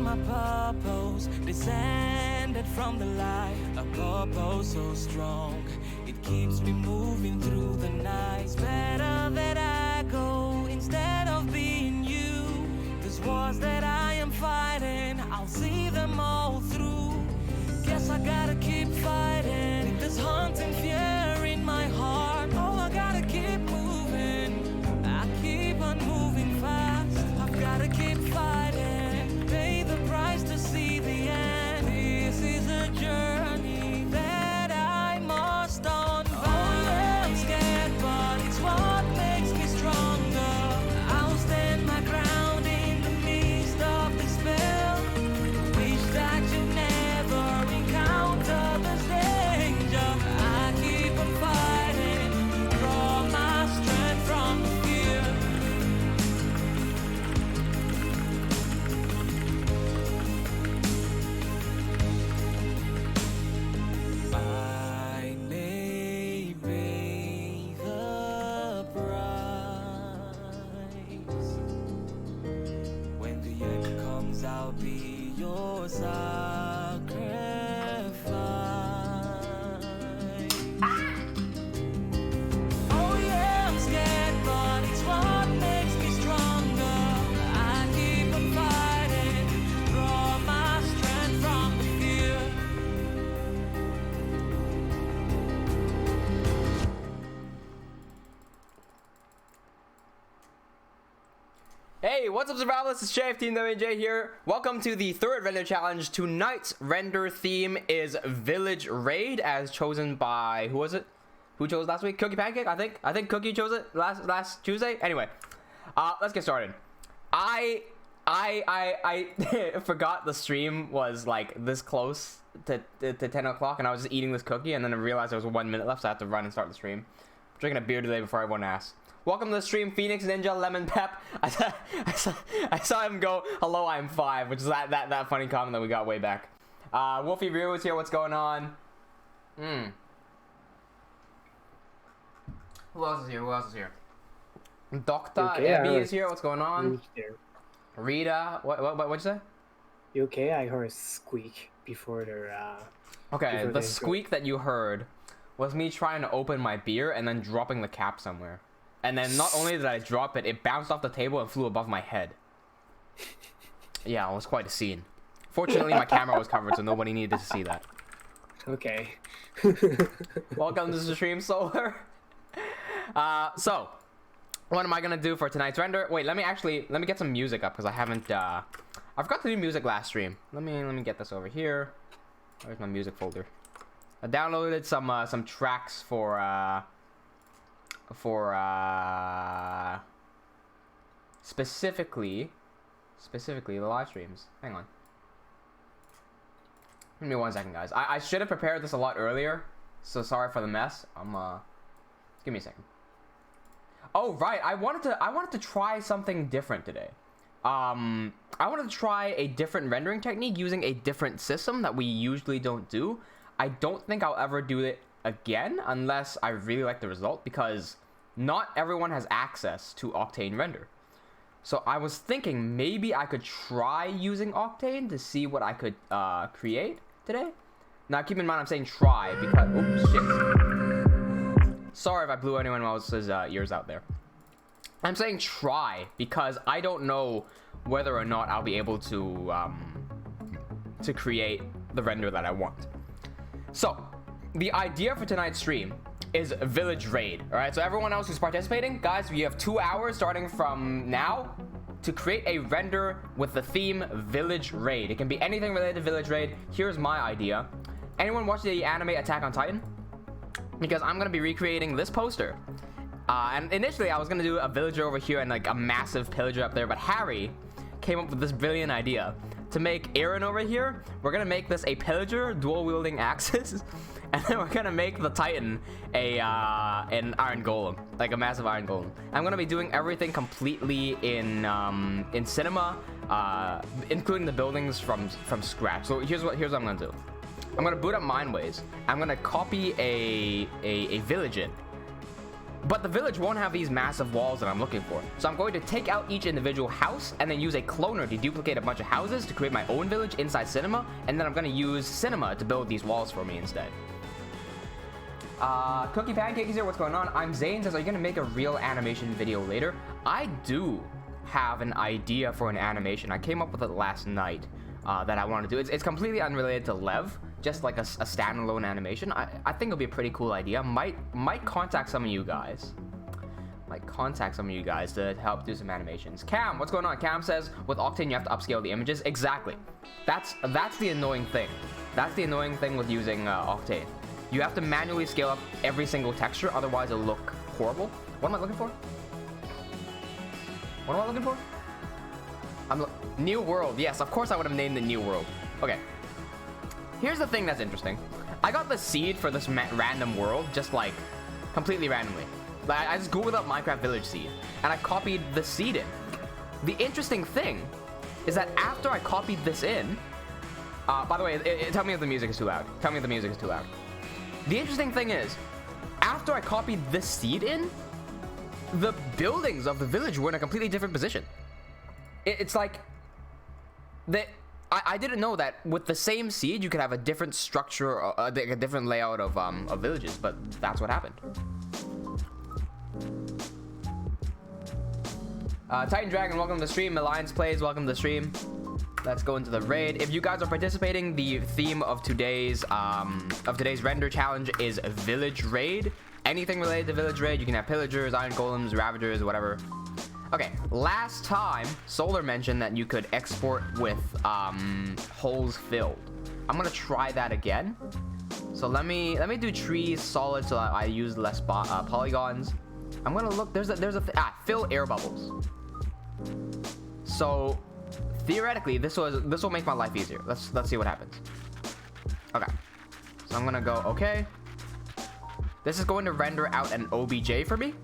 on my purpose, descended from the light, a purpose so strong, it keeps me moving through the night. It's better that I go instead of being you. These wars that I am fighting, I'll see them all through. Guess I gotta keep fighting this haunting fear in my heart. Oh, I gotta keep moving, I keep on moving fast. I've gotta keep fighting, pay the price to see the end. This is a journey that I must on. Oh yeah, I'm scared, but it's what makes me stronger. I'll stand my ground in the midst of despair. Wish that you never encounter this danger. I keep on fighting, draw my strength from the fear. I may pay the price. When the end comes, I'll be your sacrifice. Oh yeah, I'm scared, but it's what makes me stronger. I keep on fighting, draw my strength from the fear. Hey, what's up, survivalists? It's Jay, TeamWnJ here. Welcome to the third render challenge. Tonight's render theme is Village Raid, as chosen by, who was it? Who chose last week? Cookie Pancake, I think Cookie chose it last Tuesday. Anyway, let's get started. I forgot the stream was like this close to 10 o'clock, and I was just eating this cookie, and then I realized there was 1 minute left, so I had to run and start the stream. I'm drinking a beer today before everyone asks. Welcome to the stream, Phoenix Ninja Lemon Pep. I saw him go, "Hello, I'm 5," which is that funny comment that we got way back. Wolfie Ryu is here. What's going on? Who else is here? Dr. Okay, Abby is here. What's going on? Rita, what'd you say? You okay? I heard a squeak before the Okay, before the squeak that you heard was me trying to open my beer and then dropping the cap somewhere. And then not only did I drop it, it bounced off the table and flew above my head. Yeah, it was quite a scene. Fortunately, my camera was covered, so nobody needed to see that. Okay. Welcome to the stream, Solar. So, what am I gonna do for tonight's render? Wait, let me get some music up, because I haven't, I forgot to do music last stream. Let me get this over here. Where's my music folder? I downloaded some tracks for specifically the live streams. Hang on. Give me 1 second, guys. I should have prepared this a lot earlier, so sorry for the mess. Give me a second. Oh right, I wanted to try something different today. I wanted to try a different rendering technique using a different system that we usually don't do. I don't think I'll ever do it again unless I really like the result, because not everyone has access to Octane render. So I was thinking maybe I could try using Octane to see what I could create today. Now keep in mind I'm saying try because, oops, shit. Sorry if I blew anyone else's ears out there. I'm saying try because I don't know whether or not I'll be able to create the render that I want. So the idea for tonight's stream is Village Raid. All right, so everyone else who's participating, guys, we have 2 hours starting from now to create a render with the theme Village Raid. It can be anything related to Village Raid. Here's my idea. Anyone watch the anime Attack on Titan? Because I'm gonna be recreating this poster. And initially I was gonna do a villager over here and like a massive pillager up there, but Harry came up with this brilliant idea. To make Aaron over here, we're gonna make this a pillager dual wielding axes, and then we're gonna make the Titan an iron golem, like a massive iron golem. I'm gonna be doing everything completely in cinema, including the buildings from scratch. So here's what I'm gonna do. I'm gonna boot up Mineways. I'm gonna copy a village in. But the village won't have these massive walls that I'm looking for. So I'm going to take out each individual house and then use a cloner to duplicate a bunch of houses to create my own village inside Cinema. And then I'm going to use Cinema to build these walls for me instead. Cookie Pancake is here. What's going on? I'm Zane. Says, are you going to make a real animation video later? I do have an idea for an animation. I came up with it last night that I want to do. It's completely unrelated to Lev. Just like a standalone animation. I think it'll be a pretty cool idea. Might contact some of you guys. Might contact some of you guys to help do some animations. Cam, what's going on? Cam says, with Octane, you have to upscale the images. Exactly. That's the annoying thing. That's the annoying thing with using Octane. You have to manually scale up every single texture, otherwise it'll look horrible. What am I looking for? What am I looking for? New World. Yes, of course I would have named it New World. Okay. Here's the thing that's interesting. I got the seed for this random world, just like completely randomly. Like, I just googled up Minecraft village seed, and I copied the seed in. The interesting thing is that after I copied this in, by the way, tell me if the music is too loud. Tell me if the music is too loud. The interesting thing is, after I copied this seed in, the buildings of the village were in a completely different position. It's like I didn't know that with the same seed you could have a different structure, a different layout of villages, but that's what happened. Titan Dragon, welcome to the stream. Alliance Plays, welcome to the stream. Let's go into the raid. If you guys are participating, the theme of today's render challenge is village raid. Anything related to village raid, you can have pillagers, iron golems, ravagers, whatever. Okay, last time, Solar mentioned that you could export with holes filled. I'm gonna try that again. So let me do trees solid so I use less polygons. I'm gonna look. There's a fill air bubbles. So theoretically, this will make my life easier. Let's see what happens. Okay, so I'm gonna go. Okay, this is going to render out an OBJ for me.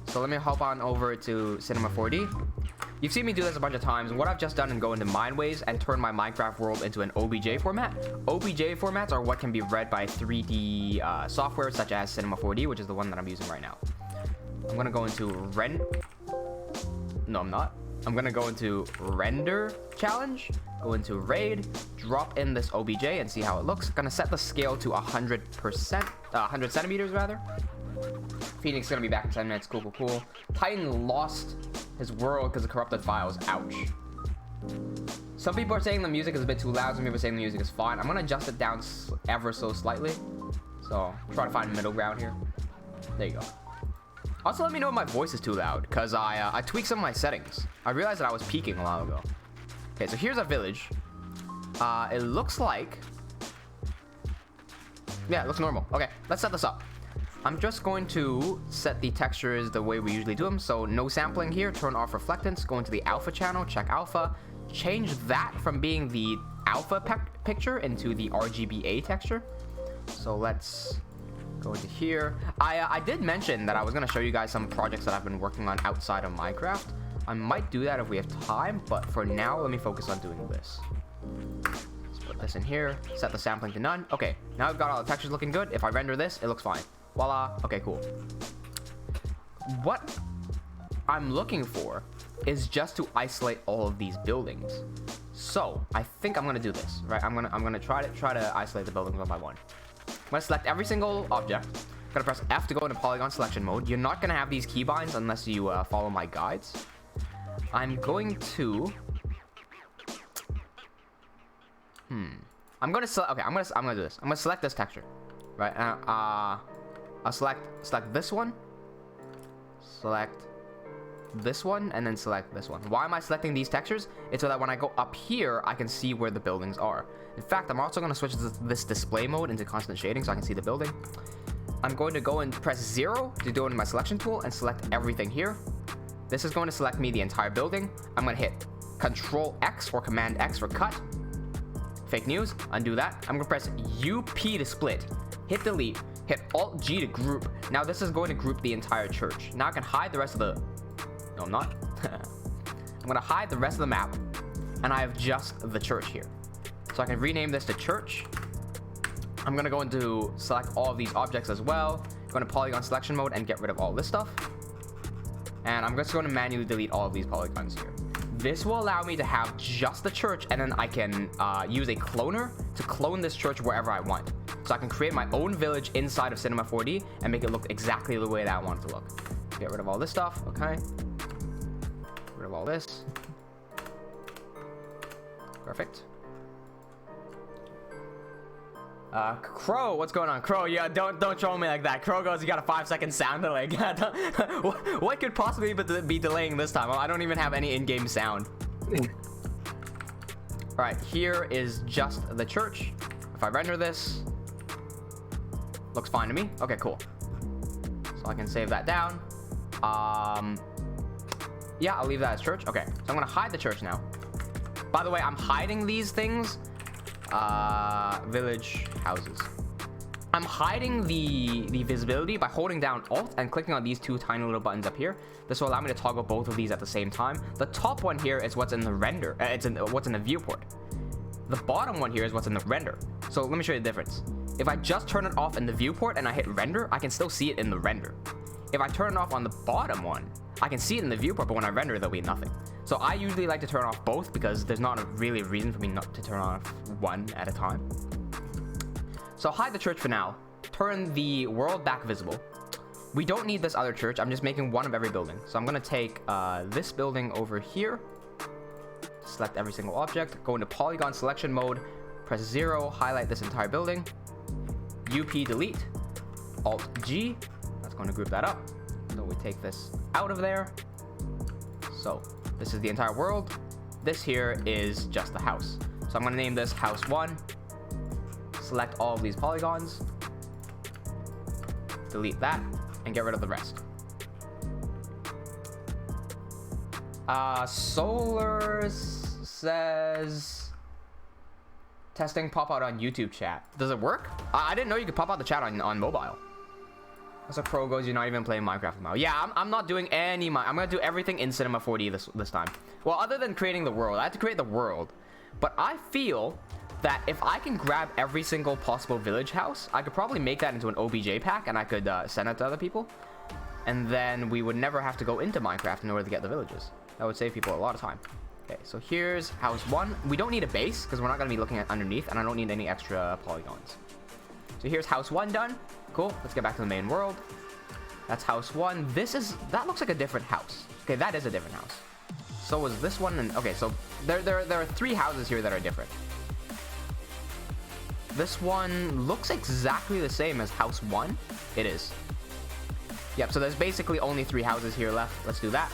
So let me hop on over to Cinema 4D. You've seen me do this a bunch of times. What I've just done is go into Mindways and turn my Minecraft world into an OBJ format. OBJ formats are what can be read by 3D software such as Cinema 4D, which is the one that I'm using right now. I'm gonna go into No, I'm not. I'm gonna go into Render Challenge, go into Raid, drop in this OBJ and see how it looks. Gonna set the scale to 100%, 100 centimeters rather. Phoenix is gonna be back in 10 minutes. Cool. Titan lost his world because of corrupted files. Ouch. Some people are saying the music is a bit too loud. Some people are saying the music is fine. I'm gonna adjust it down ever so slightly. So try to find a middle ground here. There you go. Also, let me know if my voice is too loud because I tweaked some of my settings. I realized that I was peaking a while ago. Okay, so here's our village. It looks like, yeah, it looks normal. Okay, let's set this up. I'm just going to set the textures the way we usually do them. So no sampling here, turn off reflectance, go into the alpha channel, check alpha, change that from being the alpha picture into the RGBA texture. So let's go into here. I did mention that I was going to show you guys some projects that I've been working on outside of Minecraft. I might do that if we have time, but for now, let me focus on doing this. Let's put this in here, set the sampling to none. Okay, now I've got all the textures looking good. If I render this, it looks fine. Voila. Okay, cool. What I'm looking for is just to isolate all of these buildings. So I think I'm gonna do this, right? I'm gonna try to isolate the buildings one by one. I'm gonna select every single object. I'm gonna press F to go into polygon selection mode. You're not gonna have these keybinds unless you follow my guides. I'm going to. I'm gonna select. Okay, I'm gonna do this. I'm gonna select this texture, right? I'll select this one, select this one, and then select this one. Why am I selecting these textures? It's so that when I go up here, I can see where the buildings are. In fact, I'm also going to switch this display mode into constant shading so I can see the building. I'm going to go and press 0 to go into my selection tool and select everything here. This is going to select me the entire building. I'm going to hit Control X or Command X for cut. Fake news, undo that. I'm going to press UP to split, hit delete, hit Alt G to group. Now this is going to group the entire church. Now I can hide the rest of the, no I'm not. I'm gonna hide the rest of the map and I have just the church here. So I can rename this to church. I'm gonna go into select all of these objects as well. Go into polygon selection mode and get rid of all this stuff. And I'm just going to manually delete all of these polygons here. This will allow me to have just the church, and then I can use a cloner to clone this church wherever I want. So I can create my own village inside of Cinema 4D and make it look exactly the way that I want it to look. Get rid of all this stuff, okay? Get rid of all this. Perfect. Crow, what's going on? Crow, yeah, don't troll me like that. Crow goes, you got a 5-second sound delay. What could possibly be delaying this time? I don't even have any in-game sound. Alright, here is just the church. If I render this, looks fine to me. Okay, cool. So I can save that down. Yeah, I'll leave that as church. Okay, so I'm gonna hide the church now. By the way, I'm hiding these things. Village houses. I'm hiding the visibility by holding down Alt and clicking on these two tiny little buttons up here. This will allow me to toggle both of these at the same time. The top one here is what's in the render. What's in the viewport. The bottom one here is what's in the render. So let me show you the difference. If I just turn it off in the viewport and I hit render, I can still see it in the render. If I turn it off on the bottom one, I can see it in the viewport, but when I render, there'll be nothing. So I usually like to turn off both because there's not really a reason for me not to turn off one at a time. So hide the church for now. Turn the world back visible. We don't need this other church. I'm just making one of every building. So I'm going to take this building over here. Select every single object. Go into polygon selection mode. Press 0. Highlight this entire building. UP delete. Alt G. That's going to group that up. So we take this out of there. So this is the entire world. This here is just the house. So I'm going to name this house 1. Select all of these polygons. Delete that and get rid of the rest. Solar says testing pop out on YouTube chat. Does it work? I didn't know you could pop out the chat on mobile. So Pro goes, you're not even playing Minecraft now. Yeah, I'm not doing any I'm gonna do everything in Cinema 4D this time. Well, other than creating the world. I had to create the world. But I feel that if I can grab every single possible village house, I could probably make that into an OBJ pack and I could send it to other people. And then we would never have to go into Minecraft in order to get the villages. That would save people a lot of time. Okay, so here's house 1. We don't need a base because we're not going to be looking at underneath, and I don't need any extra polygons. So here's house 1 done. Cool. Let's get back to the main world. That's house 1. That looks like a different house. Okay, that is a different house. So is this one. And okay, so there are 3 houses here that are different. This one looks exactly the same as house 1. It is. Yep, so there's basically only 3 houses here left. Let's do that.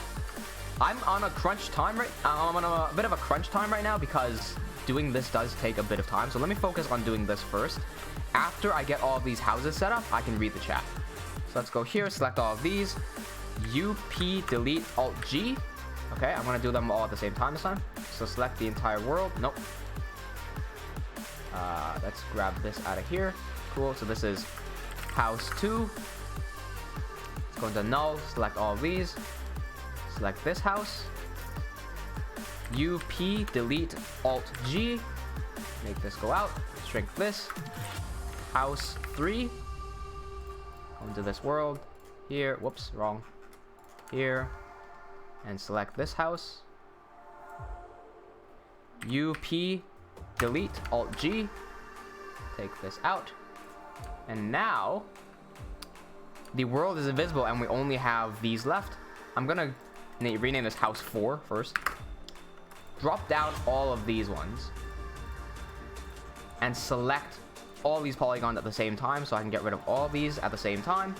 I'm on a crunch time I'm on a bit of a crunch time right now because doing this does take a bit of time. So let me focus on doing this first. After I get all of these houses set up, I can read the chat. So let's go here, select all of these. UP delete Alt G. Okay, I'm gonna do them all at the same time this time. So select the entire world. Nope. Let's grab this out of here. Cool. So this is house 2. Let's go into null. Select all of these. Select this house. UP delete Alt G. Make this go out. Shrink this. House 3. Go into this world. Here. Whoops, wrong. Here. And select this house. UP delete Alt G. Take this out. And now the world is invisible and we only have these left. I'm gonna rename this house 4 first. Drop down all of these ones and select all these polygons at the same time so I can get rid of all of these at the same time.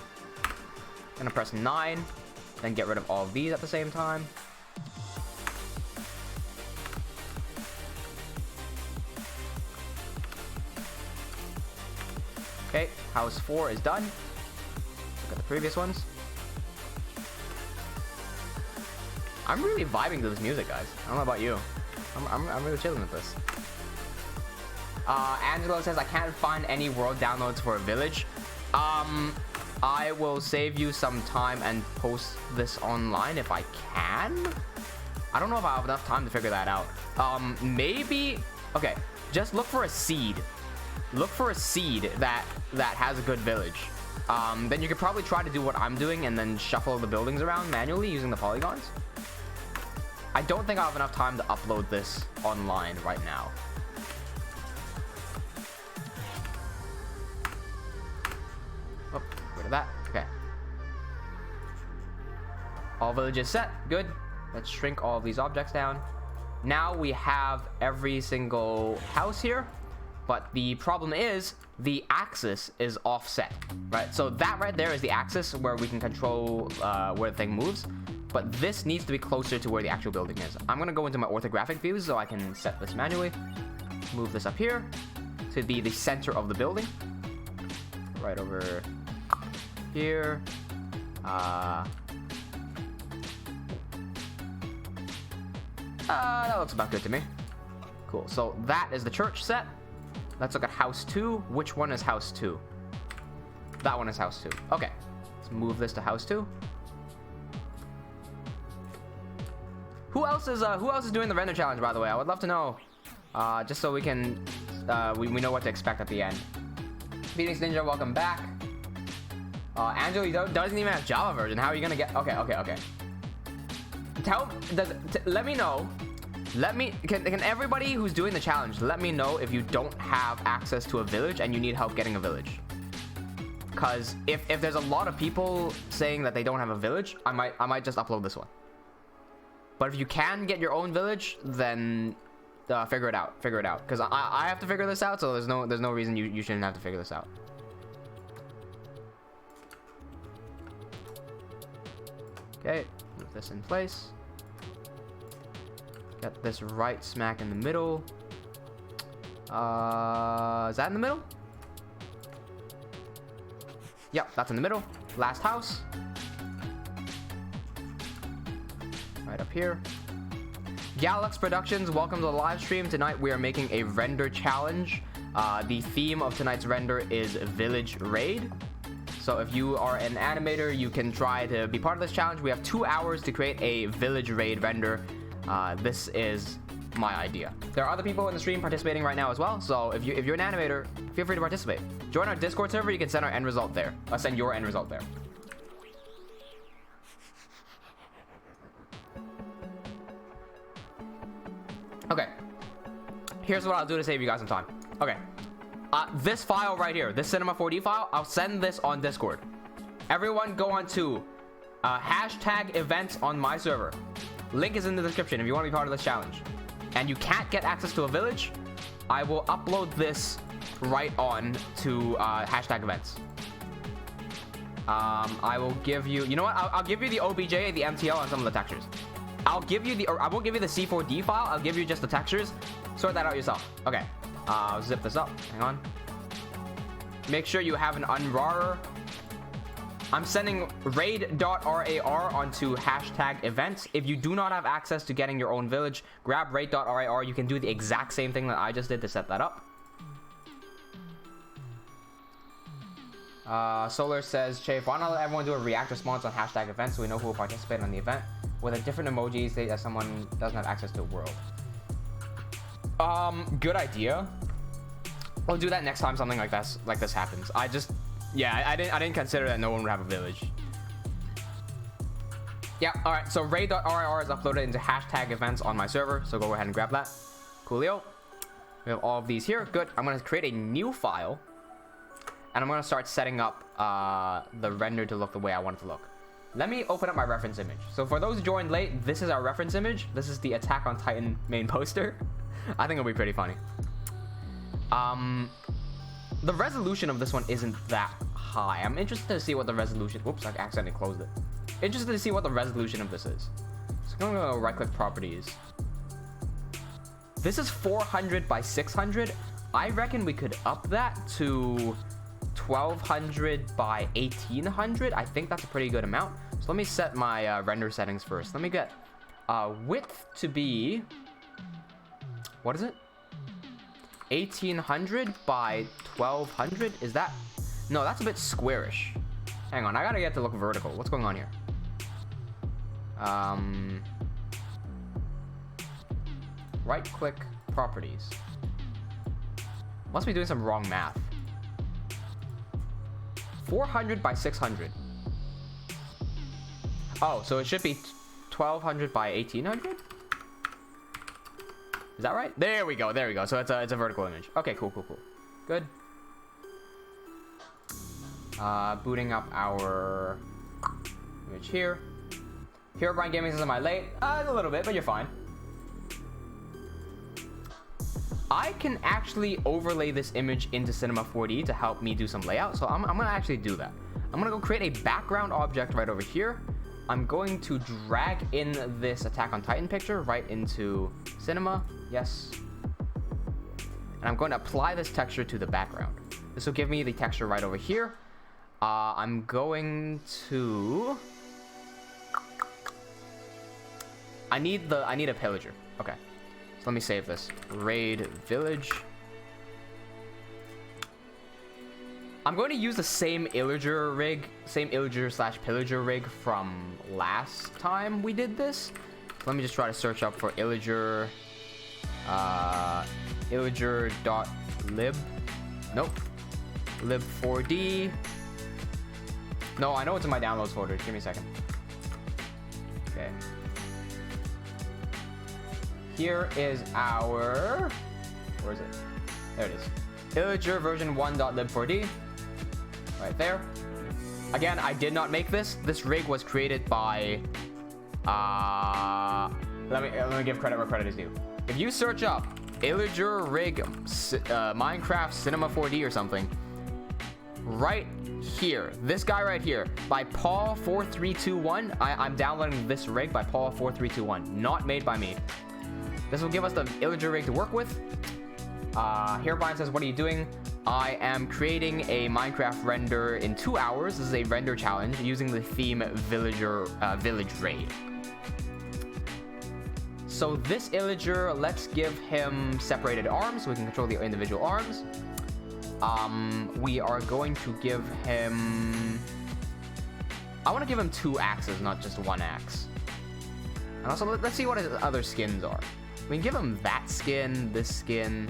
I'm gonna press 9, then get rid of all of these at the same time. Okay, house 4 is done. Look at the previous ones. I'm really vibing to this music, guys. I don't know about you. I'm really chilling with this. Angelo says, I can't find any world downloads for a village. I will save you some time and post this online if I can. I don't know if I have enough time to figure that out. Maybe... Okay, just look for a seed. Look for a seed that has a good village. then you could probably try to do what I'm doing and then shuffle the buildings around manually using the polygons. I don't think I have enough time to upload this online right now. Oh, rid of that. Okay. All villages set. Good. Let's shrink all of these objects down. Now we have every single house here, but the problem is the axis is offset, right? So that right there is the axis where we can control where the thing moves, but this needs to be closer to where the actual building is. I'm gonna go into my orthographic views so I can set this manually. Move this up here to be the center of the building. Right over here. That looks about good to me. Cool. So that is the church set. Let's look at house 2. Which one is house 2? That one is house 2. Okay. Let's move this to house 2. Who else is doing the render challenge, by the way? I would love to know. Just so we can we know what to expect at the end. Phoenix Ninja, welcome back. Angelo doesn't even have Java version. How are you gonna get? Okay. Let me know. Can everybody who's doing the challenge let me know if you don't have access to a village and you need help getting a village? Because if there's a lot of people saying that they don't have a village, I might just upload this one. But if you can get your own village, then figure it out. Because I have to figure this out, so there's no reason you shouldn't have to figure this out. Okay, move this in place. Get this right smack in the middle. Is that in the middle? Yep, that's in the middle. Last house. Right up here. Galax Productions, welcome to the live stream. Tonight we are making a render challenge. The theme of tonight's render is Village Raid. So if you are an animator, you can try to be part of this challenge. We have 2 hours to create a Village Raid render. This is my idea. There are other people in the stream participating right now as well. So if you're an animator, feel free to participate. Join our Discord server. You can send our end result there. Send your end result there. Okay. Here's what I'll do to save you guys some time. Okay. This file right here, this Cinema 4D file, I'll send this on Discord. Everyone go on to hashtag events on my server. Link is in the description if you want to be part of this challenge. And you can't get access to a village, I will upload this right on to hashtag events. I will give you, you know what? I'll give you the OBJ, the MTL, and some of the textures. I won't give you the C4D file. I'll give you just the textures. Sort that out yourself. Okay. I'll zip this up. Hang on. Make sure you have an unrar. I'm sending raid.rar onto hashtag events. If you do not have access to getting your own village, grab raid.rar. You can do the exact same thing that I just did to set that up. Solar says, Chafe, why not let everyone do a react response on hashtag events so we know who will participate on the event with a different emoji say that someone doesn't have access to a world. Good idea. We'll do that next time something like this happens. I didn't consider that no one would have a village. Yeah, all right. So raid.rar is uploaded into hashtag events on my server. So go ahead and grab that. Coolio. We have all of these here. Good. I'm gonna create a new file, and I'm gonna start setting up the render to look the way I want it to look. Let me open up my reference image. So for those who joined late, this is our reference image. This is the Attack on Titan main poster. I think it'll be pretty funny. The resolution of this one isn't that high. I'm interested to see what the resolution... Whoops, I accidentally closed it. Interested to see what the resolution of this is. So I'm gonna go right-click properties. This is 400 by 600. I reckon we could up that to 1200 by 1800. I think that's a pretty good amount. So let me set my render settings first. Let me get width to be... What is it? 1800 by 1200. Is that... No, that's a bit squarish. Hang on, I gotta get to look vertical. What's going on here? Right click properties. Must be doing some wrong math. 400 by 600. Oh, so it should be 1200 by 1800. Is that right? There we go. There we go. So it's a vertical image. Okay, cool. Good. Booting up our image here. Herobrine Gaming says, am I late? A little bit, but you're fine. I can actually overlay this image into Cinema 4D to help me do some layout. So I'm gonna actually do that. I'm gonna go create a background object right over here. I'm going to drag in this Attack on Titan picture right into Cinema. Yes. And I'm going to apply this texture to the background. This will give me the texture right over here. I'm going to... I need a pillager. Okay. So let me save this. Raid village. I'm going to use the same illager rig, same illager/pillager rig from last time we did this. So let me just try to search up for illager, illager.lib. Nope. lib4d. No, I know it's in my downloads folder. Give me a second. Okay. Here is our... Where is it? There it is. Illager version 1.lib4d. Right there. Again, I did not make this. This rig was created by... Let me give credit where credit is due. If you search up Illager rig Minecraft Cinema 4D or something, right here, this guy right here, by Paul4321, I'm downloading this rig by Paul4321, not made by me. This will give us the Illager rig to work with. Herebrine says, what are you doing? I am creating a Minecraft render in 2 hours. This is a render challenge using the theme village raid. So this illager, let's give him separated arms so we can control the individual arms. We are going to give him... I want to give him 2 axes, not just 1 axe. And also, let's see what his other skins are. We can give him that skin, this skin.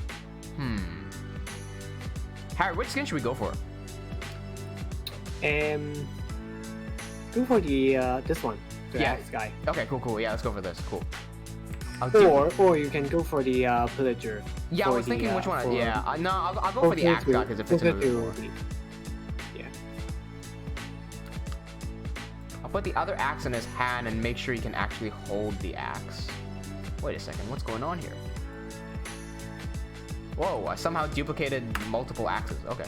Harry, which skin should we go for? Go for the this one, the Yeah. axe guy. Okay, cool. Yeah, let's go for this. Cool. Or you can go for the pillager. Yeah, I was thinking which one. Yeah, no, I'll go for the axe guy because it fits in a little more. Yeah. I'll put the other axe in his hand and make sure he can actually hold the axe. Wait a second, what's going on here? Whoa, I somehow duplicated multiple axes. Okay.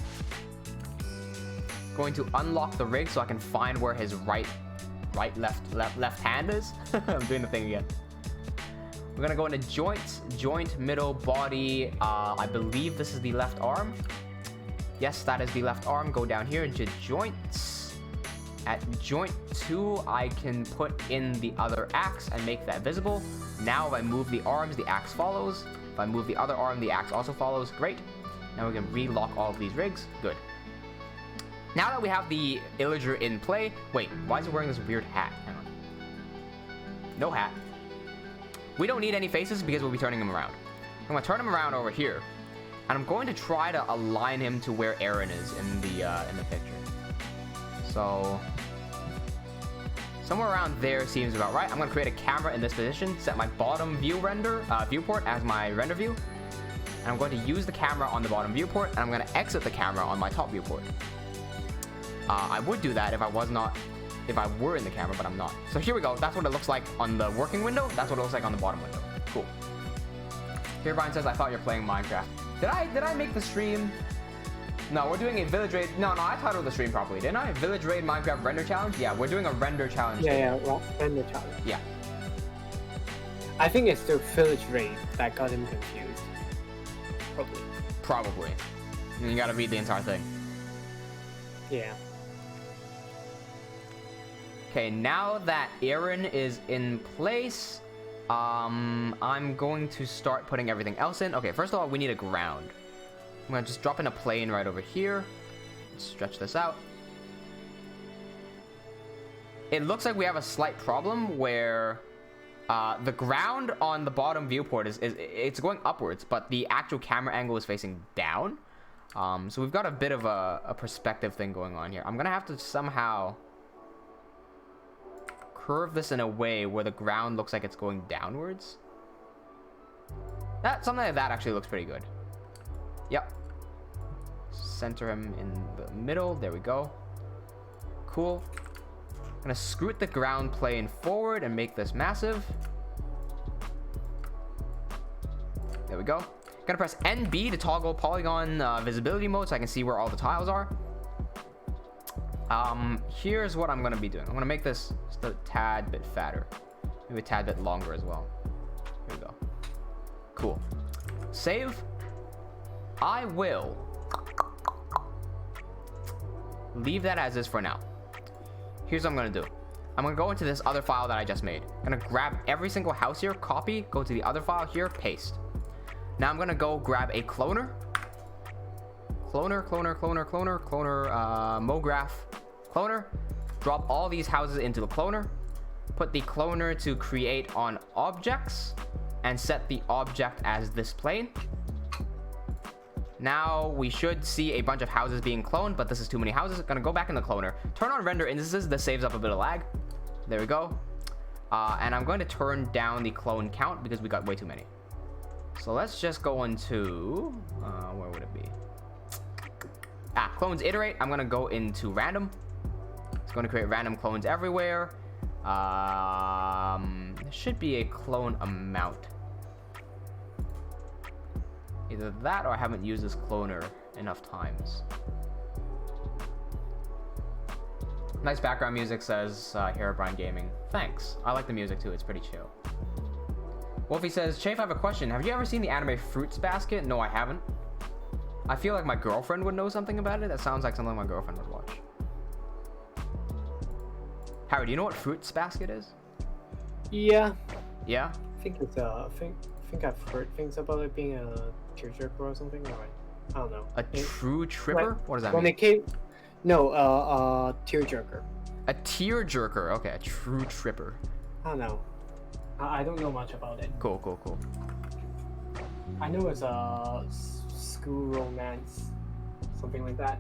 Going to unlock the rig so I can find where his left hand is. I'm doing the thing again. We're gonna go into joint, middle, body. I believe this is the left arm. Yes, that is the left arm. Go down here into joints. At joint 2, I can put in the other axe and make that visible. Now if I move the arms, the axe follows. If I move the other arm, the axe also follows. Great. Now we can relock all of these rigs. Good. Now that we have the illager in play... Wait, why is he wearing this weird hat? Hang on. No hat. We don't need any faces because we'll be turning him around. I'm going to turn him around over here. And I'm going to try to align him to where Aaron is in the picture. So... somewhere around there seems about right. I'm going to create a camera in this position, set my bottom viewport as my render view. And I'm going to use the camera on the bottom viewport, and I'm going to exit the camera on my top viewport. I would do that if I were in the camera, but I'm not. So here we go. That's what it looks like on the working window. That's what it looks like on the bottom window. Cool. Here Brian says, I thought you're playing Minecraft. Did I make the stream? No, we're doing a village raid. No, I titled the stream properly, didn't I? Village raid Minecraft render challenge? Yeah, we're doing a render challenge. Well, render challenge. Yeah. I think it's the village raid that got him confused. Probably. You gotta read the entire thing. Yeah. Okay, now that Aaron is in place, I'm going to start putting everything else in. Okay, first of all, we need a ground. I'm going to just drop in a plane right over here. Stretch this out. It looks like we have a slight problem where the ground on the bottom viewport it's going upwards, but the actual camera angle is facing down. So we've got a bit of a perspective thing going on here. I'm gonna have to somehow curve this in a way where the ground looks like it's going downwards. Something like that actually looks pretty good. Yep. Center him in the middle. There we go. Cool. I'm gonna scoot the ground plane forward and make this massive. There we go. Gonna press NB to toggle polygon visibility mode so I can see where all the tiles are. Here's what I'm gonna be doing. I'm gonna make this just a tad bit fatter. Maybe a tad bit longer as well. Here we go. Cool. Save. I will leave that as is for now. Here's what I'm gonna do. I'm gonna go into this other file that I just made. I'm gonna grab every single house here, copy, go to the other file here, paste. Now I'm gonna go grab a cloner, MoGraph, cloner, drop all these houses into the cloner, put the cloner to create on objects, and set the object as this plane. Now we should see a bunch of houses being cloned, but this is too many houses. Gonna go back in the cloner, turn on render instances. This saves up a bit of lag. There we go. And I'm going to turn down the clone count because we got way too many. So let's just go into where would it be? Clones iterate. I'm gonna go into random. It's going to create random clones everywhere. There should be a clone amount. Either that or I haven't used this cloner enough times. Nice background music, says Herobrine Gaming. Thanks. I like the music too. It's pretty chill. Wolfie says, Chafe, I have a question. Have you ever seen the anime Fruits Basket? No, I haven't. I feel like my girlfriend would know something about it. That sounds like something my girlfriend would watch. Harry, do you know what Fruits Basket is? Yeah. Yeah? I think it's I think I've heard things about it being a tearjerker or something. Or I don't know. A true tripper? Like, what does that when mean? it came, no, tearjerker. A tearjerker. Okay, a true tripper. I don't know. I don't know much about it. Cool, cool, cool. I know it's a school romance, something like that.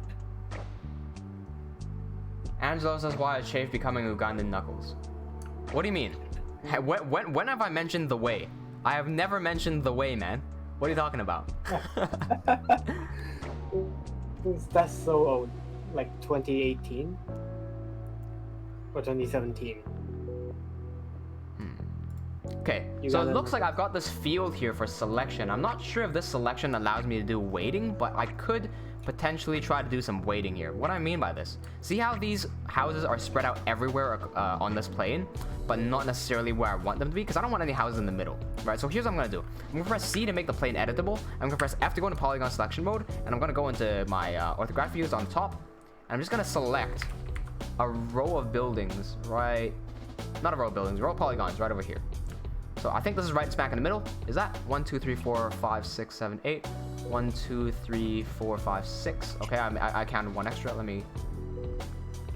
Angelo says, why is Chafe becoming Ugandan Knuckles? What do you mean? When have I mentioned the way? I have never mentioned the way, man. What are you talking about? That's so old. Like 2018? Or 2017? Okay, so it looks like I've got this field here for selection. I'm not sure if this selection allows me to do weighting, but I could potentially try to do some weighting here. What I mean by this, see how these houses are spread out everywhere on this plane, but not necessarily where I want them to be, because I don't want any houses in the middle, right? So here's what I'm gonna do. I'm gonna press C to make the plane editable. I'm gonna press F to go into polygon selection mode, and I'm gonna go into my orthographic views on the top, and I'm just gonna select a row of buildings, right? Not a row of buildings, a row of polygons right over here. So I think this is right smack in the middle. Is that 1, 2, 3, 4, 5, 6, 7, 8? 1, 2, 3, 4, 5, 6. Okay, I counted one extra. Let me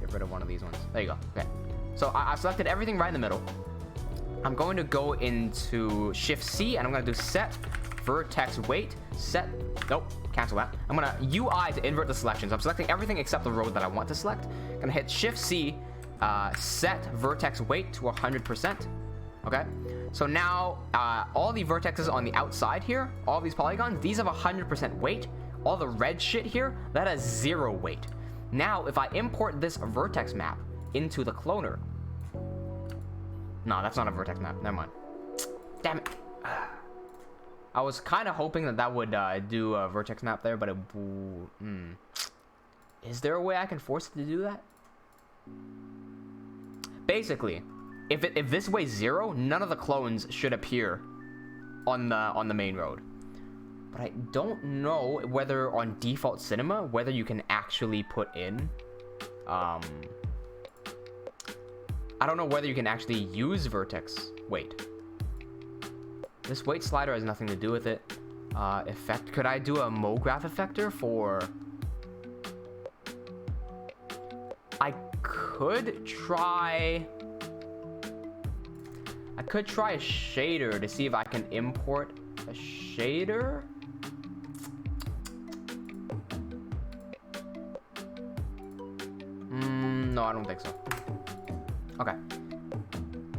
get rid of one of these ones. There you go. Okay. So I selected everything right in the middle. I'm going to go into Shift C and I'm going to do set vertex weight. Set. Nope. Cancel that. I'm going to UI to invert the selection. So I'm selecting everything except the row that I want to select. I'm going to hit Shift C, set vertex weight to 100%. Okay. So now, all the vertexes on the outside here, all these polygons, these have 100% weight. All the red shit here, that has 0 weight. Now, if I import this vertex map into the cloner. No, that's not a vertex map. Never mind. Damn it. I was kind of hoping that that would do a vertex map there, but it... Is there a way I can force it to do that? Basically... If this weighs 0, none of the clones should appear on the main road. But I don't know whether on default cinema, whether you can actually put in I don't know whether you can actually use vertex weight. This weight slider has nothing to do with it. Effect, could I do a MoGraph effector for... I could try a shader to see if I can import a shader. No, I don't think so. Okay.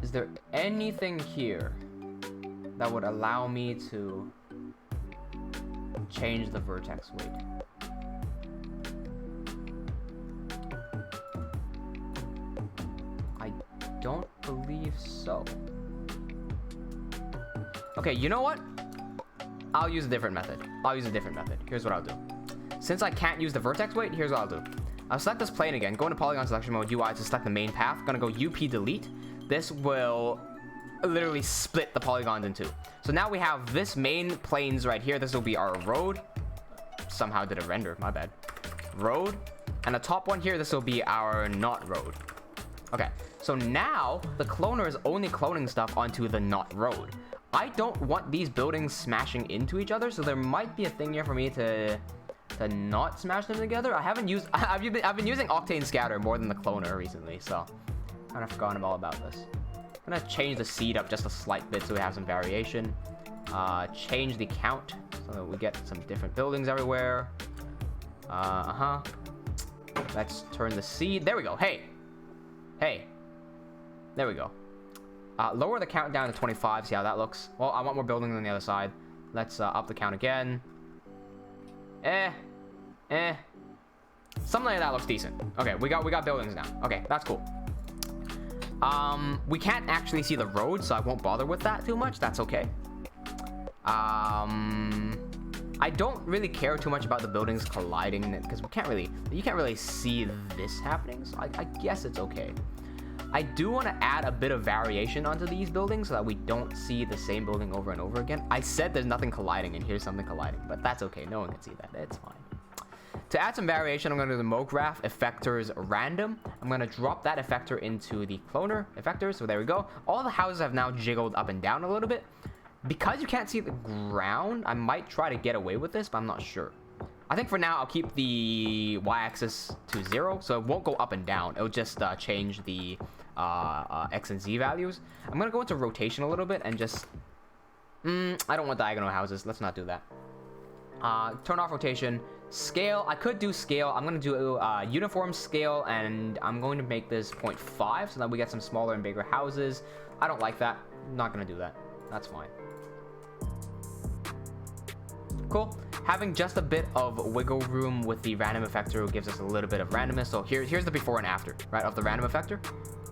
Is there anything here that would allow me to change the vertex weight? I don't believe so. Okay, you know what? I'll use a different method. Here's what I'll do. Since I can't use the vertex weight, here's what I'll do. I'll select this plane again, go into polygon selection mode, UI to select the main path. Gonna go UP delete. This will literally split the polygons in two. So now we have this main planes right here. This will be our road. Somehow did it render, my bad. Road. And the top one here, this will be our not road. Okay, so now the cloner is only cloning stuff onto the not road. I don't want these buildings smashing into each other, so there might be a thing here for me to not smash them together. I've been using Octane Scatter more than the cloner recently, so I kind of forgotten all about this. I'm gonna change the seed up just a slight bit so we have some variation. Change the count so that we get some different buildings everywhere. Let's turn the seed. There we go. Hey. There we go. Lower the count down to 25. See how that looks. Well, I want more buildings on the other side. Let's up the count again. Something like that looks decent. Okay, we got buildings now. Okay, that's cool. We can't actually see the road, so I won't bother with that too much. That's okay. I don't really care too much about the buildings colliding because you can't really see this happening, so I guess it's okay. I do want to add a bit of variation onto these buildings so that we don't see the same building over and over again. I said there's nothing colliding, and here's something colliding, but that's okay. No one can see that. It's fine. To add some variation, I'm going to do the MoGraph effectors random. I'm going to drop that effector into the cloner effectors. So there we go. All the houses have now jiggled up and down a little bit. Because you can't see the ground, I might try to get away with this, but I'm not sure. I think for now, I'll keep the y-axis to 0, so it won't go up and down. It'll just change the x and z values. I'm going to go into rotation a little bit and just... I don't want diagonal houses. Let's not do that. Turn off rotation. Scale. I could do scale. I'm going to do uniform scale, and I'm going to make this 0.5 so that we get some smaller and bigger houses. I don't like that. I'm not going to do that. That's fine. Cool. Having just a bit of wiggle room with the random effector gives us a little bit of randomness. So here's the before and after, right, of the random effector,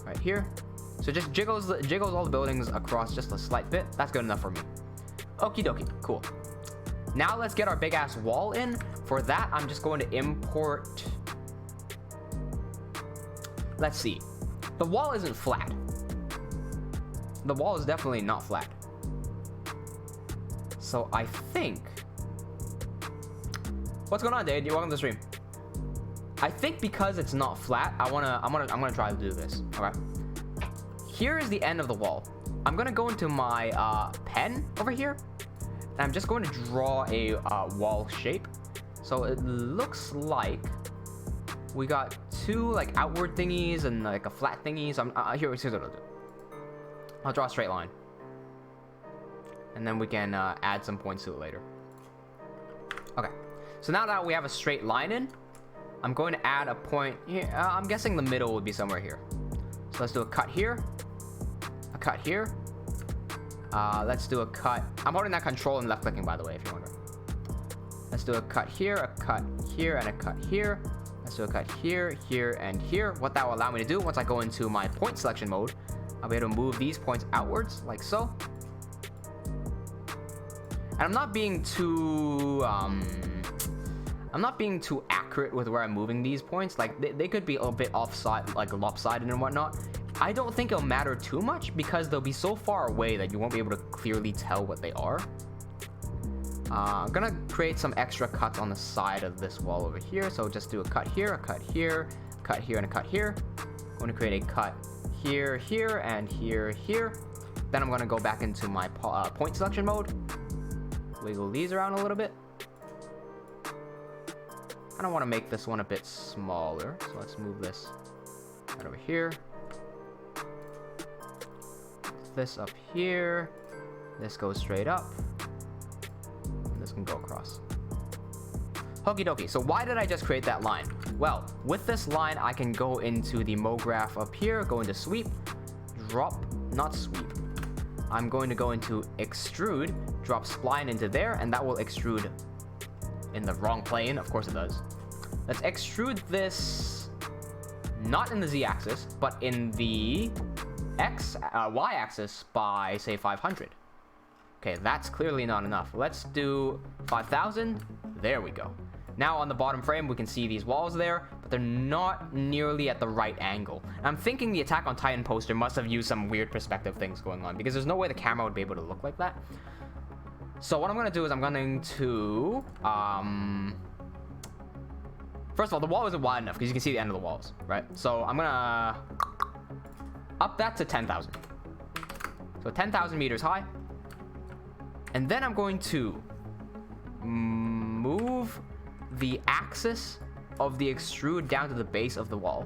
right here. So just jiggles all the buildings across just a slight bit. That's good enough for me. Okie dokie. Cool. Now let's get our big ass wall in. For that, I'm just going to import. Let's see. The wall isn't flat. The wall is definitely not flat. So I think. What's going on, Dade? You're welcome to the stream. I think because it's not flat, I'm gonna try to do this. Okay. Here is the end of the wall. I'm gonna go into my pen over here, and I'm just going to draw a wall shape. So it looks like we got two like outward thingies and like a flat thingy. So here's what I'll do. I'll draw a straight line, and then we can add some points to it later. Okay. So now that we have a straight line in, I'm going to add a point here. I'm guessing the middle would be somewhere here. So let's do a cut here. A cut here. Let's do a cut. I'm holding that control and left clicking, by the way, if you're wondering. Let's do a cut here, and a cut here. Let's do a cut here, here, and here. What that will allow me to do, once I go into my point selection mode, I'll be able to move these points outwards, like so. And I'm not being too accurate with where I'm moving these points. Like they could be a bit offside, like lopsided and whatnot. I don't think it'll matter too much because they'll be so far away that you won't be able to clearly tell what they are. I'm gonna create some extra cuts on the side of this wall over here. So just do a cut here, and a cut here. I'm going to create a cut here, here, and here, here. Then I'm going to go back into my point selection mode. Wiggle these around a little bit. I don't want to make this one a bit smaller, so let's move this right over here. This up here. This goes straight up. And this can go across. Okie dokie. So why did I just create that line? Well, with this line, I can go into the MoGraph up here, go into sweep, drop, not sweep. I'm going to go into extrude, drop spline into there, and that will extrude in the wrong plane. Of course it does. Let's extrude this not in the z-axis, but in the y-axis by, say, 500. Okay, that's clearly not enough. Let's do 5,000. There we go. Now on the bottom frame, we can see these walls there, but they're not nearly at the right angle. And I'm thinking the Attack on Titan poster must have used some weird perspective things going on, because there's no way the camera would be able to look like that. So what I'm going to do is I'm going to... First of all, the wall isn't wide enough, because you can see the end of the walls, right? So I'm going to up that to 10,000. So 10,000 meters high. And then I'm going to move the axis of the extrude down to the base of the wall.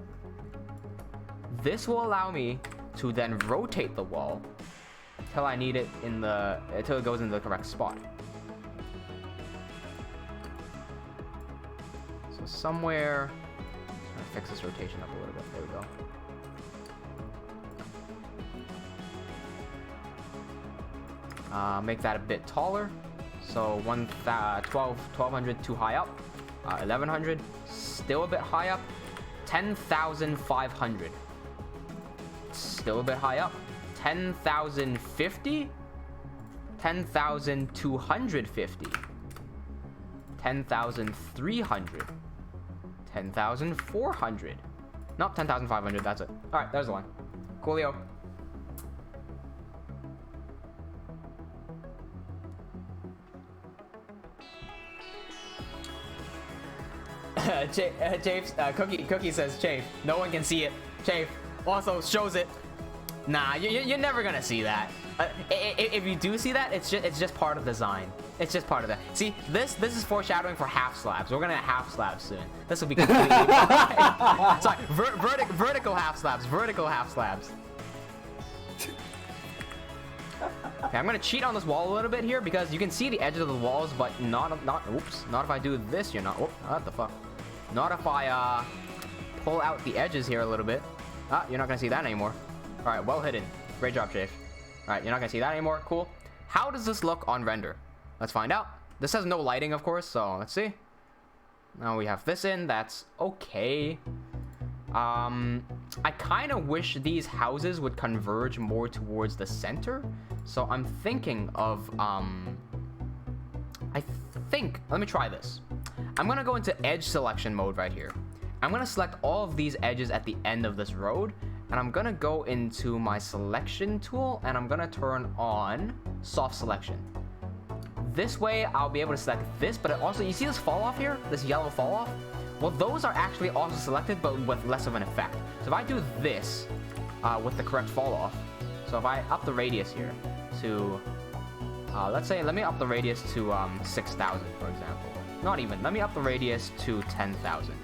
This will allow me to then rotate the wall until I need it until it goes into the correct spot. So somewhere, I'm trying to fix this rotation up a little bit. There we go. Make that a bit taller. So 1,200 too high up. 1,100 still a bit high up. 10,500 still a bit high up. 10,050. 10,250. 10,300. 10,400. Nope, 10,500. That's it. All right, there's the line. Coolio. Cookie says Chafe. No one can see it. Chafe also shows it. Nah, you're never gonna see that. If you do see that, it's just part of the design. It's just part of that. See, this is foreshadowing for half slabs. We're gonna have half slabs soon. This will be completely sorry, vertical half slabs. Vertical half slabs. Okay, I'm gonna cheat on this wall a little bit here because you can see the edges of the walls, but not if I do this. You're not. What the fuck? Not if I pull out the edges here a little bit. You're not gonna see that anymore. All right, well hidden. Great job, Chafe. All right, you're not gonna see that anymore. Cool. How does this look on render? Let's find out. This has no lighting, of course, so let's see. Now we have this in. That's okay. I kind of wish these houses would converge more towards the center. So I'm thinking of, let me try this. I'm gonna go into edge selection mode right here. I'm gonna select all of these edges at the end of this road, and I'm gonna go into my selection tool, and I'm gonna turn on soft selection. This way, I'll be able to select this, but also, you see this fall off here? This yellow fall off? Well, those are actually also selected, but with less of an effect. So if I do this with the correct fall off, so if I up the radius here to, let's say, let me up the radius to 6,000, for example. Not even, let me up the radius to 10,000.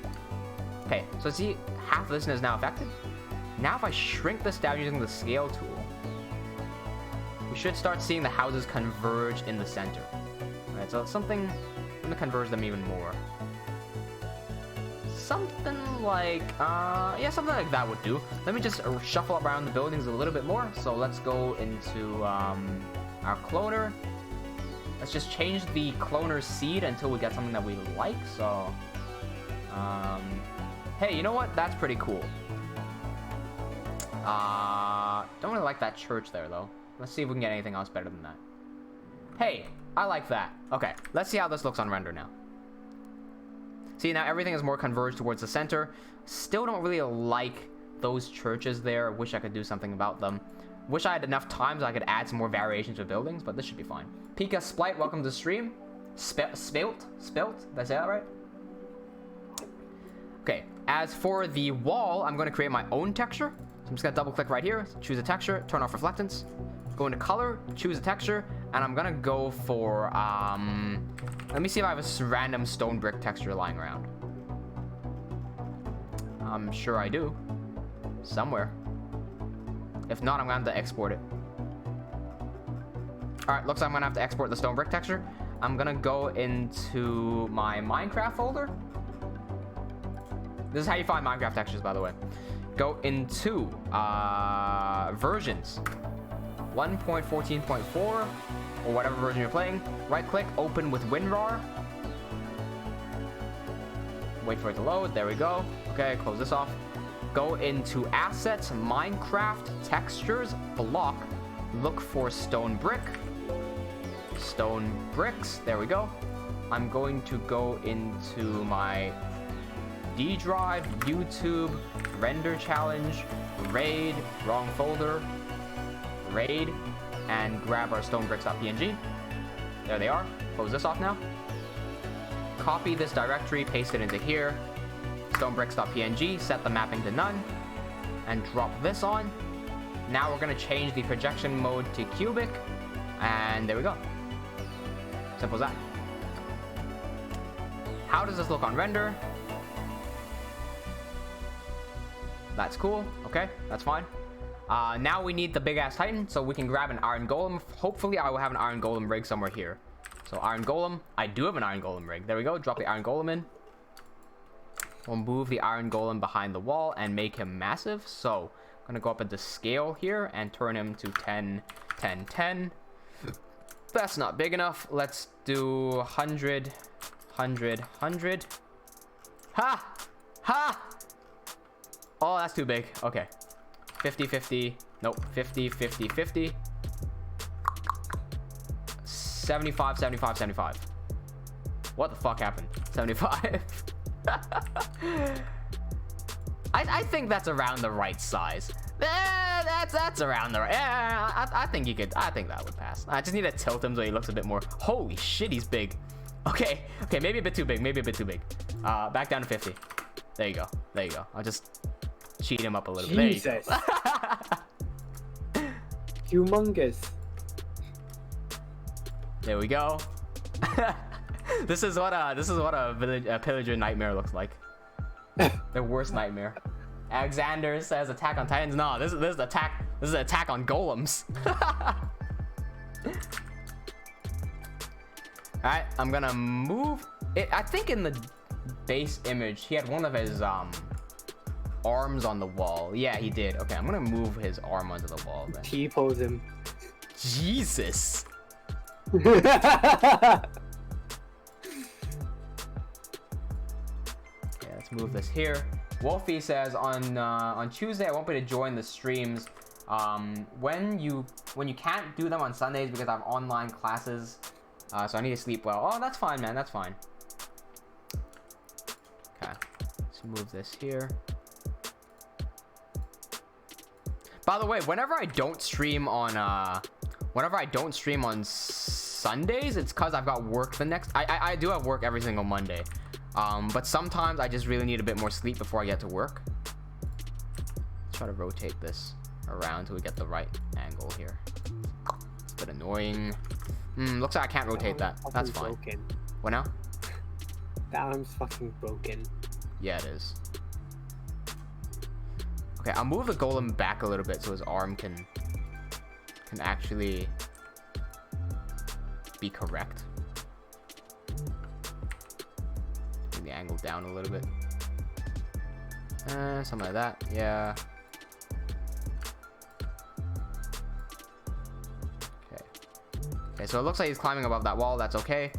Okay, so see, half of this is now affected. Now if I shrink this down using the scale tool, we should start seeing the houses converge in the center. Alright, so something, let me converge them even more. Something like, yeah, something like that would do. Let me just shuffle around the buildings a little bit more. So let's go into our cloner. Let's just change the cloner seed until we get something that we like. So, hey, you know what? That's pretty cool. Don't really like that church there, though. Let's see if we can get anything else better than that. Hey, I like that. Okay, let's see how this looks on render now. See, now everything is more converged towards the center. Still don't really like those churches there. Wish I could do something about them. Wish I had enough time so I could add some more variations of buildings, but this should be fine. Pika Splite, welcome to the stream. Spilt? Did I say that right? Okay, as for the wall, I'm going to create my own texture. So I'm just going to double click right here, choose a texture, turn off reflectance, go into color, choose a texture, and I'm going to go for, let me see if I have a random stone brick texture lying around. I'm sure I do. Somewhere. If not, I'm going to have to export it. Alright, looks like I'm gonna have to export the stone brick texture. I'm gonna go into my Minecraft folder. This is how you find Minecraft textures, by the way. Go into versions 1.14.4 or whatever version you're playing. Right click, open with WinRAR. Wait for it to load. There we go. Okay, close this off. Go into assets, Minecraft, textures, block. Look for stone brick. Stone bricks. There we go. I'm going to go into my D drive, YouTube, render challenge, raid, wrong folder, raid, and grab our stonebricks.png. There they are. Close this off now. Copy this directory, paste it into here. Stonebricks.png, set the mapping to none, and drop this on. Now we're going to change the projection mode to cubic, and there we go. Simple as that. How does this look on render? That's cool. Okay, that's fine. Now we need the big ass titan, so we can grab an iron golem. Hopefully I will have an iron golem rig somewhere here. So iron golem, I do have an iron golem rig. There we go, drop the iron golem in. We'll move the iron golem behind the wall and make him massive. So I'm gonna go up into scale here and turn him to 10, 10, 10. That's not big enough. Let's do 100, 100, 100. Ha! Ha! Oh, that's too big. Okay. 50, 50. Nope. 50, 50, 50. 75, 75, 75. What the fuck happened? 75. I think that's around the right size. That's around the right. Yeah, I think you could. I think that would pass. I just need to tilt him so he looks a bit more. Holy shit, he's big. Okay, okay, maybe a bit too big. Maybe a bit too big. Back down to 50. There you go. There you go. I'll just cheat him up a little bit. Jesus. Humongous. There we go. This is what a pillager nightmare looks like. The worst nightmare. Alexander says attack on titans. No, this is attack. This is an attack on golems. Alright, I'm gonna move it. I think in the base image he had one of his arms on the wall. Yeah, he did. Okay, I'm gonna move his arm onto the wall then. T-pose him. Jesus. Okay, let's move this here. Wolfie says on Tuesday I won't be able to join the streams. When you can't do them on Sundays because I have online classes, so I need to sleep well. Oh, that's fine, man. That's fine. Okay, let's move this here. By the way, whenever I don't stream on Sundays, it's because I've got work the next. I do have work every single Monday. But sometimes I just really need a bit more sleep before I get to work. Let's try to rotate this around till we get the right angle here. It's a bit annoying. Looks like I can't rotate that. That's fine. Broken. What now? That arm's fucking broken. Yeah, it is. Okay, I'll move the golem back a little bit so his arm can actually be correct. Bring the angle down a little bit. Something like that. Yeah. Okay, so it looks like he's climbing above that wall. That's okay.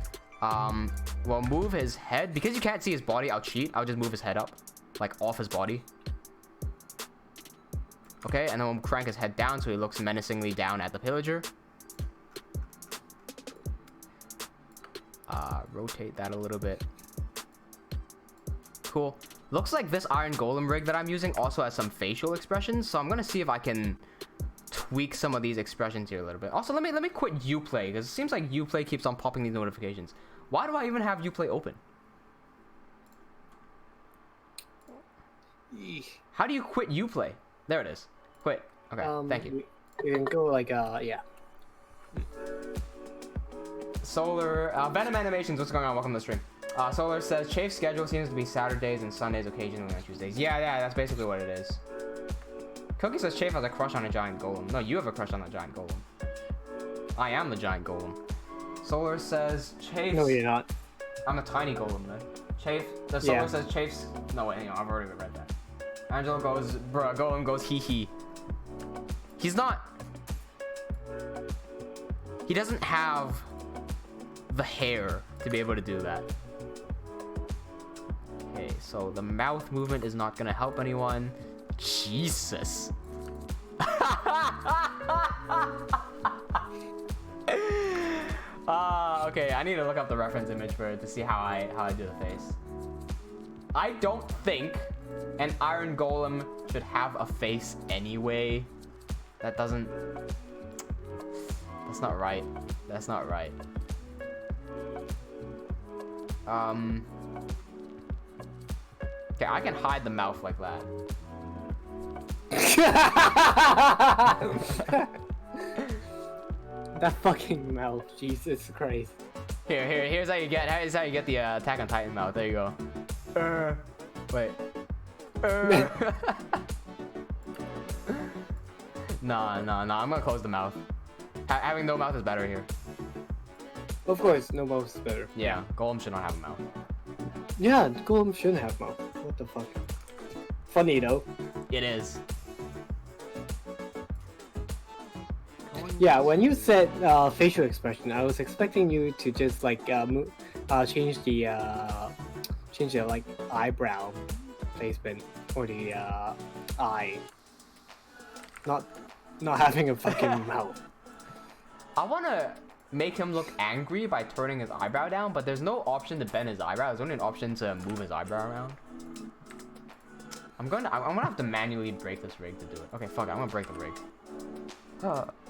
We'll move his head. Because you can't see his body, I'll cheat. I'll just move his head up. Like, off his body. Okay, and then we'll crank his head down so he looks menacingly down at the pillager. Rotate that a little bit. Cool. Looks like this iron golem rig that I'm using also has some facial expressions. So I'm going to see if I can tweak some of these expressions here a little bit. Also, let me quit Uplay because it seems like Uplay keeps on popping these notifications. Why do I even have Uplay open? How do you quit Uplay? There it is. Quit. Okay, thank you. You can go like yeah. Solar Venom Animations, what's going on? Welcome to the stream. Solar says Chafe's schedule seems to be Saturdays and Sundays, occasionally on Tuesdays. Yeah, that's basically what it is. Cookie says Chafe has a crush on a giant golem. No, you have a crush on a giant golem. I am the giant golem. Solar says Chafes. No, you're not. I'm a tiny golem then. Chafe. The Solar says Chafes. No wait, hang on. I've already read that. Angelo goes, bruh. Golem goes hee hee. He's not. He doesn't have the hair to be able to do that. Okay, so the mouth movement is not gonna help anyone. Jesus. Okay, I need to look up the reference image for it to see how I do the face. I don't think an iron golem should have a face anyway. That's not right. That's not right. Okay, I can hide the mouth like that. That fucking mouth, Jesus Christ. Here's how you get the Attack on Titan mouth. There you go. Wait. Nah. I'm gonna close the mouth. Having no mouth is better here. Of course, no mouth is better. Yeah, golem should not have a mouth. Yeah, golem shouldn't have mouth. What the fuck? Funny though. It is. Yeah, when you said facial expression, I was expecting you to just like change the like eyebrow placement or the eye. Not having a fucking mouth. I wanna make him look angry by turning his eyebrow down, but there's no option to bend his eyebrow. There's only an option to move his eyebrow around. I'm gonna have to manually break this rig to do it. Okay, fuck it, I'm gonna break the rig.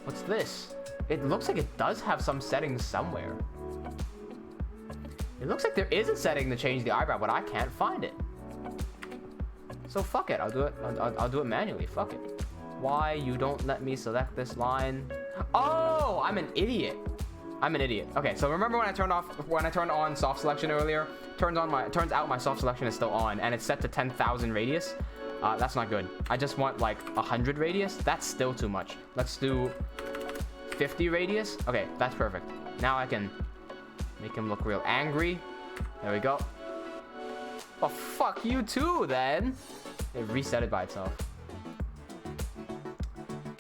What's this? It looks like it does have some settings somewhere. It looks like there is a setting to change the eyebrow, but I can't find it. So fuck it, I'll do it. I'll do it manually. Fuck it. Why you don't let me select this line? Oh, I'm an idiot. I'm an idiot. Okay, so remember when I turned on soft selection earlier? Turns out my soft selection is still on, and it's set to 10,000 radius. That's not good. I just want like 100 radius. That's still too much. Let's do 50 radius. Okay, that's perfect. Now I can make him look real angry. There we go. Oh, fuck you too, then. It reset it by itself.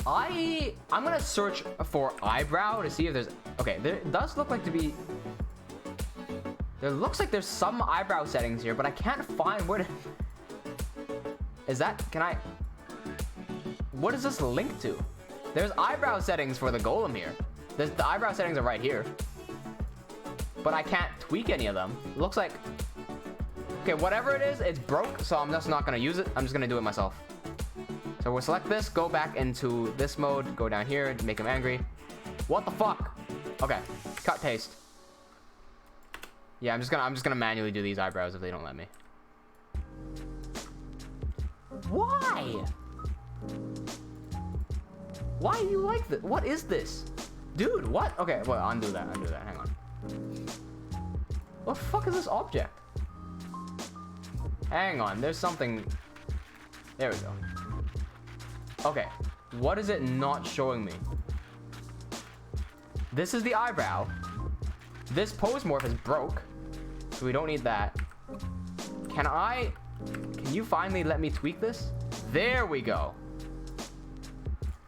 I'm gonna search for eyebrow to see if there's... Okay, there does look like to be... There looks like there's some eyebrow settings here, but I can't find where to... Is that... Can I... What is this linked to? There's eyebrow settings for the golem here. The eyebrow settings are right here. But I can't tweak any of them. It looks like... Okay, whatever it is, it's broke, so I'm just not gonna use it. I'm just gonna do it myself. So we'll select this, go back into this mode, go down here, make him angry. What the fuck? Okay, cut, paste. Yeah, I'm just gonna manually do these eyebrows if they don't let me. Why? Why do you like this? What is this? Dude, what? Okay, well, undo that, hang on. What the fuck is this object? Hang on, there's something... There we go. Okay, what is it not showing me? This is the eyebrow. This pose morph is broke, so we don't need that. Can you finally let me tweak this? There we go.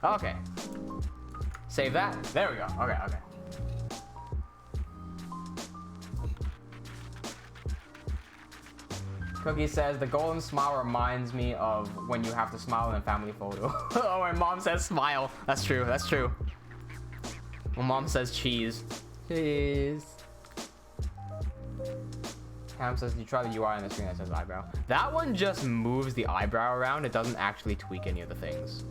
Okay. Save that. There we go. Okay. Cookie says, the golem smile reminds me of when you have to smile in a family photo. Oh, and mom says smile. That's true. When mom says cheese. Cheese. Cam says, you try the UI on the screen that says eyebrow. That one just moves the eyebrow around. It doesn't actually tweak any of the things.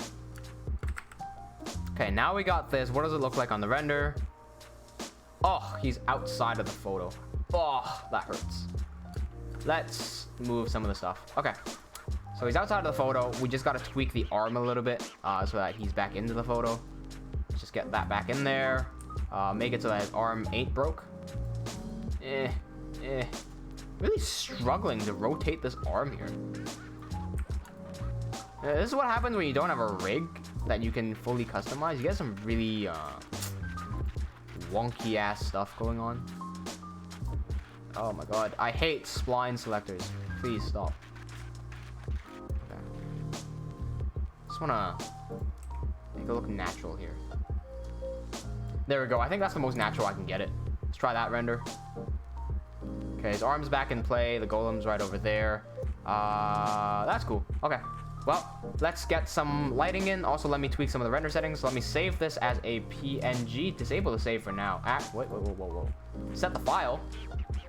Okay, now we got this. What does it look like on the render? Oh, he's outside of the photo. Oh, that hurts. Let's move some of the stuff. Okay, so he's outside of the photo. We just got to tweak the arm a little bit so that he's back into the photo. Let's just get that back in there. Make it so that his arm ain't broke. Really struggling to rotate this arm here. This is what happens when you don't have a rig that you can fully customize. You get some really wonky ass stuff going on. Oh my god, I hate spline selectors. Please stop. Okay. Just wanna make it look natural here. There we go. I think that's the most natural I can get it. Let's try that render. Okay, his arm's back in play. The golem's right over there. That's cool. Okay. Well, let's get some lighting in. Also, let me tweak some of the render settings. So let me save this as a PNG. Disable the save for now. Whoa. Set the file.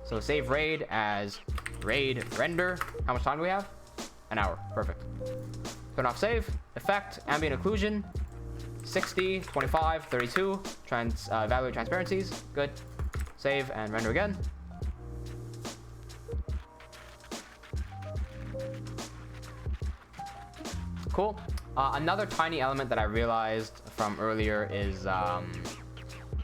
So save raid as raid render. How much time do we have? An hour. Perfect. Turn off save. Effect. Ambient occlusion. 60, 25, 32. Evaluate transparencies. Good. Save and render again. Cool. Another tiny element that I realized from earlier is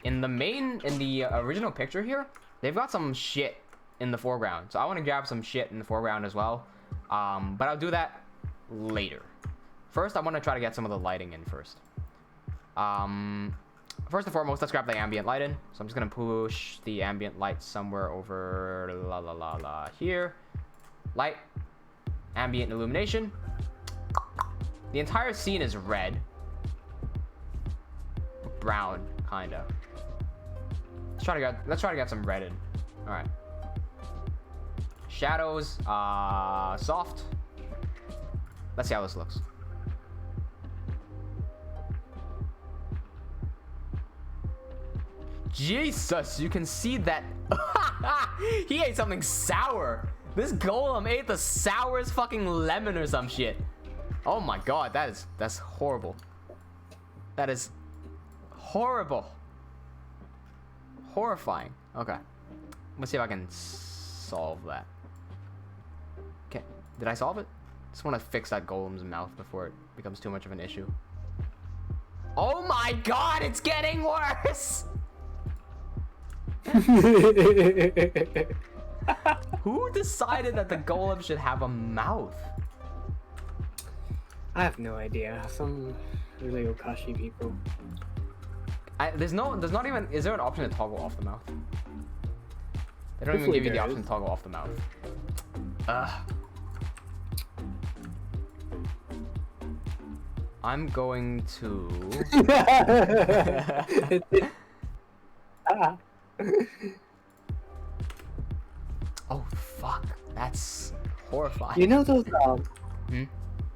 in the original picture here, they've got some shit in the foreground. So I want to grab some shit in the foreground as well. But I'll do that later. First, I want to try to get some of the lighting in first. First and foremost, let's grab the ambient light in. So I'm just gonna push the ambient light somewhere over here. Light, ambient illumination. The entire scene is red, brown, kinda. Let's try to get some red in. All right. Shadows, soft. Let's see how this looks. Jesus, you can see that. He ate something sour. This golem ate the sourest fucking lemon or some shit. Oh my god, that's horrible. That is horrible. Horrifying. Okay. Let's see if I can solve that. Okay. Did I solve it? Just want to fix that golem's mouth before it becomes too much of an issue. Oh my god, it's getting worse! Who decided that the golem should have a mouth? I have no idea. Some really okashi people. There's not even. Is there an option to toggle off the mouth? They don't even give you the option to toggle off the mouth. I'm going to. Oh fuck! That's horrifying. You know those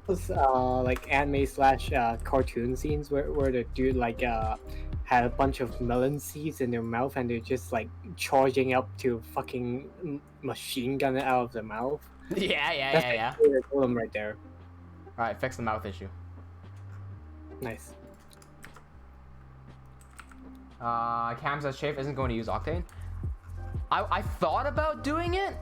those like anime slash cartoon scenes where the dude like had a bunch of melon seeds in their mouth and they're just like charging up to fucking machine gun it out of the mouth. Yeah. The golem right there. All right, fix the mouth issue. Nice. Cam says Chafe isn't going to use Octane. I thought about doing it,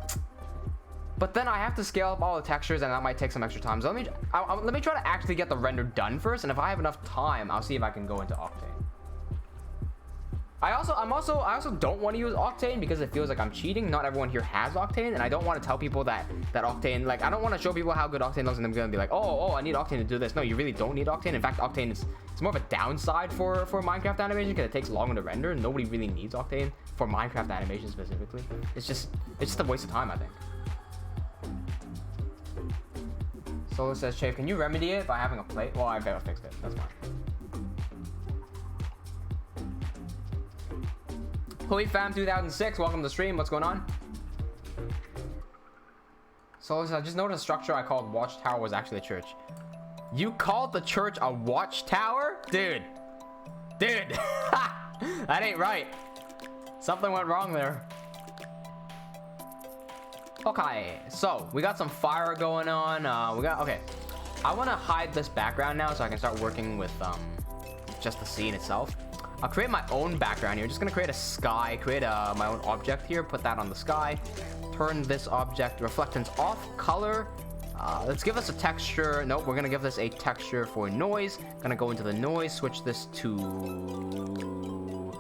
but then I have to scale up all the textures and that might take some extra time. So let me try to actually get the render done first, and if I have enough time, I'll see if I can go into Octane. I also don't want to use Octane because it feels like I'm cheating. Not everyone here has Octane, and I don't want to tell people that Octane, like, I don't want to show people how good Octane looks and they're gonna be like, oh, I need Octane to do this. No, you really don't need Octane. In fact, Octane is more of a downside for Minecraft animation because it takes longer to render, and nobody really needs Octane for Minecraft animation specifically. It's just a waste of time, I think. Solo says, Chafe, can you remedy it by having a plate? Well, I bet I fixed it. That's fine. Holy Fam 2006, welcome to the stream. What's going on? So I just noticed a structure I called Watchtower was actually a church. You called the church a watchtower? Dude. That ain't right. Something went wrong there. Okay, so we got some fire going on. Okay. I want to hide this background now so I can start working with just the scene itself. I'll create my own background here. Just gonna create a sky, create my own object here, put that on the sky, turn this object reflectance off, color. Let's give us a texture. Nope, we're gonna give this a texture for noise. Gonna go into the noise, switch this to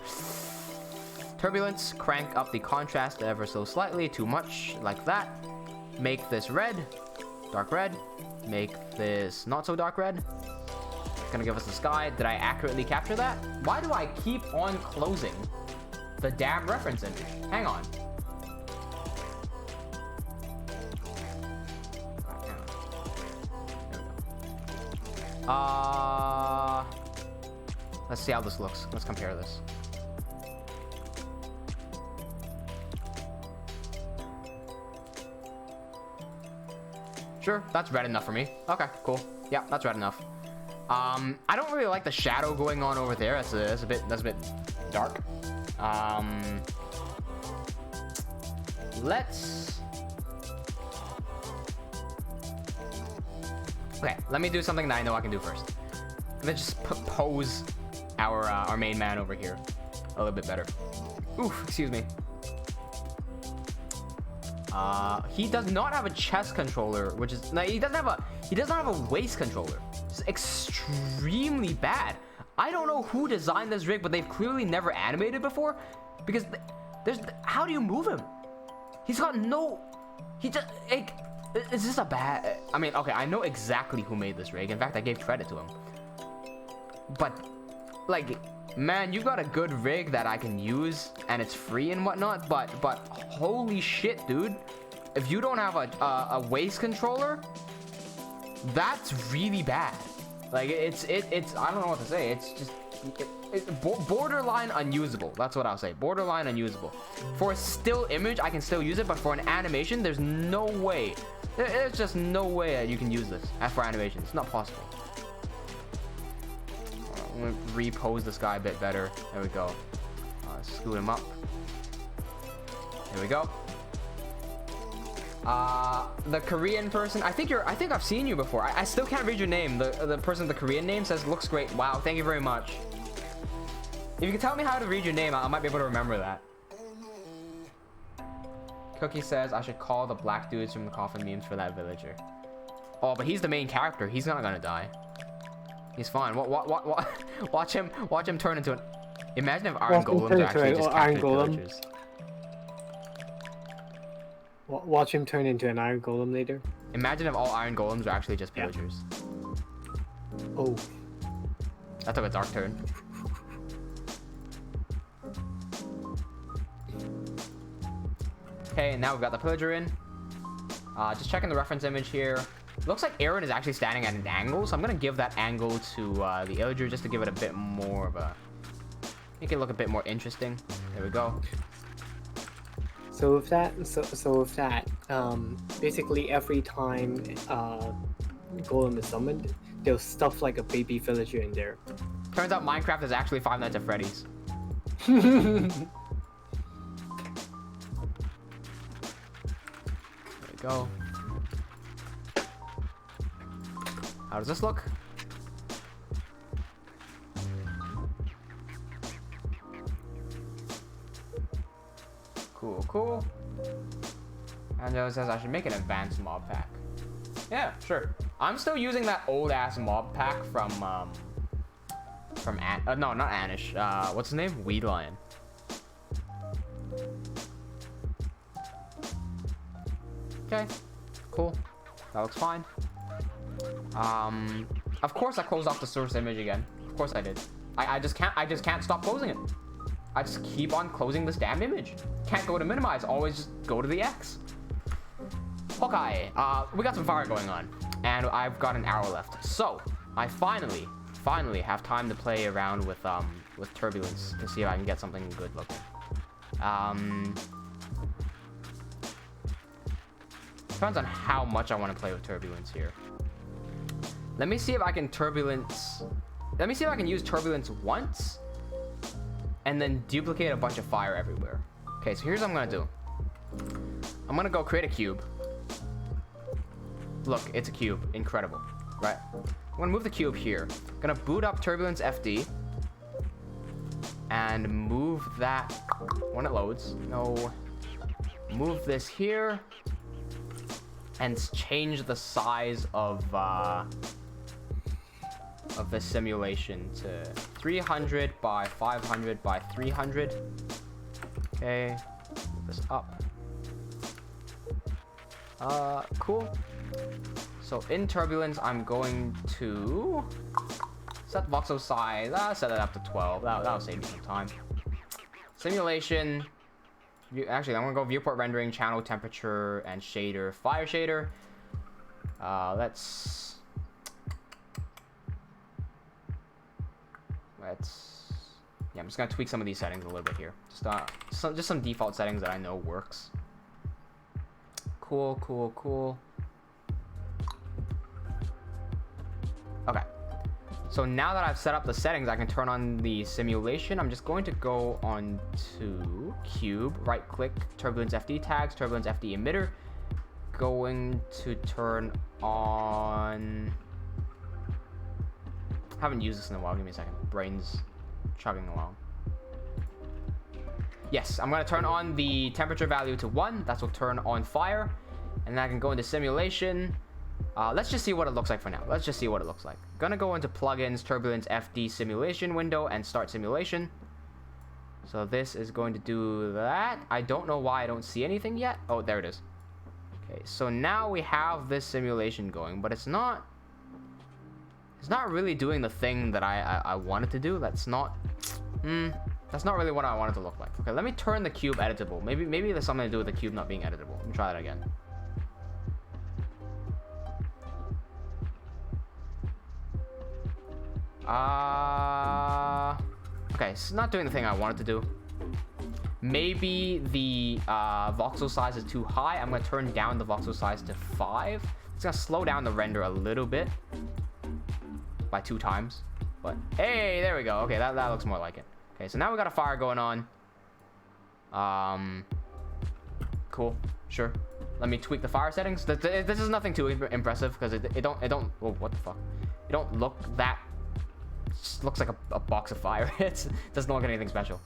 turbulence, crank up the contrast ever so slightly, too much, like that. Make this red, dark red. Make this not so dark red. Gonna give us the sky. Did I accurately capture that? Why do I keep on closing the damn reference image. Hang on. Let's see how this looks. Let's compare this. Sure, that's red enough for me. Okay, cool. Yeah, that's red enough. I don't really like the shadow going on over there. That's a bit dark. Let's. Okay, let me do something that I know I can do first. Let's just pose our main man over here a little bit better. Oof, excuse me. He does not have a chest controller, which is like, he doesn't have a waist controller. It's extremely bad. I don't know who designed this rig, but they've clearly never animated before, because how do you move him? He's got no. He just like. Is this a bad? I mean, okay, I know exactly who made this rig. In fact, I gave credit to him. But, like, man, you got a good rig that I can use, and it's free and whatnot. But holy shit, dude! If you don't have a waist controller, that's really bad. Like, it's I don't know what to say. It's just borderline unusable. That's what I'll say. Borderline unusable. For a still image, I can still use it, but for an animation, there's no way. There's just no way that you can use this for animation. It's not possible. I'm gonna repose this guy a bit better. There we go. Scoot him up. There we go. The Korean person. I think I've seen you before. I still can't read your name. The person with the Korean name says looks great. Wow, thank you very much. If you can tell me how to read your name, I might be able to remember that. Cookie says I should call the black dudes from the coffin memes for that villager. Oh, but he's the main character. He's not gonna die. He's fine. Watch him turn into an. Imagine if Iron Golems are actually just captured villagers. Watch him turn into an Iron Golem later. Imagine if all Iron Golems are actually just pillagers. Oh. That took a dark turn. Okay, now we've got the pillager in. Just checking the reference image here. Looks like Aaron is actually standing at an angle, so I'm gonna give that angle to the illager just to give it a bit more of a. Make it look a bit more interesting. There we go. So with that, basically every time Golem is summoned, they'll stuff like a baby villager in there. Turns out Minecraft is actually Five Nights at Freddy's. Go. How does this look? Cool. And it says I should make an advanced mob pack. Yeah, sure. I'm still using that old ass mob pack from no, not Anish. What's his name? Weed Lion. Okay, cool. That looks fine. Of course I closed off the source image again. Of course I did. I just can't stop closing it. I just keep on closing this damn image. Can't go to minimize. Always just go to the X. Okay, we got some fire going on, and I've got an hour left. So I finally have time to play around with turbulence to see if I can get something good looking. Depends on how much I want to play with turbulence here. Let me see if I can turbulence. Let me see if I can use turbulence once, and then duplicate a bunch of fire everywhere. Okay, so here's what I'm gonna do. I'm gonna go create a cube. Look, it's a cube. Incredible, right? I'm gonna move the cube here. I'm gonna boot up turbulence FD and move that when it loads. No, move this here and change the size of the simulation to 300 by 500 by 300. Okay, move this up. Cool. So in turbulence, I'm going to set voxel size. Set it up to 12. That'll save me some time. Simulation. Actually, I'm gonna go viewport rendering, channel temperature, and shader, fire shader. Let's. Yeah, I'm just gonna tweak some of these settings a little bit here. Just some default settings that I know works. Cool, cool, cool. Okay. So now that I've set up the settings, I can turn on the simulation. I'm just going to go on to cube, right click, turbulence FD tags, turbulence FD emitter. Going to turn on. I haven't used this in a while. Give me a second. Brain's chugging along. Yes, I'm going to turn on the temperature value to 1. That will turn on fire. And then I can go into simulation. Let's just see what it looks like for now. Let's just see what it looks like. Gonna go into plugins, turbulence FD simulation window, and start simulation. So this is going to do that. I don't know why I don't see anything yet. Oh, there it is. Okay, so now we have this simulation going, but it's not really doing the thing that I wanted to do. That's not really what I wanted to look like. Okay, let me turn the cube editable. Maybe there's something to do with the cube not being editable. Let me try that again. Okay, it's not doing the thing I wanted to do. Maybe the voxel size is too high. I'm gonna turn down the voxel size to 5. It's gonna slow down the render a little bit by 2 times. But hey, there we go. Okay, that looks more like it. Okay, so now we got a fire going on. Cool, sure. Let me tweak the fire settings. This is nothing too impressive because it don't. Oh, what the fuck? It don't look that. Just looks like a box of fire. It doesn't look like anything special.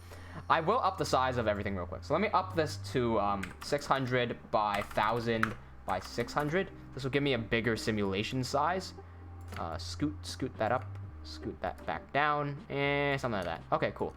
I will up the size of everything real quick. So let me up this to 600 by 1000 by 600. This will give me a bigger simulation size. Scoot that up, scoot that back down, and something like that. Okay, cool.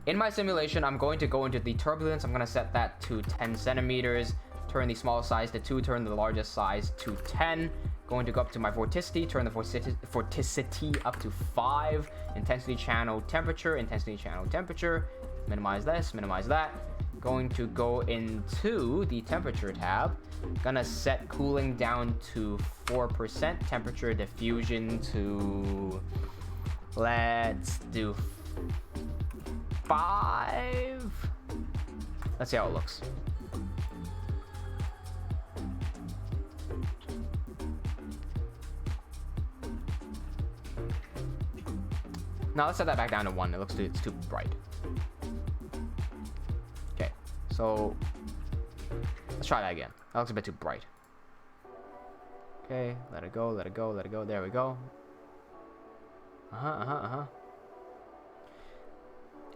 In my simulation, I'm going to go into the turbulence. I'm going to set that to 10 centimeters. Turn the small size to 2. Turn the largest size to 10. Going to go up to my vorticity. Turn the vorticity up to 5. Intensity channel temperature. Intensity channel temperature. Minimize this. Minimize that. Going to go into the temperature tab. Gonna set cooling down to 4%. Temperature diffusion to. Let's do 5. Let's see how it looks. Now let's set that back down to 1. It's too bright. Okay, so let's try that again. That looks a bit too bright. Okay, let it go, let it go, let it go. There we go.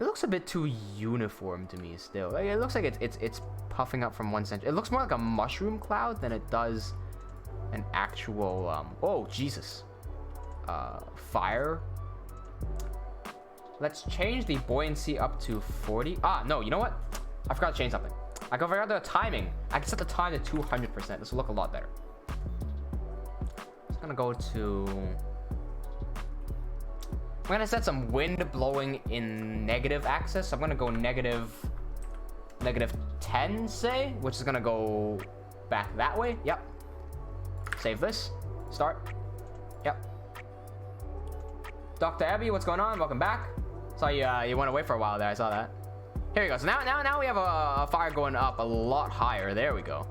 It looks a bit too uniform to me still. Like, it looks like it's puffing up from one center. It looks more like a mushroom cloud than it does an actual oh Jesus. Fire. Let's change the buoyancy up to 40. No, you know what? I forgot to change something. I forgot the timing. I can set the time to 200%. This will look a lot better. It's gonna go to. I'm gonna set some wind blowing in negative axis. So I'm gonna go negative 10, say, which is gonna go back that way. Yep. Save this. Start. Yep. Dr. Abby, what's going on? Welcome back. Saw you went away for a while there. I saw that. Here we go. So now we have a fire going up a lot higher. There we go.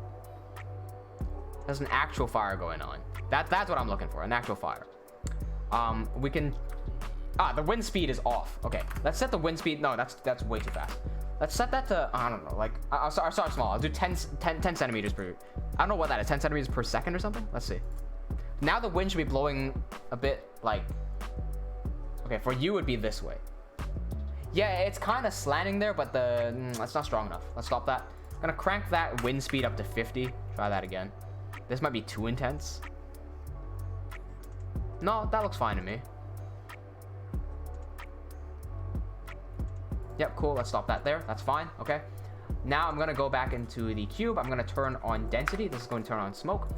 There's an actual fire going on. That's what I'm looking for. An actual fire. We can. The wind speed is off. Okay, let's set the wind speed. No, that's way too fast. Let's set that to, I don't know, like, I'll start small. I'll do 10 centimeters per, I don't know what that is, 10 centimeters per second or something? Let's see. Now the wind should be blowing a bit, like, okay, for you it would be this way. Yeah, it's kind of slanting there, but that's not strong enough. Let's stop that. I'm gonna crank that wind speed up to 50. Try that again. This might be too intense. No, that looks fine to me. Yep, cool. Let's stop that there. That's fine. Okay. Now I'm going to go back into the cube. I'm going to turn on density. This is going to turn on smoke.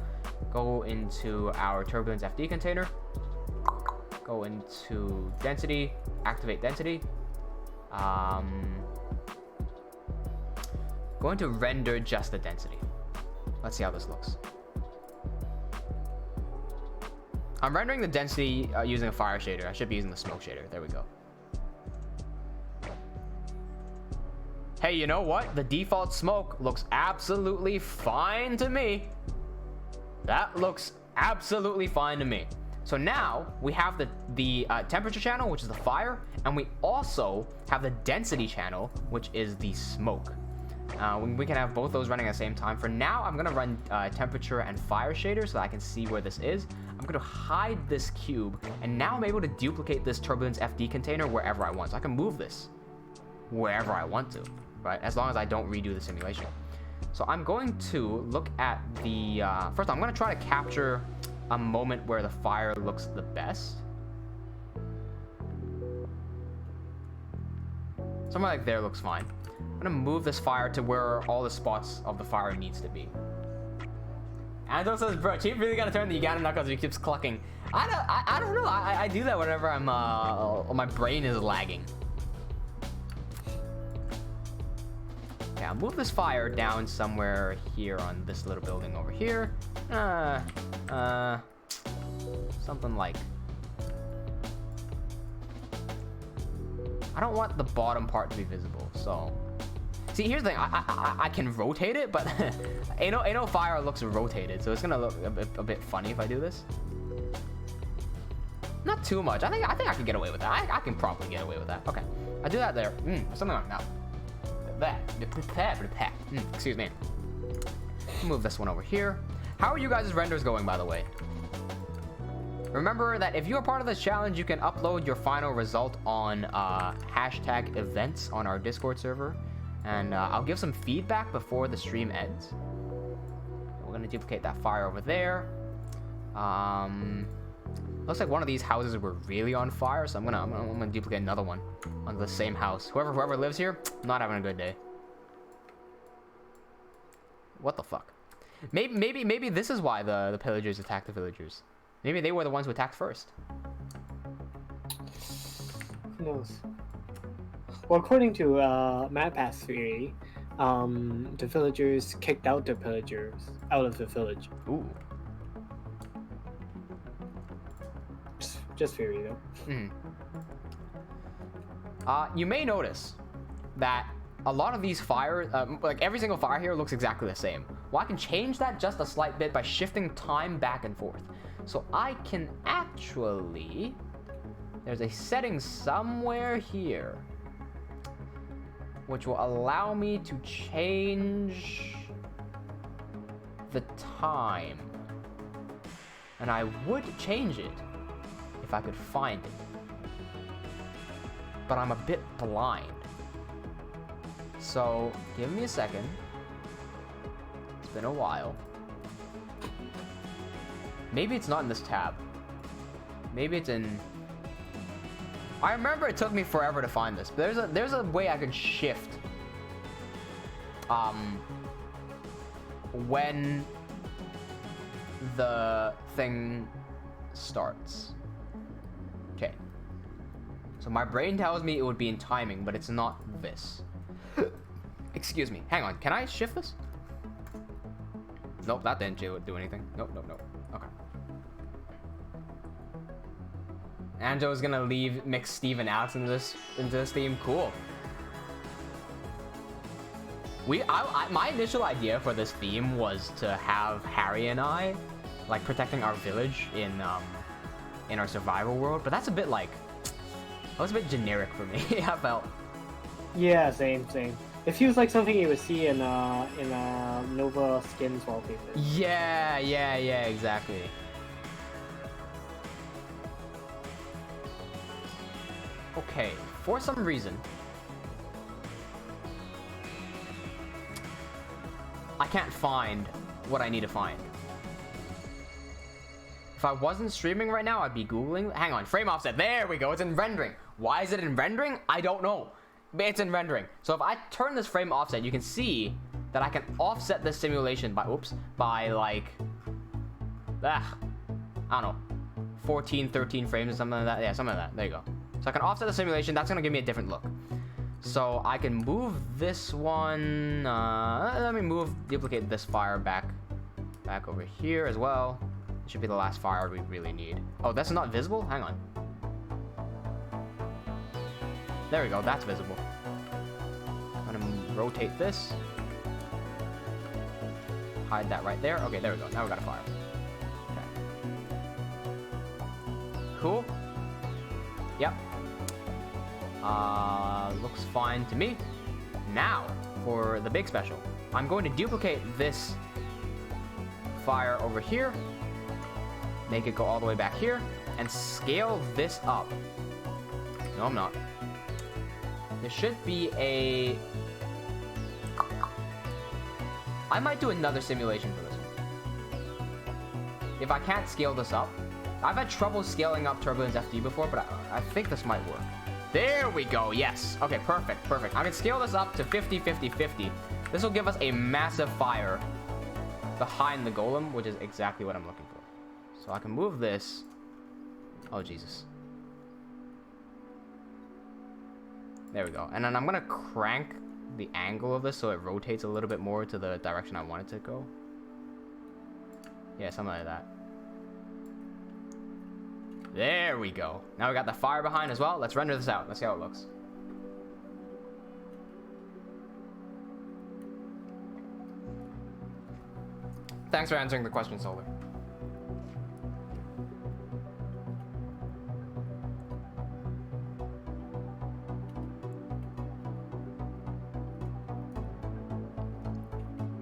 Go into our turbulence FD container. Go into density. Activate density. Going to render just the density. Let's see how this looks. I'm rendering the density using a fire shader. I should be using the smoke shader. There we go. Hey, you know what? The default smoke looks absolutely fine to me. That looks absolutely fine to me. So now we have the temperature channel, which is the fire, and we also have the density channel, which is the smoke. We can have both those running at the same time. For now, I'm gonna run temperature and fire shader so that I can see where this is. I'm gonna hide this cube, and now I'm able to duplicate this turbulence FD container wherever I want. So I can move this wherever I want to, right? As long as I don't redo the simulation. So I'm going to look at the, first I'm gonna try to capture a moment where the fire looks the best. Somewhere like there looks fine. I'm gonna move this fire to where all the spots of the fire needs to be. Angelo says, bro, Chief really gotta turn the Uganda knuckles. He keeps clucking. I don't know. I do that whenever I'm my brain is lagging. Okay, I'll move this fire down somewhere here on this little building over here. Something like. I don't want the bottom part to be visible, so. See, here's the thing. I can rotate it, but ain't no fire looks rotated, so it's gonna look a bit funny if I do this. Not too much. I think I can get away with that. I can probably get away with that. Okay, I do that there. Something like that. Excuse me. Move this one over here. How are you guys' renders going, by the way? Remember that if you are part of this challenge, you can upload your final result on #events on our Discord server. And I'll give some feedback before the stream ends. We're gonna duplicate that fire over there. Looks like one of these houses were really on fire, so I'm gonna duplicate another one on the same house. Whoever lives here, not having a good day. What the fuck? Maybe this is why the pillagers attacked the villagers. Maybe they were the ones who attacked first. Who knows? Well, according to MadPass theory, the villagers kicked out the pillagers out of the village. Ooh. Just theory, though. You may notice that a lot of these fires, like every single fire here, looks exactly the same. Well, I can change that just a slight bit by shifting time back and forth. So I can actually, there's a setting somewhere here which will allow me to change the time. And I would change it if I could find it. But I'm a bit blind. So give me a second. It's been a while. Maybe it's not in this tab. Maybe it's in... I remember it took me forever to find this, but there's a way I could shift when the thing starts. Okay. So my brain tells me it would be in timing, but it's not this. Excuse me. Hang on. Can I shift this? Nope, that didn't do anything. Nope. Okay. Anjo's gonna leave mix Steve and Alex into this theme. Cool. My initial idea for this theme was to have Harry and I, like, protecting our village in our survival world, but that's a bit like, that was a bit generic for me. I felt. Yeah, same. It feels like something you would see in Nova Skins wallpaper. Yeah, exactly. Okay, for some reason, I can't find what I need to find. If I wasn't streaming right now, I'd be Googling. Hang on, frame offset. There we go. It's in rendering. Why is it in rendering? I don't know. But it's in rendering. So if I turn this frame offset, you can see that I can offset this simulation by like, I don't know, 14, 13 frames or something like that. Yeah, something like that. There you go. So I can offset the simulation. That's going to give me a different look. So I can move this one. Let me duplicate this fire back over here as well. It should be the last fire we really need. Oh, that's not visible? Hang on. There we go, that's visible. I'm gonna rotate this. Hide that right there. Okay, there we go. Now we got a fire. Okay. Cool. Yep. Looks fine to me. Now, for the big special. I'm going to duplicate this fire over here. Make it go all the way back here. And scale this up. No, I'm not. There should be a... I might do another simulation for this one. If I can't scale this up. I've had trouble scaling up Turbulence FD before, but I think this might work. There we go, yes. Okay, perfect, perfect. I can scale this up to 50, 50, 50. This will give us a massive fire behind the golem, which is exactly what I'm looking for. So I can move this. Oh, Jesus. There we go. And then I'm going to crank the angle of this so it rotates a little bit more to the direction I want it to go. Yeah, something like that. There we go. Now we got the fire behind as well. Let's render this out. Let's see how it looks. Thanks for answering the question, Solar.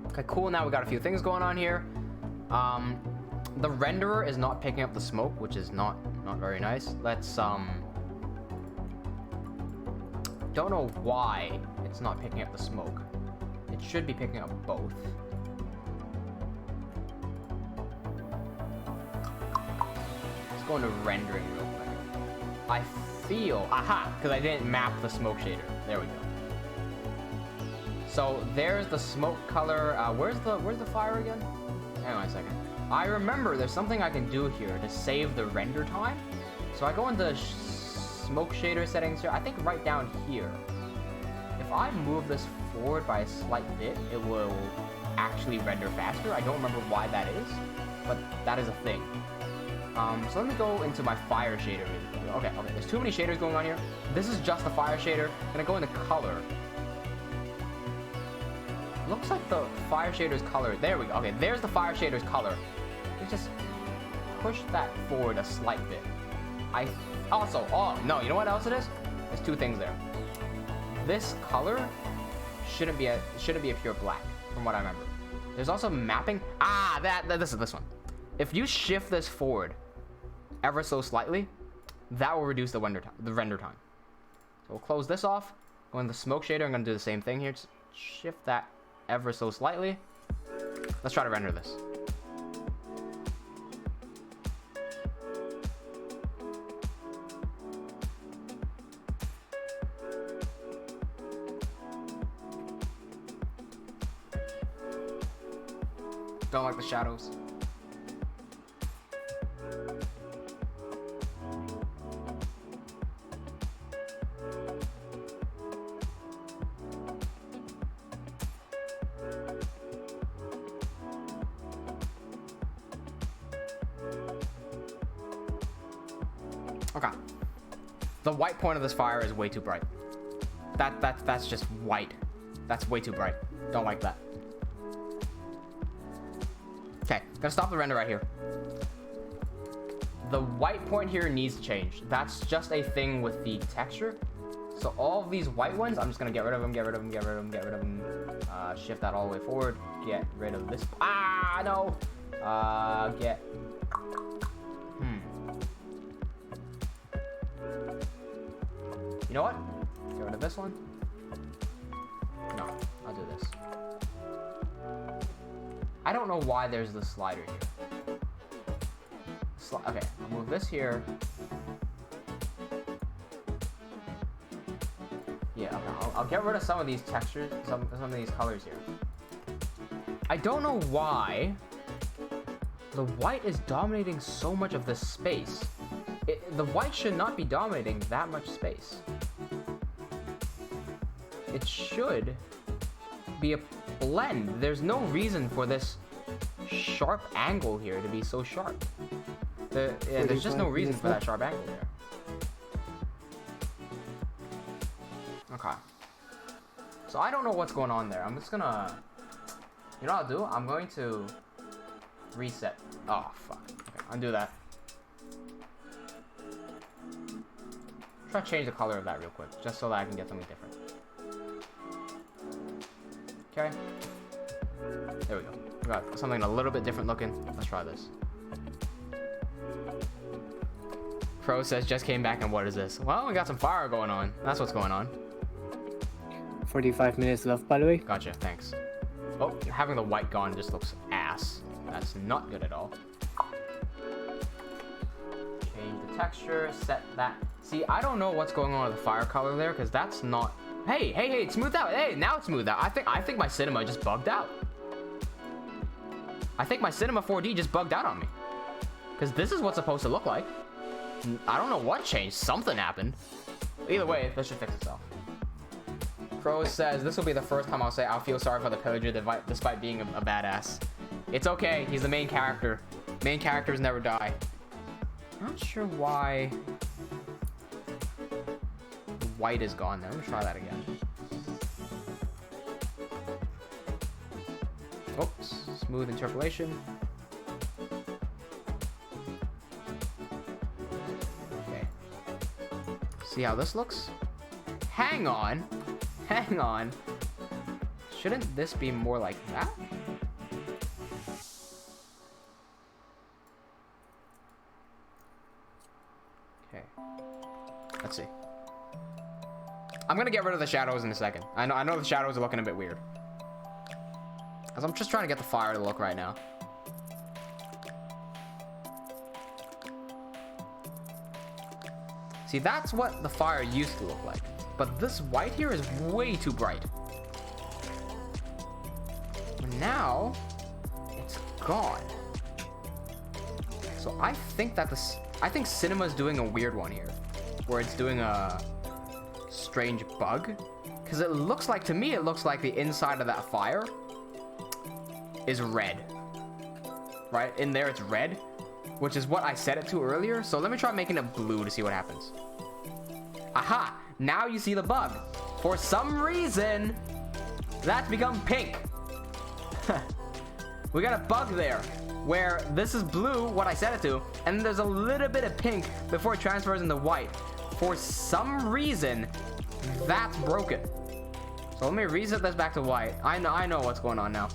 Okay, cool. Now we got a few things going on here. The renderer is not picking up the smoke, which is not very nice. Let's don't know why it's not picking up the smoke. It should be picking up both. Let's go into rendering real quick. I feel because I didn't map the smoke shader. There we go. So there's the smoke color. Where's the fire again? Hang on a second. I remember there's something I can do here to save the render time. So I go into smoke shader settings here. I think right down here. If I move this forward by a slight bit, it will actually render faster. I don't remember why that is, but that is a thing. So let me go into my fire shader. Okay, there's too many shaders going on here. This is just the fire shader. I'm gonna go into color. Looks like the fire shader's color. There we go. Okay, there's the fire shader's color. Let's just push that forward a slight bit. Oh, no, you know what else it is? There's two things there. This color shouldn't be a pure black, from what I remember. There's also mapping. This is this one. If you shift this forward ever so slightly, that will reduce the render time. So we'll close this off. Go in the smoke shader. I'm gonna do the same thing here. Just shift that ever so slightly. Let's try to render this. Don't like the shadows. Okay. The white point of this fire is way too bright. That's just white. That's way too bright. Don't like that. Okay, gonna stop the render right here. The white point here needs to change. That's just a thing with the texture. So all of these white ones, I'm just gonna get rid of them, get rid of them, get rid of them, get rid of them. Shift that all the way forward. Get rid of this. No. Get. You know what? Get rid of this one. No, I'll do this. I don't know why there's the slider here. Okay, I'll move this here. Yeah, okay, I'll get rid of some of these textures, some of these colors here. I don't know why the white is dominating so much of this space. The white should not be dominating that much space. it should be a blend. There's no reason for this sharp angle here to be so sharp. There's just no reason for that sharp angle there. Okay. So I don't know what's going on there. I'm just gonna... You know what I'll do? I'm going to reset. Oh, fuck. Okay, undo that. Try to change the color of that real quick, just so that I can get something different. Okay. There we go. We got something a little bit different looking. Let's try this. Pro says just came back and what is this? Well, we got some fire going on. That's what's going on. 45 minutes left, by the way. Gotcha, thanks. Oh, having the white gone just looks ass. That's not good at all. Change the texture, set that. See, I don't know what's going on with the fire color there, because that's not... Hey, it's smoothed out. Hey, now it's smoothed out. I think my cinema just bugged out. I think my cinema 4D just bugged out on me. Because this is what's supposed to look like. I don't know what changed. Something happened. Either way, this should fix itself. Crow says, this will be the first time I'll say I'll feel sorry for the pillager despite being a badass. It's okay. He's the main character. Main characters never die. Not sure why the white is gone there. Let me try that again. Oops. Smooth interpolation. Okay. See how this looks? Hang on. Hang on. Shouldn't this be more like that? Okay. Let's see. I'm gonna get rid of the shadows in a second. I know the shadows are looking a bit weird. As I'm just trying to get the fire to look right now. See, that's what the fire used to look like. But this white here is way too bright. And now, it's gone. So I think that I think cinema's doing a weird one here. Where it's doing a strange bug. Because it looks like, to me, it looks like the inside of that fire is red. Right? In there it's red. Which is what I set it to earlier. So let me try making it blue to see what happens. Aha! Now you see the bug. For some reason, that's become pink. We got a bug there, where this is blue, what I set it to, and there's a little bit of pink before it transfers into white. For some reason, that's broken. So let me reset this back to white. I know what's going on now.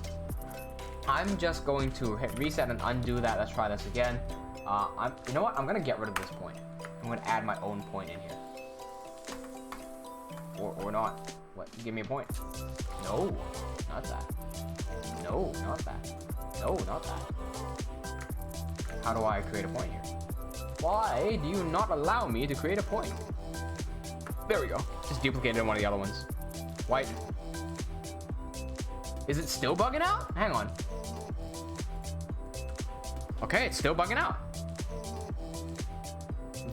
I'm just going to hit reset and undo that. Let's try this again. You know what? I'm gonna get rid of this point. I'm gonna add my own point in here. Or not. What? Give me a point. No, not that. No, not that. No, not that. How do I create a point here? Why do you not allow me to create a point? There we go. Just duplicated one of the other ones. White. Is it still bugging out? Hang on. Okay, it's still bugging out.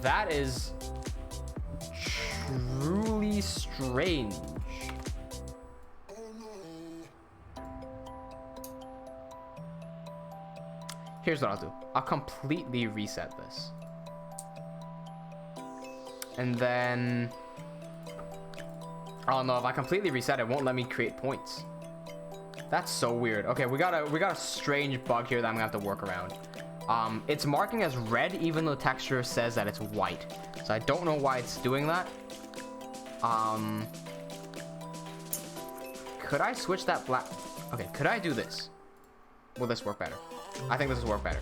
That is truly strange. Here's what I'll do. I'll completely reset this. And then... oh no, if I completely reset it, it won't let me create points. That's so weird. Okay, we got a strange bug here that I'm gonna have to work around. It's marking as red even though the texture says that it's white. So I don't know why it's doing that. Could I switch that black? Okay, could I do this? Will this work better? I think this will work better.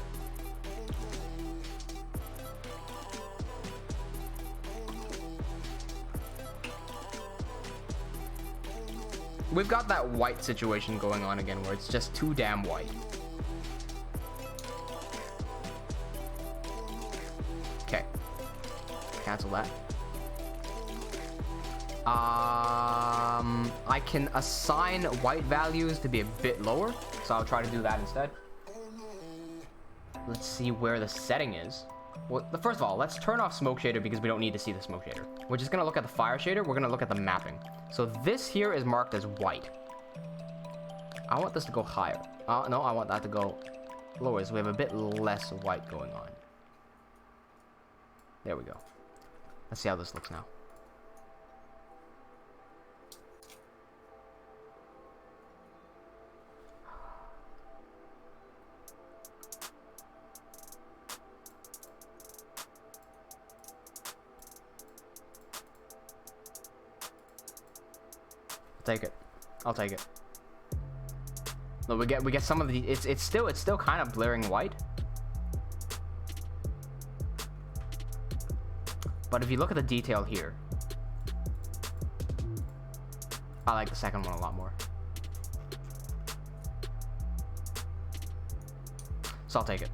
We've got that white situation going on again where it's just too damn white. Okay. Cancel that. I can assign white values to be a bit lower, so I'll try to do that instead. Let's see where the setting is. Well, first of all, let's turn off smoke shader because we don't need to see the smoke shader. We're just gonna look at the fire shader. We're gonna look at the mapping. So this here is marked as white. I want this to go higher. No, I want that to go lower, so we have a bit less white going on. There we go. Let's see how this looks now. Take it. I'll take it. No, we get some of the. It's still kind of blaring white. But if you look at the detail here, I like the second one a lot more. So I'll take it.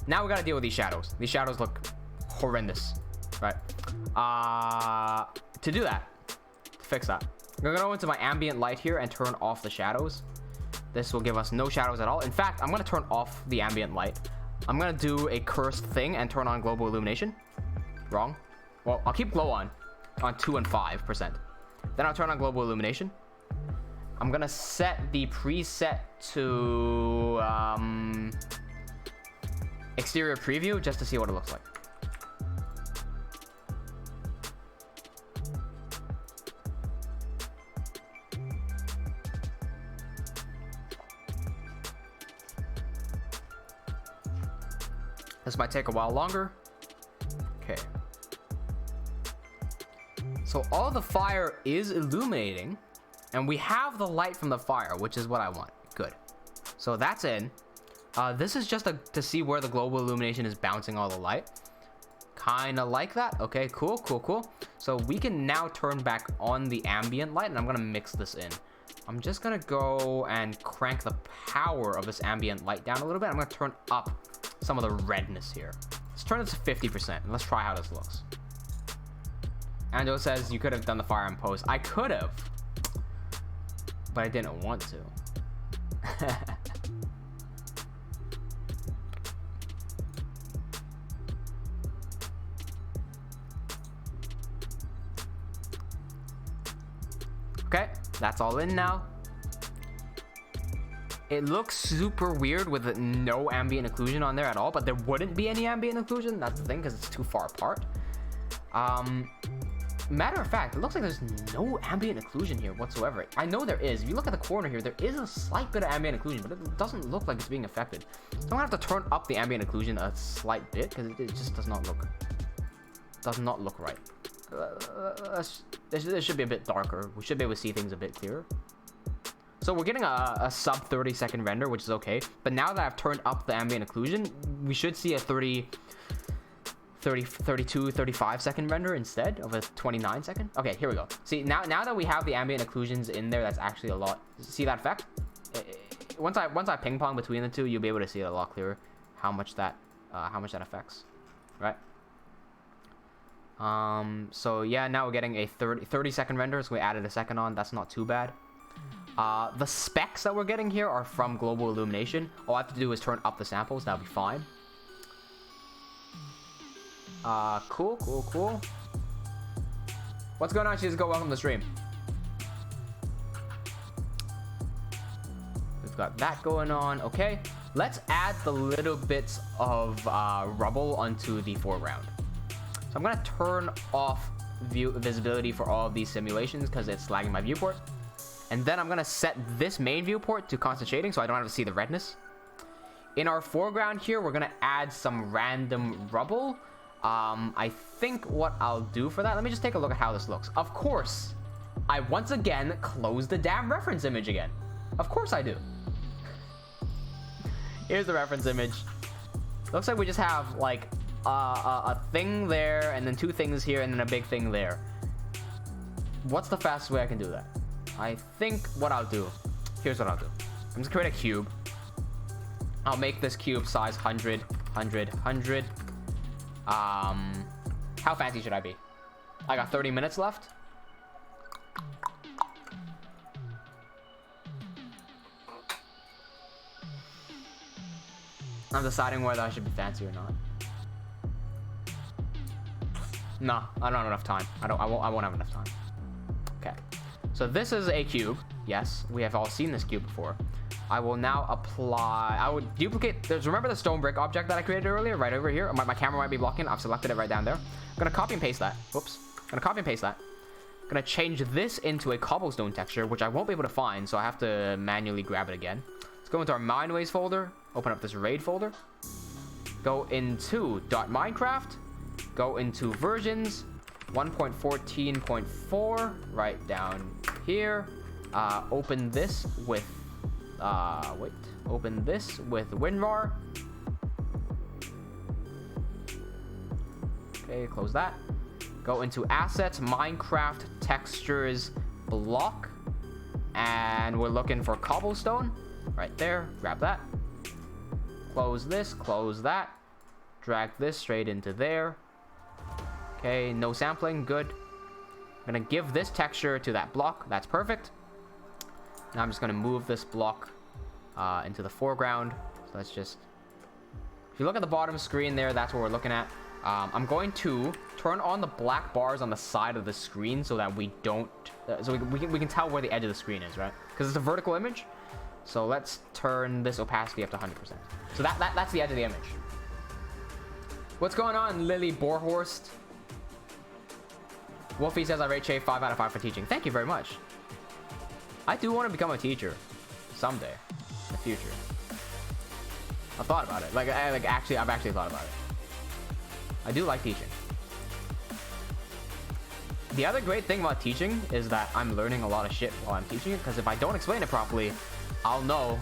Now we gotta deal with these shadows. These shadows look horrendous, right? To do that, to fix that, I'm gonna go into my ambient light here and turn off the shadows. This will give us no shadows at all. In fact, I'm gonna turn off the ambient light. I'm gonna do a cursed thing and turn on global illumination. Wrong. Well, I'll keep glow on 2 and 5%. Then I'll turn on global illumination. I'm gonna set the preset to exterior preview just to see what it looks like. This might take a while longer. Okay. So all the fire is illuminating, and we have the light from the fire, which is what I want. Good. So that's in. This is just to see where the global illumination is bouncing all the light. Kind of like that. Okay, cool, cool, cool. So we can now turn back on the ambient light, and I'm gonna mix this in. I'm just gonna go and crank the power of this ambient light down a little bit. I'm gonna turn up some of the redness here. Let's turn it to 50%, and let's try how this looks. Ando says you could have done the fire in post. I could have, but I didn't want to. Okay, that's all in now. It looks super weird with no ambient occlusion on there at all, but there wouldn't be any ambient occlusion. That's the thing, because it's too far apart. Matter of fact, it looks like there's no ambient occlusion here whatsoever. I know there is. If you look at the corner here, there is a slight bit of ambient occlusion, but it doesn't look like it's being affected. So I'm gonna have to turn up the ambient occlusion a slight bit, because it just does not look right. This should be a bit darker. We should be able to see things a bit clearer. So we're getting a sub 30-second render, which is okay. But now that I've turned up the ambient occlusion, we should see a 32, 35-second render instead of a 29-second. Okay, here we go. See, now that we have the ambient occlusions in there, that's actually a lot. See that effect? Once I ping pong between the two, you'll be able to see it a lot clearer how much that affects, right? So yeah, now we're getting a 30-second render. So we added a second on. That's not too bad. The specs that we're getting here are from global illumination. All I have to do is turn up the samples. That'll be fine. Cool. What's going on, Shizuko? Welcome to the stream. We've got that going on. Okay, let's add the little bits of rubble onto the foreground. So I'm gonna turn off visibility for all of these simulations because it's lagging my viewport. And then I'm gonna set this main viewport to constant shading so I don't have to see the redness. In our foreground here, we're gonna add some random rubble. I think what I'll do for that, let me just take a look at how this looks. Of course, I once again close the damn reference image again. Of course I do. Here's the reference image. Looks like we just have like a thing there, and then two things here, and then a big thing there. What's the fastest way I can do that? I think what I'll do, here's what I'll do. I'm just gonna create a cube. I'll make this cube size 100, 100, 100. How fancy should I be? I got 30 minutes left. I'm deciding whether I should be fancy or not. No, I don't have enough time. I won't have enough time. Okay. So this is a cube. Yes, we have all seen this cube before. I will now apply, I would duplicate, remember the stone brick object that I created earlier, right over here? My camera might be blocking, I've selected it right down there. I'm gonna copy and paste that. Whoops. I'm gonna copy and paste that. I'm gonna change this into a cobblestone texture, which I won't be able to find, so I have to manually grab it again. Let's go into our mineways folder, open up this raid folder, go into .minecraft, go into versions, 1.14.4, right down here. Open this with open this with WinRAR. Okay, close that. Go into assets, Minecraft textures block, and we're looking for cobblestone right there. Grab that, close this, close that, drag this straight into there. Okay, no sampling, good. I'm gonna give this texture to that block. That's perfect. Now I'm just gonna move this block into the foreground. So let's just, if you look at the bottom screen there, that's what we're looking at. I'm going to turn on the black bars on the side of the screen so that we don't, so we can tell where the edge of the screen is, right? Because it's a vertical image. So let's turn this opacity up to 100%. So that's the edge of the image. What's going on, Lily Borhorst? Wolfie says I rate Chafe 5 out of 5 for teaching. Thank you very much. I do want to become a teacher someday in the future. I've thought about it. I've actually thought about it. I do like teaching. The other great thing about teaching is that I'm learning a lot of shit while I'm teaching it, because if I don't explain it properly, I'll know,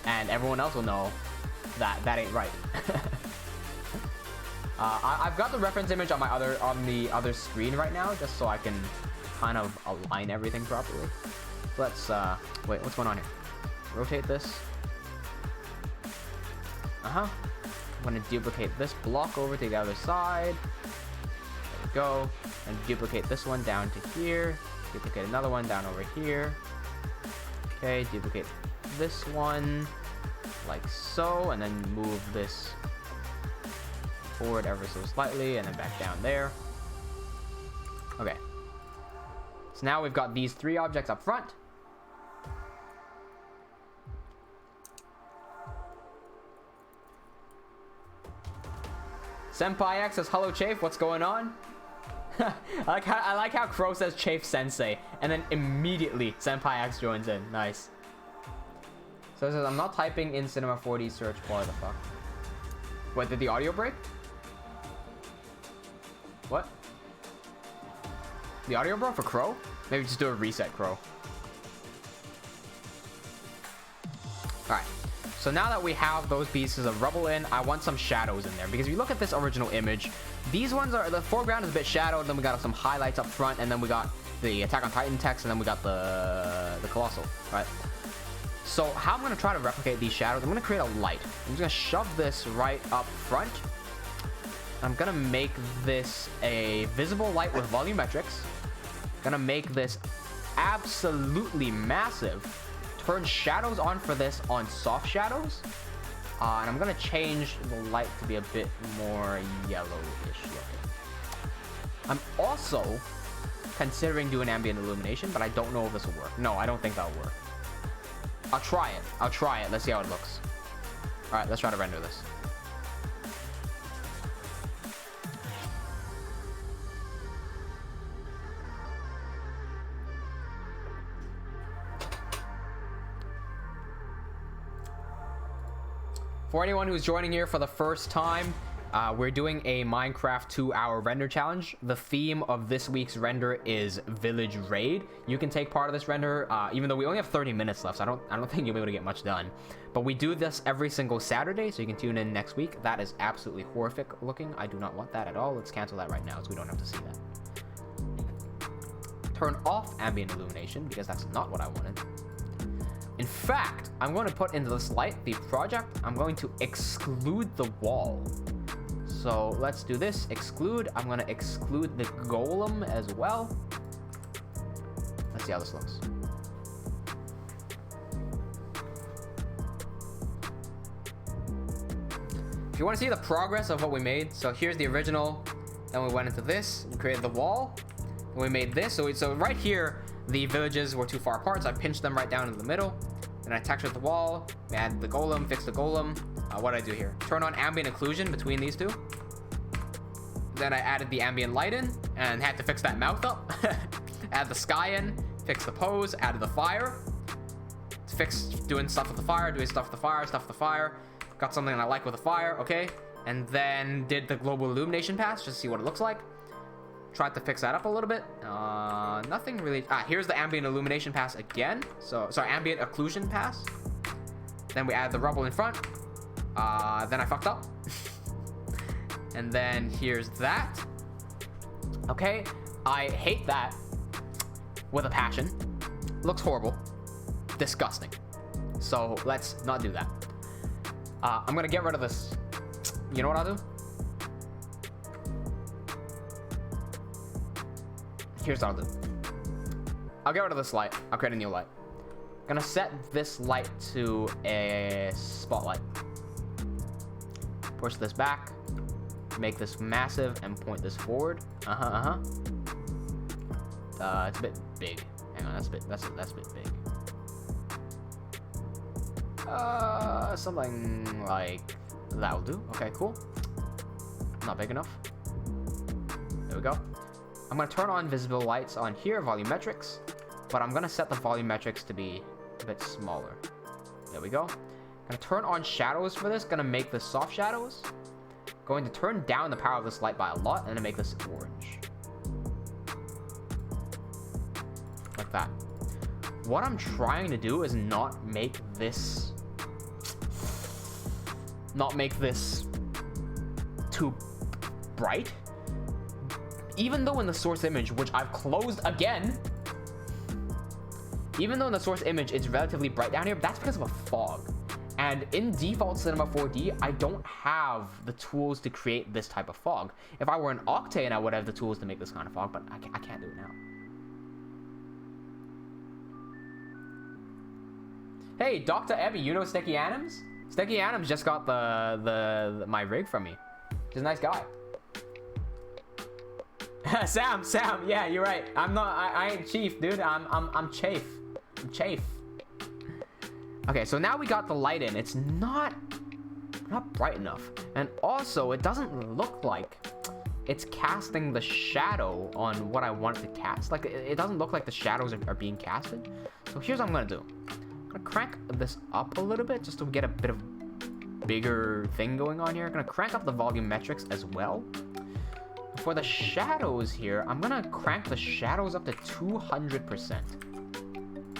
and everyone else will know that that ain't right. I've got the reference image on the other screen right now, just so I can kind of align everything properly. Let's wait, what's going on here? Rotate this. I'm gonna duplicate this block over to the other side. There we go. And duplicate this one down to here. Duplicate another one down over here. Okay, duplicate this one like so, and then move this forward ever so slightly, and then back down there. Okay. So now we've got these three objects up front. Senpai X says, hello Chafe, what's going on? I like how Crow says Chafe Sensei, and then immediately Senpai X joins in. Nice. So it says, I'm not typing in Cinema 4D search bar, the fuck. What, did the audio break? What? The audio broke for Crow? Maybe just do a reset, Crow. Alright. So now that we have those pieces of rubble in, I want some shadows in there. Because if you look at this original image, these ones are, the foreground is a bit shadowed, then we got some highlights up front, and then we got the Attack on Titan text, and then we got the Colossal, right? So how I'm going to try to replicate these shadows, I'm going to create a light. I'm just going to shove this right up front. I'm going to make this a visible light with volumetrics. I'm going to make this absolutely massive. Turn shadows on for this on soft shadows. And I'm going to change the light to be a bit more yellowish looking. I'm also considering doing ambient illumination, but I don't know if this will work. No, I don't think that'll work. I'll try it. Let's see how it looks. All right, let's try to render this. For anyone who's joining here for the first time, we're doing a Minecraft 2-hour render challenge. The theme of this week's render is Village Raid. You can take part of this render, even though we only have 30 minutes left, so I don't think you'll be able to get much done. But we do this every single Saturday, so you can tune in next week. That is absolutely horrific looking. I do not want that at all. Let's cancel that right now, so we don't have to see that. Turn off ambient illumination, because that's not what I wanted. In fact, I'm going to put into this light, the project, I'm going to exclude the wall. So let's do this, exclude. I'm going to exclude the golem as well. Let's see how this looks. If you want to see the progress of what we made, so here's the original. Then we went into this, we created the wall, and we made this. So right here, The villages were too far apart, so I pinched them right down in the middle. Then I textured the wall, add the golem, fix the golem. What did I do here? Turn on ambient occlusion between these two. Then I added the ambient light in and had to fix that mouth up. Add the sky in, fix the pose, added the fire. Fix doing stuff with the fire, doing stuff with the fire, stuff with the fire. Got something I like with the fire, okay. And then did the global illumination pass just to see what it looks like. Tried to fix that up a little bit. Nothing really. Here's the ambient illumination pass again. Sorry, ambient occlusion pass. Then we added the rubble in front. Then I fucked up. And then here's that. Okay, I hate that with a passion. Looks horrible. Disgusting. So let's not do that. I'm gonna get rid of this. You know what I'll do? Here's what I'll do. I'll get rid of this light. I'll create a new light. I'm gonna set this light to a spotlight. Push this back. Make this massive and point this forward. It's a bit big. Hang on, that's a bit big. Something like that will do. Okay, cool. Not big enough. There we go. I'm gonna turn on visible lights on here, volumetrics, but I'm gonna set the volumetrics to be a bit smaller. There we go. Gonna turn on shadows for this. Gonna make this soft shadows. Going to turn down the power of this light by a lot, and then make this orange. Like that. What I'm trying to do is not make this too bright. Even though in the source image, which I've closed again, even though in the source image it's relatively bright down here, that's because of a fog. And in default Cinema 4D, I don't have the tools to create this type of fog. If I were in Octane, I would have the tools to make this kind of fog, but I can't do it now. Hey, Dr. Ebby, you know Sticky Adams? Sticky Adams just got my rig from me. He's a nice guy. Sam, yeah, you're right. I ain't chief, dude. I'm chafe. I'm chafe. Okay, so now we got the light in. It's not bright enough. And also, it doesn't look like it's casting the shadow on what I want it to cast. Like, it doesn't look like the shadows are being casted. So here's what I'm gonna do. I'm gonna crank this up a little bit just to get a bit of bigger thing going on here. I'm gonna crank up the volume metrics as well. For the shadows here, I'm gonna crank the shadows up to 200%.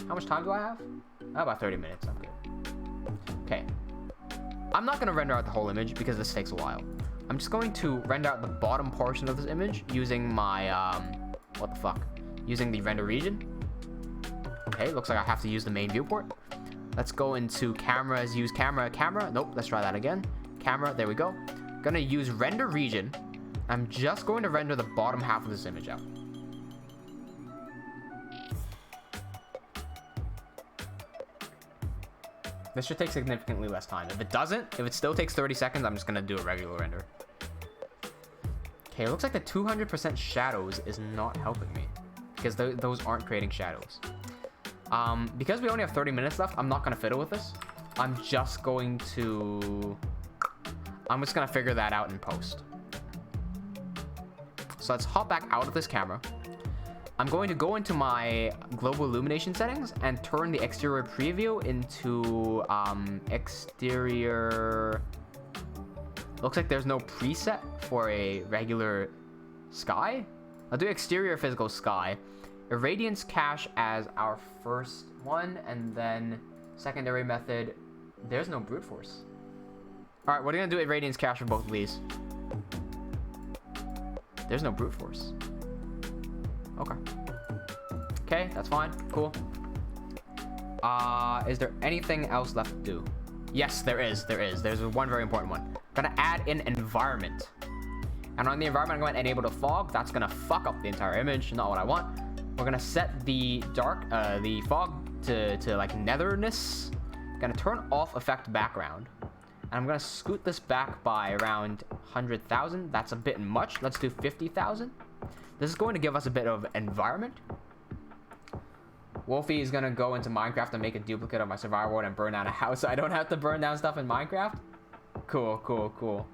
How much time do I have? About 30 minutes, I'm good. Okay. I'm not gonna render out the whole image because this takes a while. I'm just going to render out the bottom portion of this image using my, what the fuck? Using the render region. Okay, looks like I have to use the main viewport. Let's go into cameras, use camera. Nope, let's try that again. Camera, there we go. Gonna use render region. I'm just going to render the bottom half of this image out. This should take significantly less time. If it still takes 30 seconds, I'm just gonna do a regular render. Okay, it looks like the 200% shadows is not helping me because those aren't creating shadows. Because we only have 30 minutes left, I'm not gonna fiddle with this. I'm just gonna figure that out in post. So let's hop back out of this camera. I'm going to go into my global illumination settings and turn the exterior preview into exterior. Looks like there's no preset for a regular sky. I'll do exterior physical sky. Irradiance cache as our first one, and then secondary method. There's no brute force. All right, we're gonna do irradiance cache for both of these. There's no brute force. Okay, that's fine. Cool. Is there anything else left to do? Yes, there is. There's one very important one. Gonna add an environment. And on the environment, I'm going to enable the fog. That's gonna fuck up the entire image. Not what I want. We're gonna set the the fog to like netherness. Gonna turn off effect background. And I'm gonna scoot this back by around 100,000. That's a bit much. Let's do 50,000. This is going to give us a bit of environment. Wolfie is gonna go into Minecraft and make a duplicate of my survival world and burn down a house so I don't have to burn down stuff in Minecraft. Cool, cool, cool.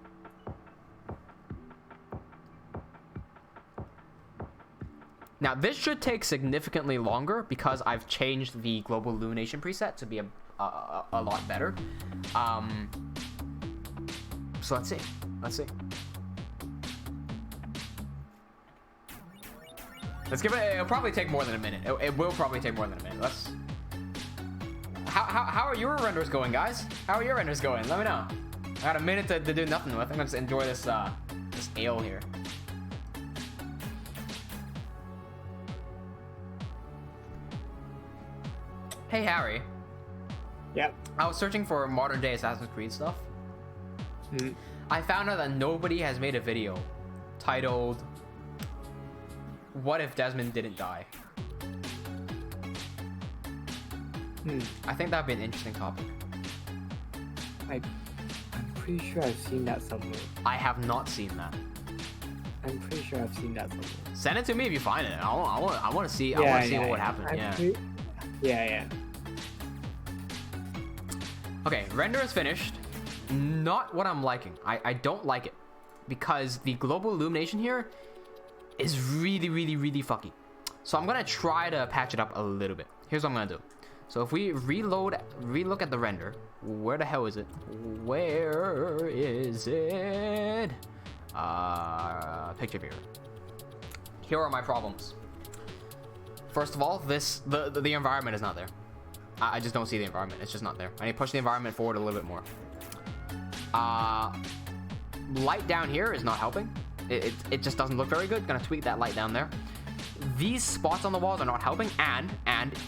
Now, this should take significantly longer because I've changed the global illumination preset to be a lot better. So let's see. Let's see. Let's give it. It'll probably take more than a minute. It will probably take more than a minute. Let's. How are your renders going, guys? How are your renders going? Let me know. I got a minute to do nothing with. I'm gonna just enjoy this this ale here. Hey Harry. Yep. I was searching for modern day Assassin's Creed stuff. I found out that nobody has made a video titled "What if Desmond didn't die?" I think that'd be an interesting topic. I'm pretty sure I've seen that somewhere. I have not seen that. I'm pretty sure I've seen that somewhere. Send it to me if you find it. I want to see. I want to see what would happen. Yeah. Okay, render is finished. Not what I'm liking. I don't like it because the global illumination here is really fucky. So I'm gonna try to patch it up a little bit. Here's what I'm gonna do. So if we relook at the render, where the hell is it? Where is it? Picture viewer. Here are my problems. First of all, the environment is not there. I just don't see the environment. It's just not there. I need to push the environment forward a little bit more. Light down here is not helping. It just doesn't look very good. Gonna tweak that light down there. These spots on the walls are not helping, and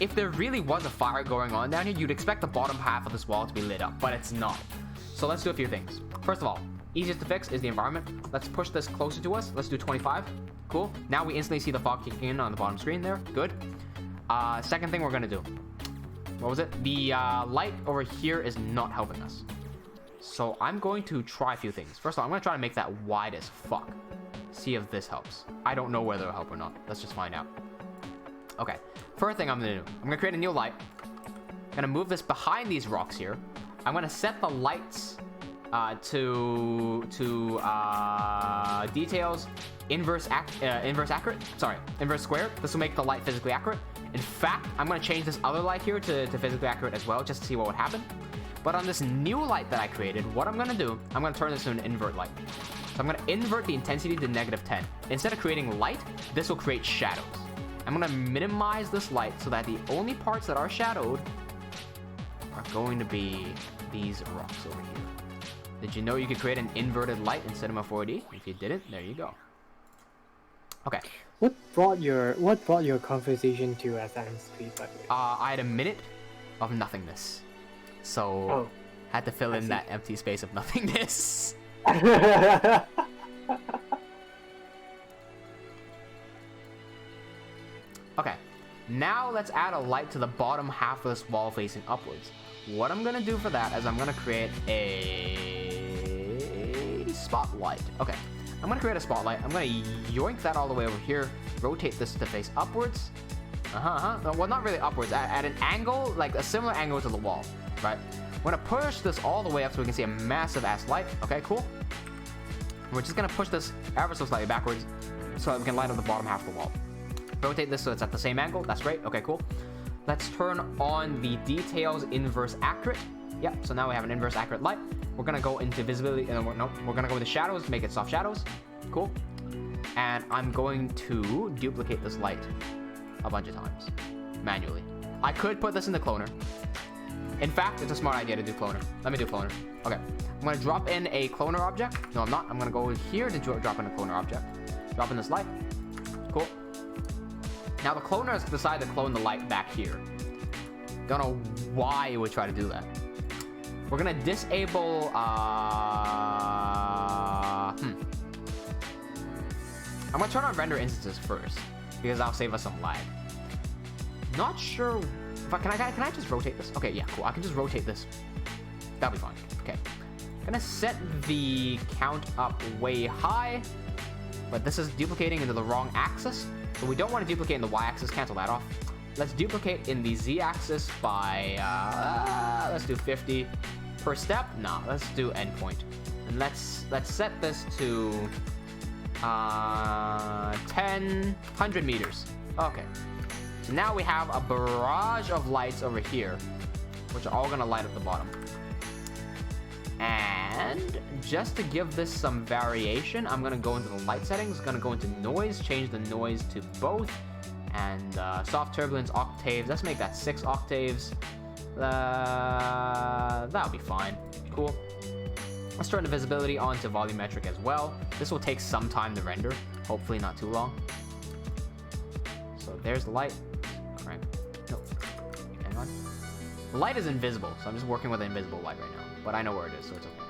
if there really was a fire going on down here, you'd expect the bottom half of this wall to be lit up, but it's not. So let's do a few things. First of all, easiest to fix is the environment. Let's push this closer to us. Let's do 25. Cool. Now we instantly see the fog kicking in on the bottom screen there. Good. Second thing we're gonna do. What was it? The light over here is not helping us. So I'm going to try a few things. First of all, I'm going to try to make that wide as fuck. See if this helps. I don't know whether it'll help or not. Let's just find out. Okay. First thing I'm going to do. I'm going to create a new light. I'm going to move this behind these rocks here. I'm going to set the lights to details inverse squared. This will make the light physically accurate. In fact, I'm going to change this other light here to physically accurate as well, just to see what would happen. But on this new light that I created, what I'm going to do, I'm going to turn this into an invert light. So I'm going to invert the intensity to -10. Instead of creating light, this will create shadows. I'm going to minimize this light so that the only parts that are shadowed are going to be these rocks over here. Did you know you could create an inverted light in Cinema 4D? If you didn't, there you go. Okay. What brought your conversation to Assassin's Creed, by the way? I had a minute of nothingness. So I had to fill in that empty space of nothingness. Okay, now let's add a light to the bottom half of this wall facing upwards. What I'm gonna do for that is I'm gonna create a spotlight. Okay, I'm gonna create a spotlight. I'm gonna yoink that all the way over here, rotate this to face upwards. No, well, not really upwards, at an angle, like a similar angle to the wall. Right, I'm gonna push this all the way up so we can see a massive ass light. Okay, cool. We're just gonna push this ever so slightly backwards so that we can light up the bottom half of the wall. Rotate this so it's at the same angle. That's great. Okay, cool. Let's turn on the details inverse accurate. Yep, so now we have an inverse accurate light. We're gonna go into visibility, and we're gonna go with the shadows, make it soft shadows. Cool. And I'm going to duplicate this light a bunch of times manually. I could put this in the cloner. In fact, it's a smart idea to do cloner. Let me do cloner. Okay, I'm gonna drop in a cloner object. No, I'm not. I'm gonna go here to drop in a cloner object. Drop in this light. Cool. Now the cloner has decided to clone the light back here. Don't know why it would try to do that. We're gonna disable. I'm gonna turn on render instances first because that'll save us some lag. Not sure. Can I just rotate this? Okay, yeah, cool. I can just rotate this. That'll be fine. Okay. Gonna set the count up way high, but this is duplicating into the wrong axis. So we don't want to duplicate in the y-axis. Cancel that off. let's duplicate in the z-axis by let's do 50 per step. Nah, let's do endpoint, and let's set this to 100 meters. Okay, so now we have a barrage of lights over here, which are all gonna light up the bottom. And just to give this some variation, I'm gonna go into the light settings, gonna go into noise, change the noise to both, and soft turbulence octaves. Let's make that 6 octaves. That'll be fine. Cool. Let's turn the visibility on to volumetric as well. This will take some time to render, hopefully not too long. So there's the light. Crank. Nope. Hang on. The light is invisible, so I'm just working with an invisible light right now. But I know where it is, so it's okay.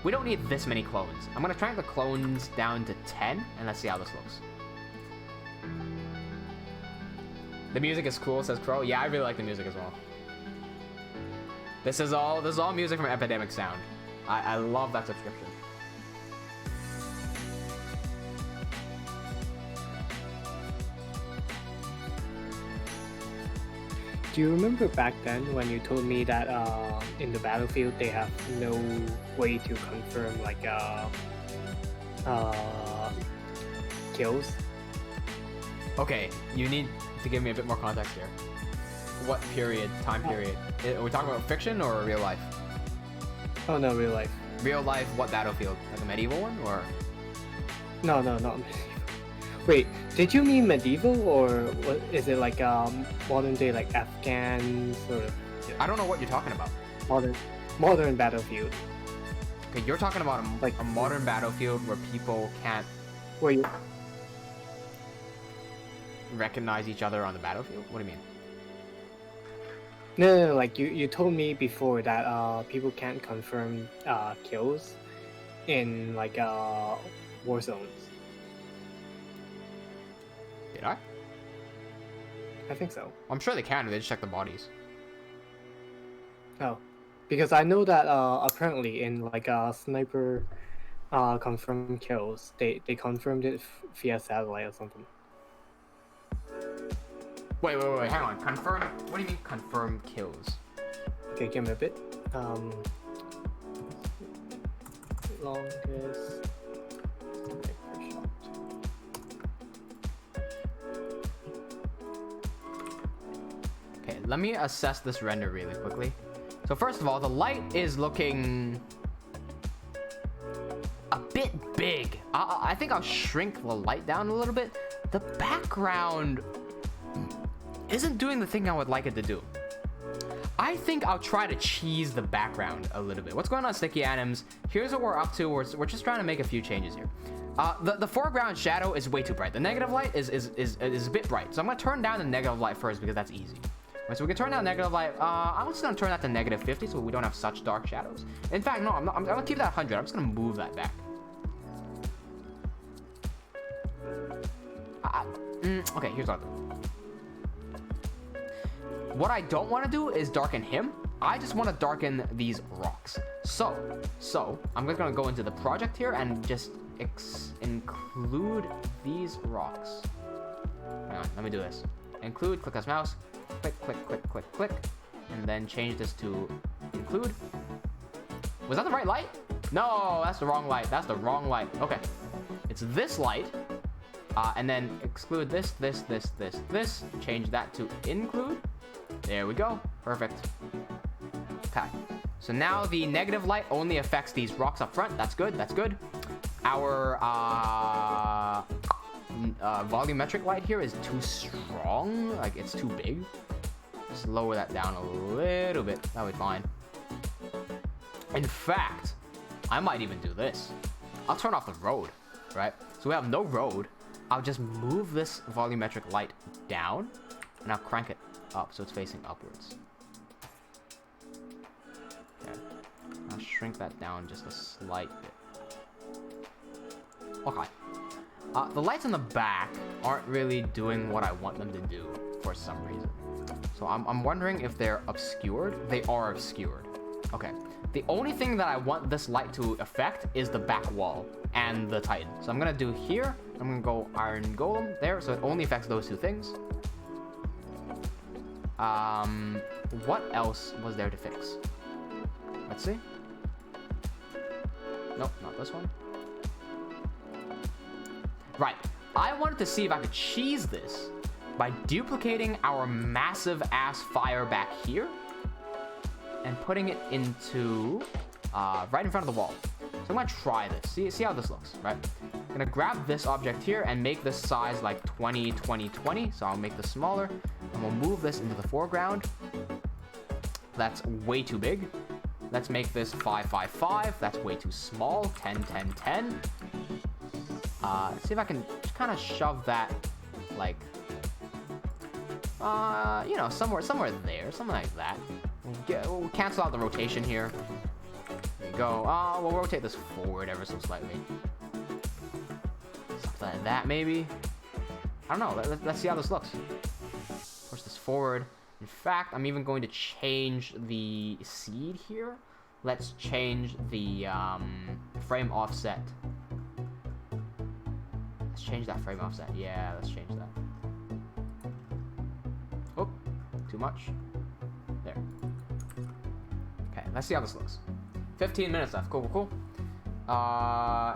We don't need this many clones. I'm gonna crank the clones down to 10, and let's see how this looks. The music is cool, says Crow. Yeah, I really like the music as well. This is all music from Epidemic Sound. I love that subscription. Do you remember back then when you told me that in the battlefield they have no way to confirm like kills? Okay, you need to give me a bit more context here. What period, time period? Are we talking about fiction or real life? Oh no, real life. Real life, what battlefield? Like a medieval one, or? No, not medieval. Wait, did you mean medieval, or what, is it like modern day, like Afghan sort of? I don't know what you're talking about. Modern battlefield. Okay, you're talking about a modern battlefield where people can't Where you? recognize each other on the battlefield? What do you mean? No, like you told me before that people can't confirm kills in like war zones. Did I? I think so. I'm sure they can. They just check the bodies. Oh, because I know that apparently in like sniper confirmed kills, they confirmed it via satellite or something. Wait, hang on. Confirm? What do you mean confirm kills? Okay, give me a bit. Longest sniper shot. Okay, let me assess this render really quickly. So first of all, the light is looking a bit big. I think I'll shrink the light down a little bit. The background isn't doing the thing I would like it to do. I think I'll try to cheese the background a little bit. What's going on, Sticky Anims? Here's what we're up to. We're just trying to make a few changes here. The foreground shadow is way too bright. The negative light is a bit bright. So I'm gonna turn down the negative light first because that's easy. Right, so we can turn down negative light. I'm just gonna turn that to negative 50 so we don't have such dark shadows. In fact, no, I'm gonna keep that 100. I'm just gonna move that back. Okay, here's what I'll do. What I don't want to do is darken him. I just want to darken these rocks. So I'm just gonna go into the project here and just include these rocks. Hang on, let me do this. Include, click this mouse, click, and then change this to include. Was that the right light? No, that's the wrong light. That's the wrong light. Okay, it's this light, and then exclude this. Change that to include. There we go. Perfect. Okay. So now the negative light only affects these rocks up front. That's good. That's good. Our volumetric light here is too strong. Like, it's too big. Just lower that down a little bit. That'll be fine. In fact, I might even do this. I'll turn off the road, right? So we have no road. I'll just move this volumetric light down, and I'll crank it up so it's facing upwards. Okay. I'll shrink that down just a slight bit. Okay. The lights in the back aren't really doing what I want them to do for some reason. So I'm wondering if they're obscured. They are obscured. Okay. The only thing that I want this light to affect is the back wall and the Titan. So I'm gonna do here. I'm gonna go Iron Golem there, so it only affects those two things. What else was there to fix? Let's see. Nope, not this one. Right. I wanted to see if I could cheese this by duplicating our massive ass fire back here and putting it into right in front of the wall. So I'm gonna try this. See how this looks, right? I'm gonna grab this object here and make this size like 20, 20, 20. So I'll make this smaller and we'll move this into the foreground. That's way too big. Let's make this 5, 5, 5. That's way too small. 10, 10, 10. Let's see if I can just kind of shove that like, you know, somewhere there, something like that. We'll cancel out the rotation here. There you go. We'll rotate this forward ever so slightly. Something like that, maybe. I don't know. Let's see how this looks. Push this forward. In fact, I'm even going to change the seed here. Let's change the frame offset. Let's change that frame offset. Yeah, let's change that. Oh, too much. There. Okay, let's see how this looks. 15 minutes left. Cool, cool, cool.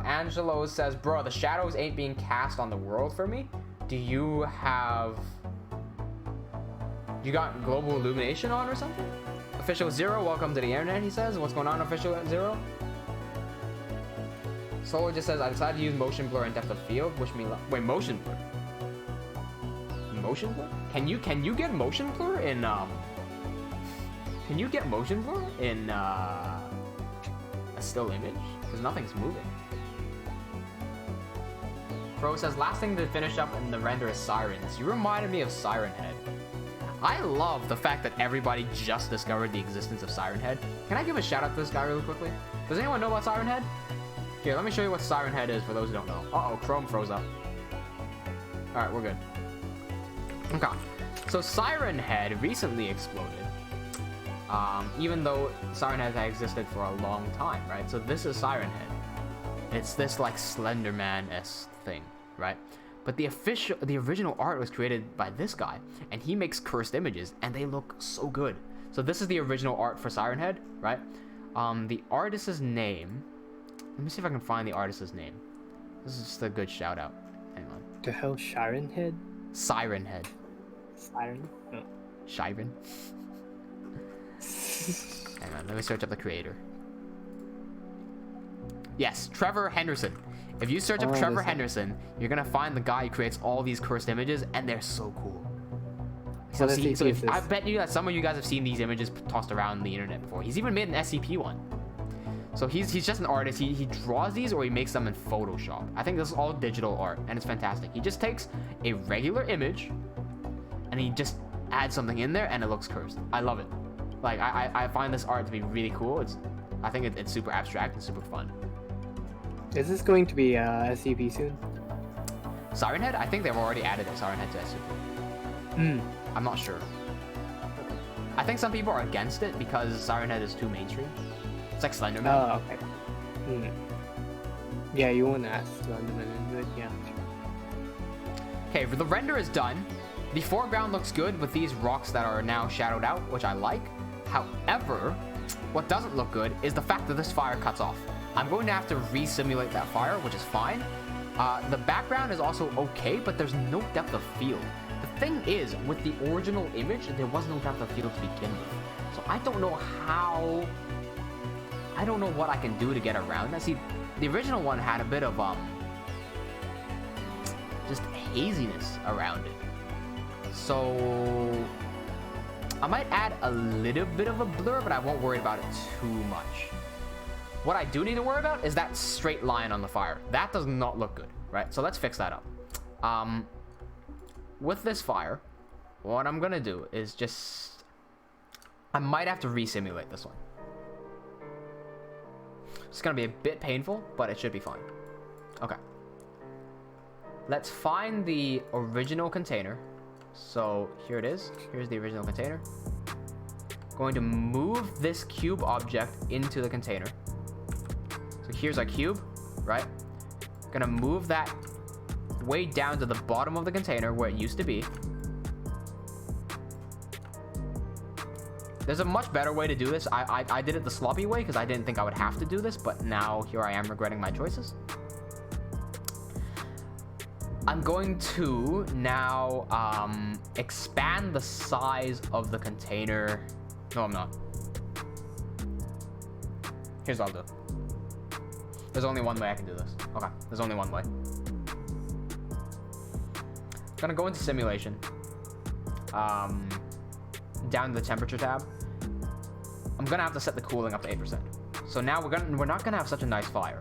Angelo says, bro, the shadows ain't being cast on the world for me. Do you have... You got global illumination on or something? Official Zero, welcome to the internet, he says. What's going on, Official Zero? Solo just says, I decided to use motion blur and depth of field, which means... Wait, motion blur? Motion blur? Can you get motion blur in, Can you get motion blur in, a still image? Because nothing's moving. Pro says, last thing to finish up in the render is Sirens. You reminded me of Siren Head. I love the fact that everybody just discovered the existence of Siren Head. Can I give a shout out to this guy really quickly? Does anyone know about Siren Head? Here, let me show you what Siren Head is for those who don't know. Uh-oh, Chrome froze up. Alright, we're good. Okay. So Siren Head recently exploded. Even though Siren Head has existed for a long time, right? So this is Siren Head. It's this like Slenderman-esque thing, right? But the original art was created by this guy, and he makes cursed images, and they look so good. So this is the original art for Siren Head, right? The artist's name. Let me see if I can find the artist's name. This is just a good shout out. Hang on. The hell, Siren Head? Siren Head. Siren? No. Siren. Hang on, let me search up the creator. Yes, Trevor Henderson. If you search up Trevor Henderson, you're gonna find the guy who creates all these cursed images, and they're so cool. So, I bet you that some of you guys have seen these images tossed around the internet before. He's even made an SCP one. So he's just an artist. He draws these or he makes them in Photoshop. I think this is all digital art, and it's fantastic. He just takes a regular image, and he just adds something in there, and it looks cursed. I love it. Like I find this art to be really cool. I think it's super abstract and super fun. Is this going to be SCP soon? Siren Head? I think they've already added Siren Head to SCP. I'm not sure. I think some people are against it because Siren Head is too mainstream. It's like Slenderman. Oh, okay. Yeah, you want to ask Slenderman into it, yeah. Okay, the render is done. The foreground looks good with these rocks that are now shadowed out, which I like. However, what doesn't look good is the fact that this fire cuts off. I'm going to have to re-simulate that fire, which is fine. The background is also okay, but there's no depth of field. The thing is, with the original image, there was no depth of field to begin with. So I don't know how... I don't know what I can do to get around that. See, the original one had a bit of, just haziness around it. So... I might add a little bit of a blur, but I won't worry about it too much. What I do need to worry about is that straight line on the fire. That does not look good, right? So let's fix that up. With this fire, what I'm gonna do is just... I might have to re-simulate this one. It's gonna be a bit painful, but it should be fine. Okay. Let's find the original container. So here it is. Here's the original container. Going to move this cube object into the container. So here's our cube, right? Gonna move that way down to the bottom of the container where it used to be. There's a much better way to do this. I did it the sloppy way because I didn't think I would have to do this, but now here I am regretting my choices. I'm going to now expand the size of the container. No, I'm not. Here's what I'll do. There's only one way I can do this. Okay, there's only one way. I'm gonna go into simulation. Down to the temperature tab. I'm gonna have to set the cooling up to 8%. So now we're not gonna have such a nice fire,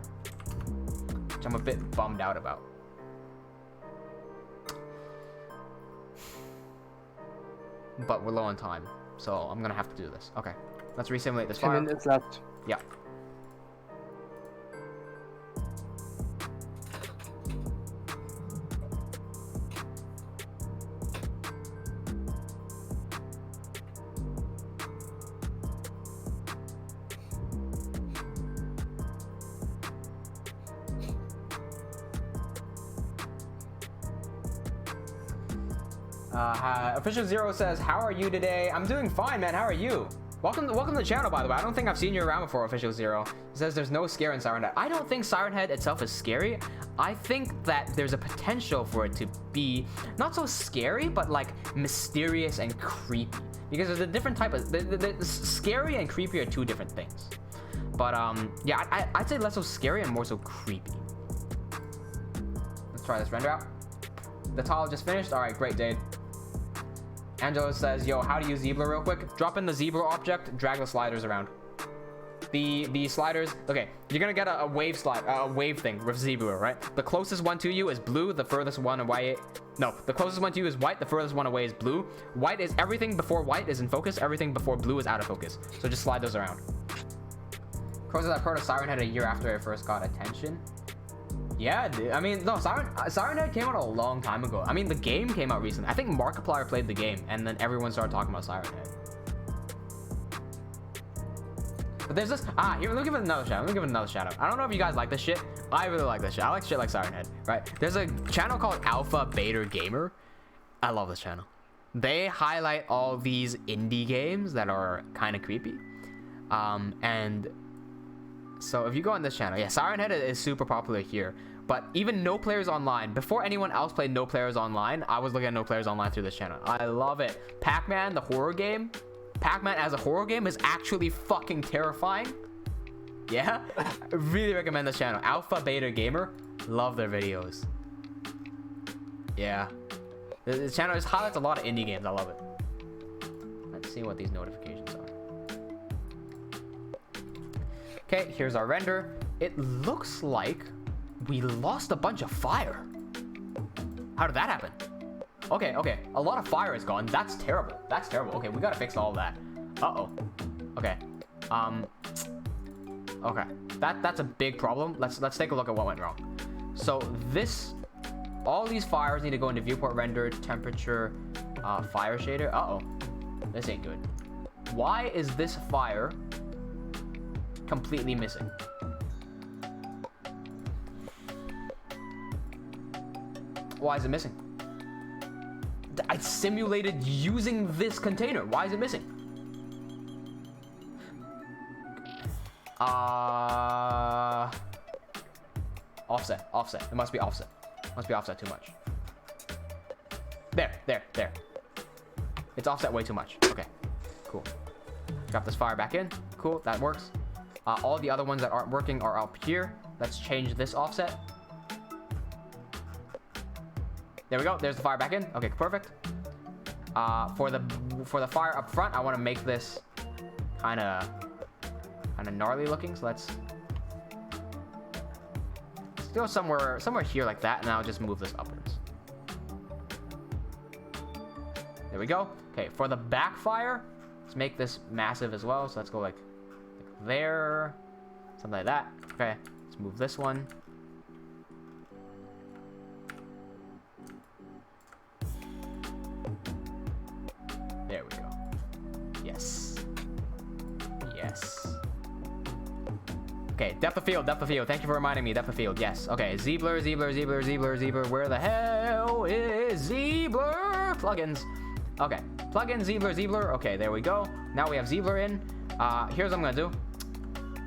which I'm a bit bummed out about. But we're low on time, so I'm gonna have to do this. Okay, let's resimulate this fire. 10 minutes left. Yeah. Official Zero says, "How are you today?" I'm doing fine, man. How are you? Welcome to the channel, by the way. I don't think I've seen you around before, Official Zero. He says there's no scare in Siren Head. I don't think Siren Head itself is scary. I think that there's a potential for it to be not so scary, but like mysterious and creepy. Because there's a different type of... The scary and creepy are two different things. But yeah, I'd say less so scary and more so creepy. Let's try this render out. The tile just finished. All right, great, Dade. Angelo says, "Yo, how to use Zebra real quick? Drop in the Zebra object, drag the sliders around. The sliders. Okay, you're gonna get a wave slide, a wave thing with Zebra, right? The closest one to you is blue. The furthest one away. No, the closest one to you is white. The furthest one away is blue. White is everything before white is in focus. Everything before blue is out of focus. So just slide those around." Crow says, "I've heard of Siren Head a year after I first got attention." Yeah, dude. I mean, no, Siren Head came out a long time ago. I mean, the game came out recently. I think Markiplier played the game, and then everyone started talking about Siren Head. But there's this... here, let me give it another shout out. I don't know if you guys like this shit. I really like this shit. I like shit like Siren Head, right? There's a channel called Alpha Beta Gamer. I love this channel. They highlight all these indie games that are kind of creepy. And... So if you go on this channel, yeah, Siren Head is super popular here. But even No Players Online, before anyone else played No Players Online, I was looking at No Players Online through this channel. I love it. Pac-Man, the horror game. Pac-Man as a horror game is actually fucking terrifying. Yeah, I really recommend this channel. Alpha Beta Gamer, love their videos. Yeah, this channel just highlights a lot of indie games. I love it. Let's see what these notifications are. Okay, here's our render. It looks like we lost a bunch of fire. How did that happen? Okay, a lot of fire is gone. That's terrible. That's terrible. Okay, we gotta fix all of that. Uh-oh. Okay. Okay. That's a big problem. Let's take a look at what went wrong. So all these fires need to go into viewport render, temperature, fire shader. Uh-oh. This ain't good. Why is this fire completely missing? Why is it missing? I simulated using this container. Why is it missing? Offset. It must be offset. Must be offset too much. There. It's offset way too much. Okay, cool. Drop this fire back in. Cool, that works. All the other ones that aren't working are up here. Let's change this offset. There we go. There's the fire back in. Okay, perfect. For the fire up front, I want to make this kind of gnarly looking. So let's go somewhere here like that, and I'll just move this upwards. There we go. Okay, for the backfire, let's make this massive as well. So let's go like there, something like that. Okay, let's move this one. There we go. Yes. Okay, depth of field. Thank you for reminding me. Depth of field. Yes. Okay, Zebra. Where the hell is Zebra? Plugins. Okay. Plug in Zebler. Okay, there we go. Now we have Zebler in. Here's what I'm gonna do.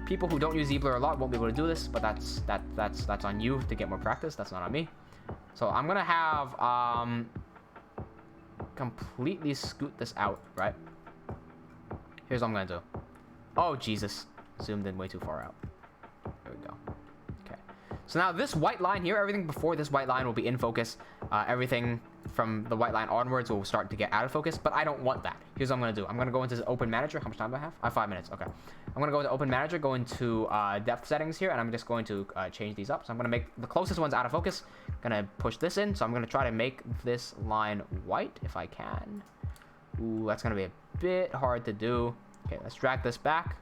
People who don't use Zebler a lot won't be able to do this, but that's on you to get more practice. That's not on me. So I'm gonna have completely scoot this out, right? Here's what I'm gonna do. Oh Jesus, zoomed in way too far out. There we go. Okay. So now this white line here, everything before this white line will be in focus. Everything from the white line onwards will start to get out of focus, but I don't want that. Here's what I'm gonna do. I'm gonna go into Open Manager. How much time do I have? I have 5 minutes. Okay. I'm gonna go into Open Manager, go into depth settings here, and I'm just going to change these up. So I'm gonna make the closest ones out of focus. Gonna push this in. So I'm gonna try to make this line white if I can. Ooh, that's gonna be a bit hard to do. Okay, let's drag this back.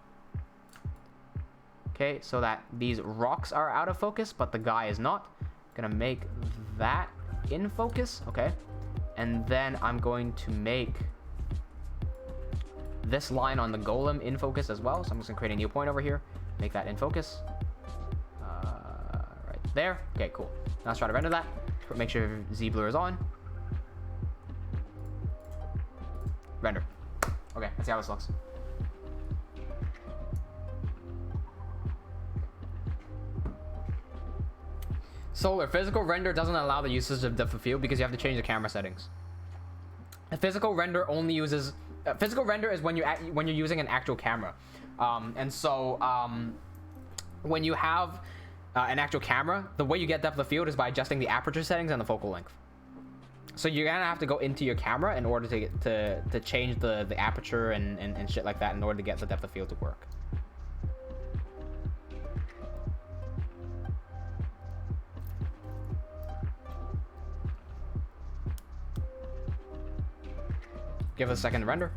Okay, so that these rocks are out of focus, but the guy is not. Gonna make that in focus. Okay, and then I'm going to make this line on the golem in focus as well. So I'm just gonna create a new point over here, make that in focus. Right there. Okay, cool. Now let's try to render that. Make sure Z-Blur is on. Render. Okay, let's see how this looks. Solar physical render doesn't allow the usage of depth of field because you have to change the camera settings. A physical render only uses physical render is when you're using an actual camera, and so when you have an actual camera, the way you get depth of field is by adjusting the aperture settings and the focal length. So you're gonna have to go into your camera in order to change the aperture and shit like that in order to get the depth of field to work. Give it a second to render.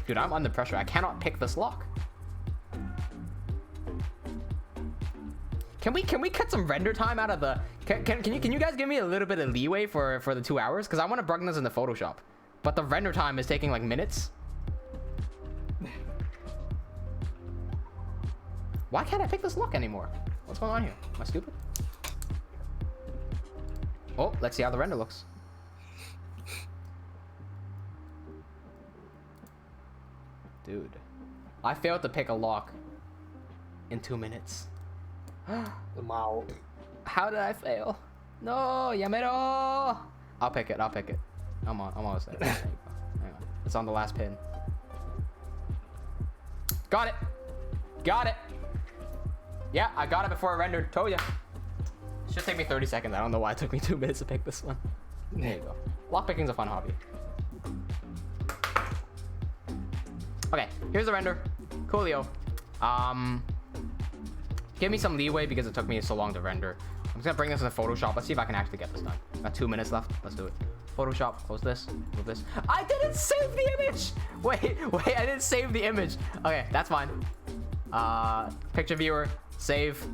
Dude, I'm under pressure. I cannot pick this lock. Can we cut some render time out of the? Can you guys give me a little bit of leeway for the 2 hours? Because I want to bring this into Photoshop, but the render time is taking like minutes. Why can't I pick this lock anymore? What's going on here? Am I stupid? Oh, let's see how the render looks. Dude, I failed to pick a lock in 2 minutes. Wow. How did I fail? No, Yamero. I'll pick it. I'm almost there. There you go. Hang on. It's on the last pin. Got it. Yeah, I got it before I rendered. Told ya. Should take me 30 seconds. I don't know why it took me 2 minutes to pick this one. There you go. Lock picking's a fun hobby. Okay, here's the render. Coolio. Give me some leeway because it took me so long to render. I'm just gonna bring this into Photoshop. Let's see if I can actually get this done. Got 2 minutes left. Let's do it. Photoshop, close this, move this. I didn't save the image! Wait, I didn't save the image. Okay, that's fine. Picture viewer, save.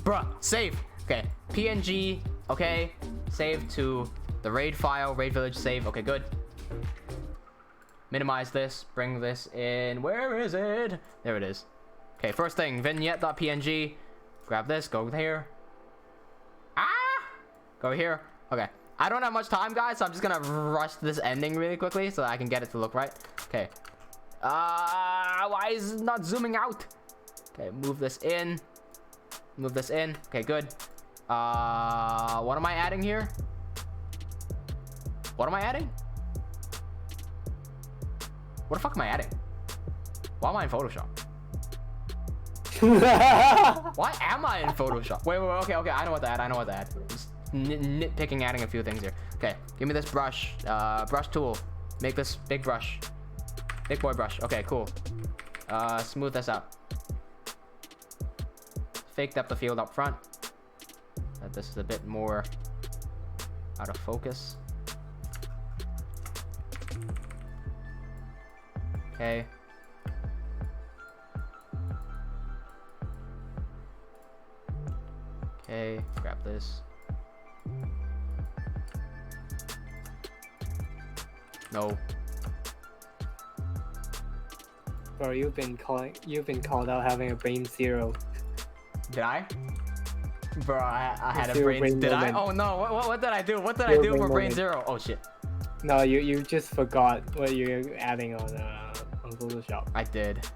Bruh, save. Okay, PNG, okay. Save to the RAID file, RAID village, save. Okay, good. Minimize this, bring this in. Where is it? There it is. Okay, first thing, vignette.png. Grab this, go here. Go here. Okay. I don't have much time, guys, so I'm just gonna rush this ending really quickly so that I can get it to look right. Okay. Why is it not zooming out? Okay, move this in. Okay, good. What am I adding here? What am I adding? What the fuck am I adding? Why am I in Photoshop? Why am I in Photoshop? Wait, okay, I know what to add. Just nitpicking, adding a few things here. Okay, give me this brush, brush tool. Make this big brush. Big boy brush. Okay, cool. Smooth this out. Fake depth of field up front. This is a bit more out of focus. Okay. Okay, grab this. No. Bro, you've been called out having a brain zero. Did I? Bro, I had a Zero brain. brain Did I? moment. Oh no! What did I do? What did I Zero do brain for brain moment. zero? Oh shit! No, you just forgot what you're adding on Photoshop. I did.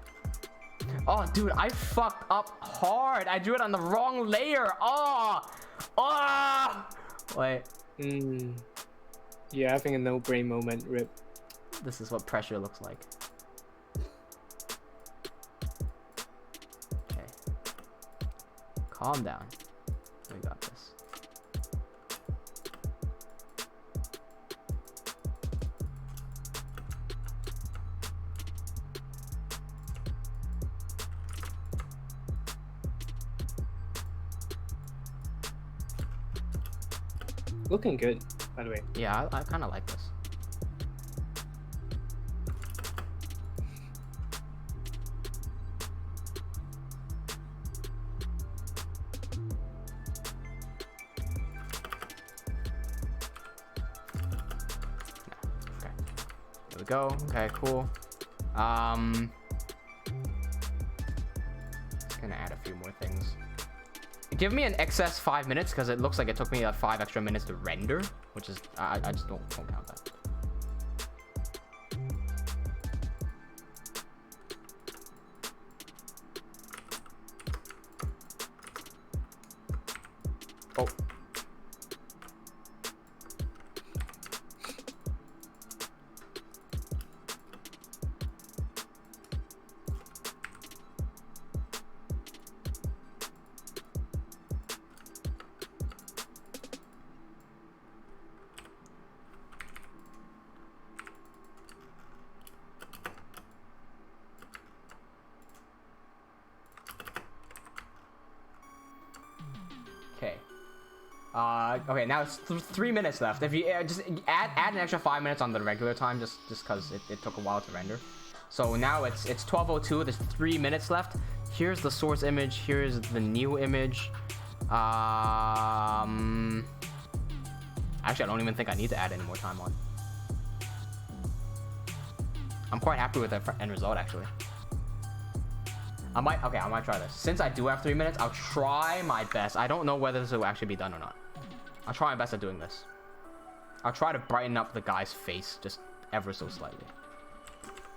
Oh, dude, I fucked up hard. I drew it on the wrong layer. Oh, oh. Wait. You're having a no brain moment, Rip. This is what pressure looks like. Okay. Calm down. We got this. Looking good, by the way. Yeah, I kind of like this. Okay. There we go. Okay, cool. Just gonna add a few more things. Give me an excess 5 minutes because it looks like it took me 5 extra minutes to render, which is I just don't count that. Oh. Okay. Okay, now it's 3 minutes left. If you just add an extra 5 minutes on the regular time, just because it took a while to render. So now it's 12:02. There's 3 minutes left. Here's the source image. Here's the new image. Actually, I don't even think I need to add any more time on. I'm quite happy with the end result, actually. I might try this. Since I do have 3 minutes, I'll try my best. I don't know whether this will actually be done or not. I'll try my best at doing this. I'll try to brighten up the guy's face just ever so slightly.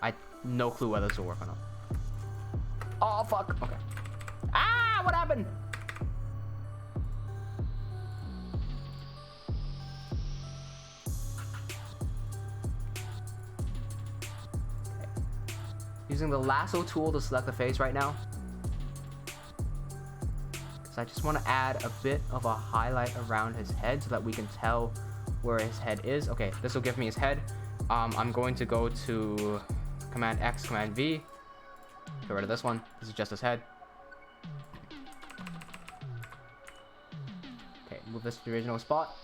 I no clue whether this will work or not. Oh, fuck. Okay. Ah, what happened? Using the lasso tool to select the face right now. So I just want to add a bit of a highlight around his head so that we can tell where his head is. Okay, this will give me his head. I'm going to go to Command X, Command V. Get rid of this one. This is just his head. Okay, move this to the original spot.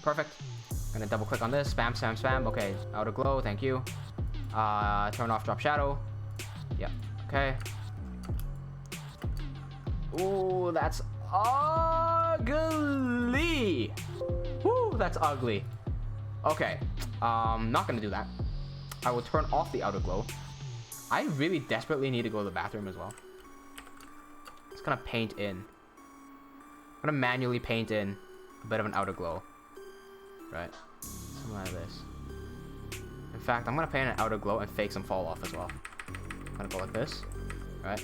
Perfect. I'm gonna double click on this. Spam, spam, spam. Okay, outer glow, thank you. Turn off drop shadow. Yep. Okay. Ooh, that's ugly. Woo, that's ugly. Okay. Not gonna do that. I will turn off the outer glow. I really desperately need to go to the bathroom as well. Just gonna paint in. I'm gonna manually paint in a bit of an outer glow. Right. Something like this. In fact, I'm gonna paint an outer glow and fake some fall off as well. I'm gonna go like this, right?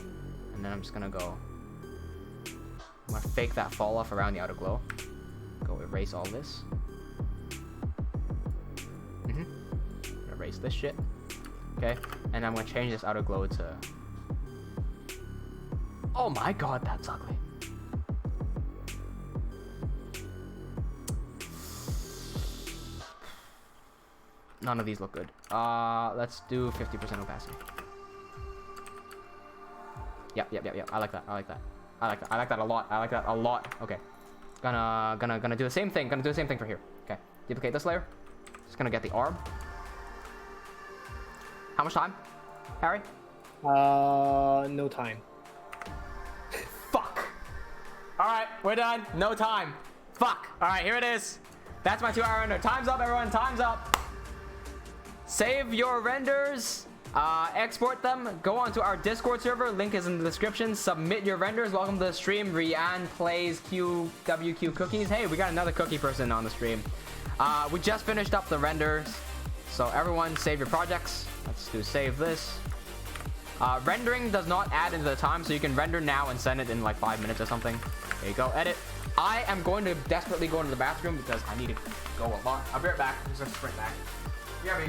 And then I'm just gonna go. I'm gonna fake that fall off around the outer glow. Go erase all this. Erase this shit. Okay, and I'm gonna change this outer glow to. Oh my god, that's ugly. None of these look good. Let's do 50% opacity. Yep. I like that. I like that a lot. Okay. Gonna do the same thing. Gonna do the same thing for here. Okay. Duplicate this layer. Just gonna get the arm. How much time, Harry? No time. Fuck. All right, we're done. No time. Fuck. All right, here it is. That's my 2-hour render. Time's up, everyone. Time's up. Save your renders Export them. Go onto our Discord server. Link is in the description. Submit your renders. Welcome to the stream. Rian plays QWQ cookies. Hey, we got another cookie person on the stream. We just finished up the renders. So everyone save your projects. Let's do save this. Rendering does not add into the time, so you can render now and send it in like 5 minutes or something. There you go. Edit. I am going to desperately go into the bathroom because I need to go a lot. I'll be right back. I'm just gonna sprint back. Yeah, me.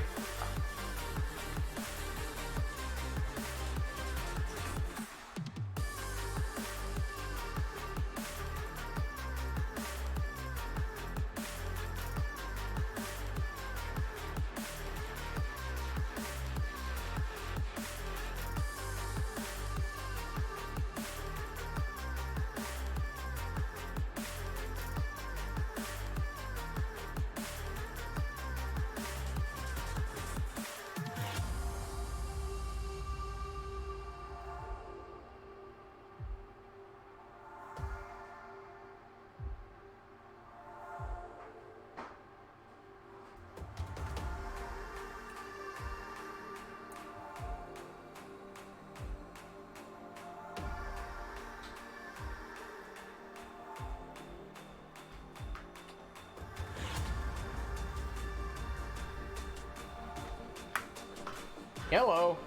Hello.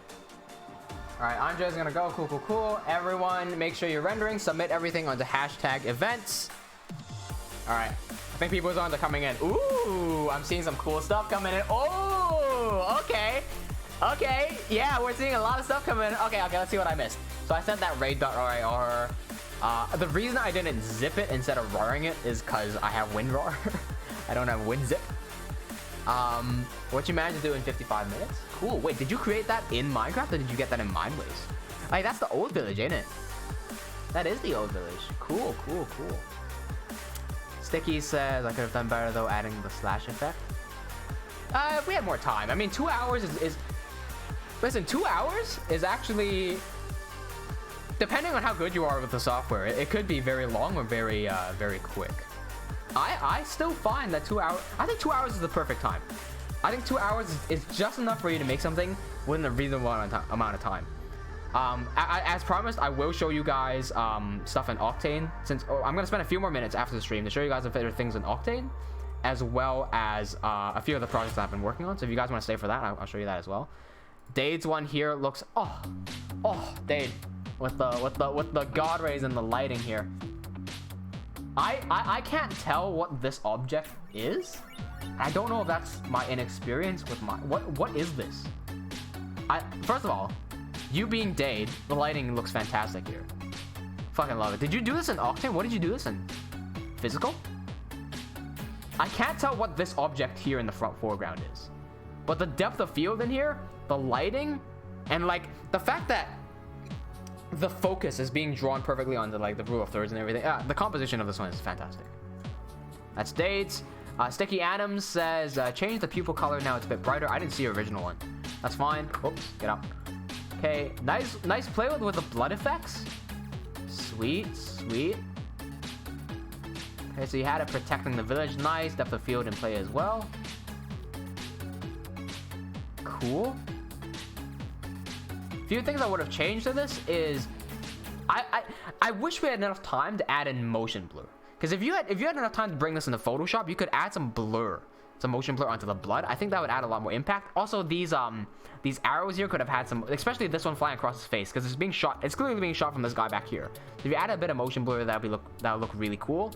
Alright, Anja's gonna go. Cool, cool, cool. Everyone, make sure you're rendering. Submit everything onto hashtag events. Alright. I think people are coming in. Ooh, I'm seeing some cool stuff coming in. Oh, okay. Okay. Yeah, we're seeing a lot of stuff coming in. Okay, let's see what I missed. So I said that raid.rar. The reason I didn't zip it instead of roaring it is because I have WinRAR. I don't have WinZip. What you managed to do in 55 minutes? Cool. Wait, did you create that in Minecraft or did you get that in Mineways? Like, that's the old village, ain't it? That is the old village. Cool, cool, cool. Sticky says, I could have done better though adding the slash effect. If we had more time. I mean, 2 hours is... Listen, 2 hours is actually... Depending on how good you are with the software, it could be very long or very, very quick. I still find that 2 hours... I think 2 hours is the perfect time. I think 2 hours is just enough for you to make something within a reasonable amount of time. As promised, I will show you guys stuff in Octane. Since I'm going to spend a few more minutes after the stream to show you guys a few things in Octane, as well as a few of the projects that I've been working on. So if you guys want to stay for that, I'll show you that as well. Dade's one here looks... Oh, Dade. With the god rays and the lighting here. I can't tell what this object is. I don't know if that's my inexperience with my... What is this? First of all, you being Dade, the lighting looks fantastic here. Fucking love it. Did you do this in Octane? What did you do this in? Physical? I can't tell what this object here in the front foreground is. But the depth of field in here, the lighting, and like the fact that the focus is being drawn perfectly onto like the rule of thirds and everything. The composition of this one is fantastic. That's Dade's. Sticky Adams says, change the pupil color now, it's a bit brighter. I didn't see your original one. That's fine. Oops, get up. Okay, nice play with the blood effects. Sweet. Okay, so you had it protecting the village. Nice. Depth of field in play as well. Cool. Few things I would have changed to this is I wish we had enough time to add in motion blur. Because if you had enough time to bring this into Photoshop, you could add some blur, some motion blur onto the blood. I think that would add a lot more impact. Also, these arrows here could have had some, especially this one flying across his face, because it's being shot. It's clearly being shot from this guy back here. So if you add a bit of motion blur, that would look really cool.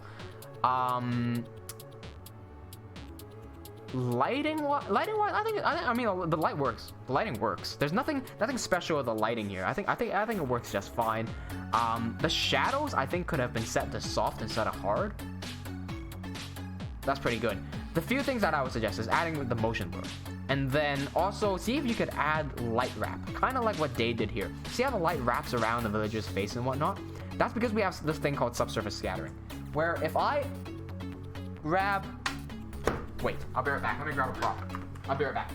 Lighting wise, I mean the light works. The lighting works. There's nothing special with the lighting here. I think it works just fine. The shadows I think could have been set to soft instead of hard. That's pretty good. The few things that I would suggest is adding the motion blur, and then also see if you could add light wrap, kind of like what Dade did here. See how the light wraps around the villager's face and whatnot? That's because we have this thing called subsurface scattering, where if I grab... Wait, I'll be right back. Let me grab a prop. I'll be right back.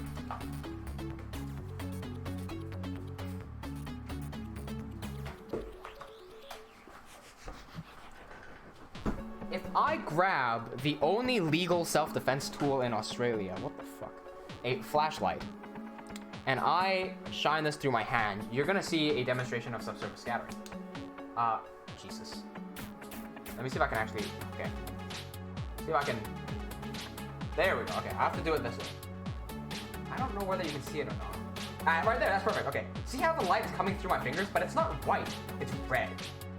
If I grab the only legal self-defense tool in Australia, what the fuck? A flashlight. and I shine this through my hand, you're gonna see a demonstration of subsurface scattering. Jesus. Let me see if I can actually, okay. See if I can, there we go, okay. I have to do it this way. I don't know whether you can see it or not. Right there, that's perfect, okay. See how the light is coming through my fingers, but it's not white, it's red.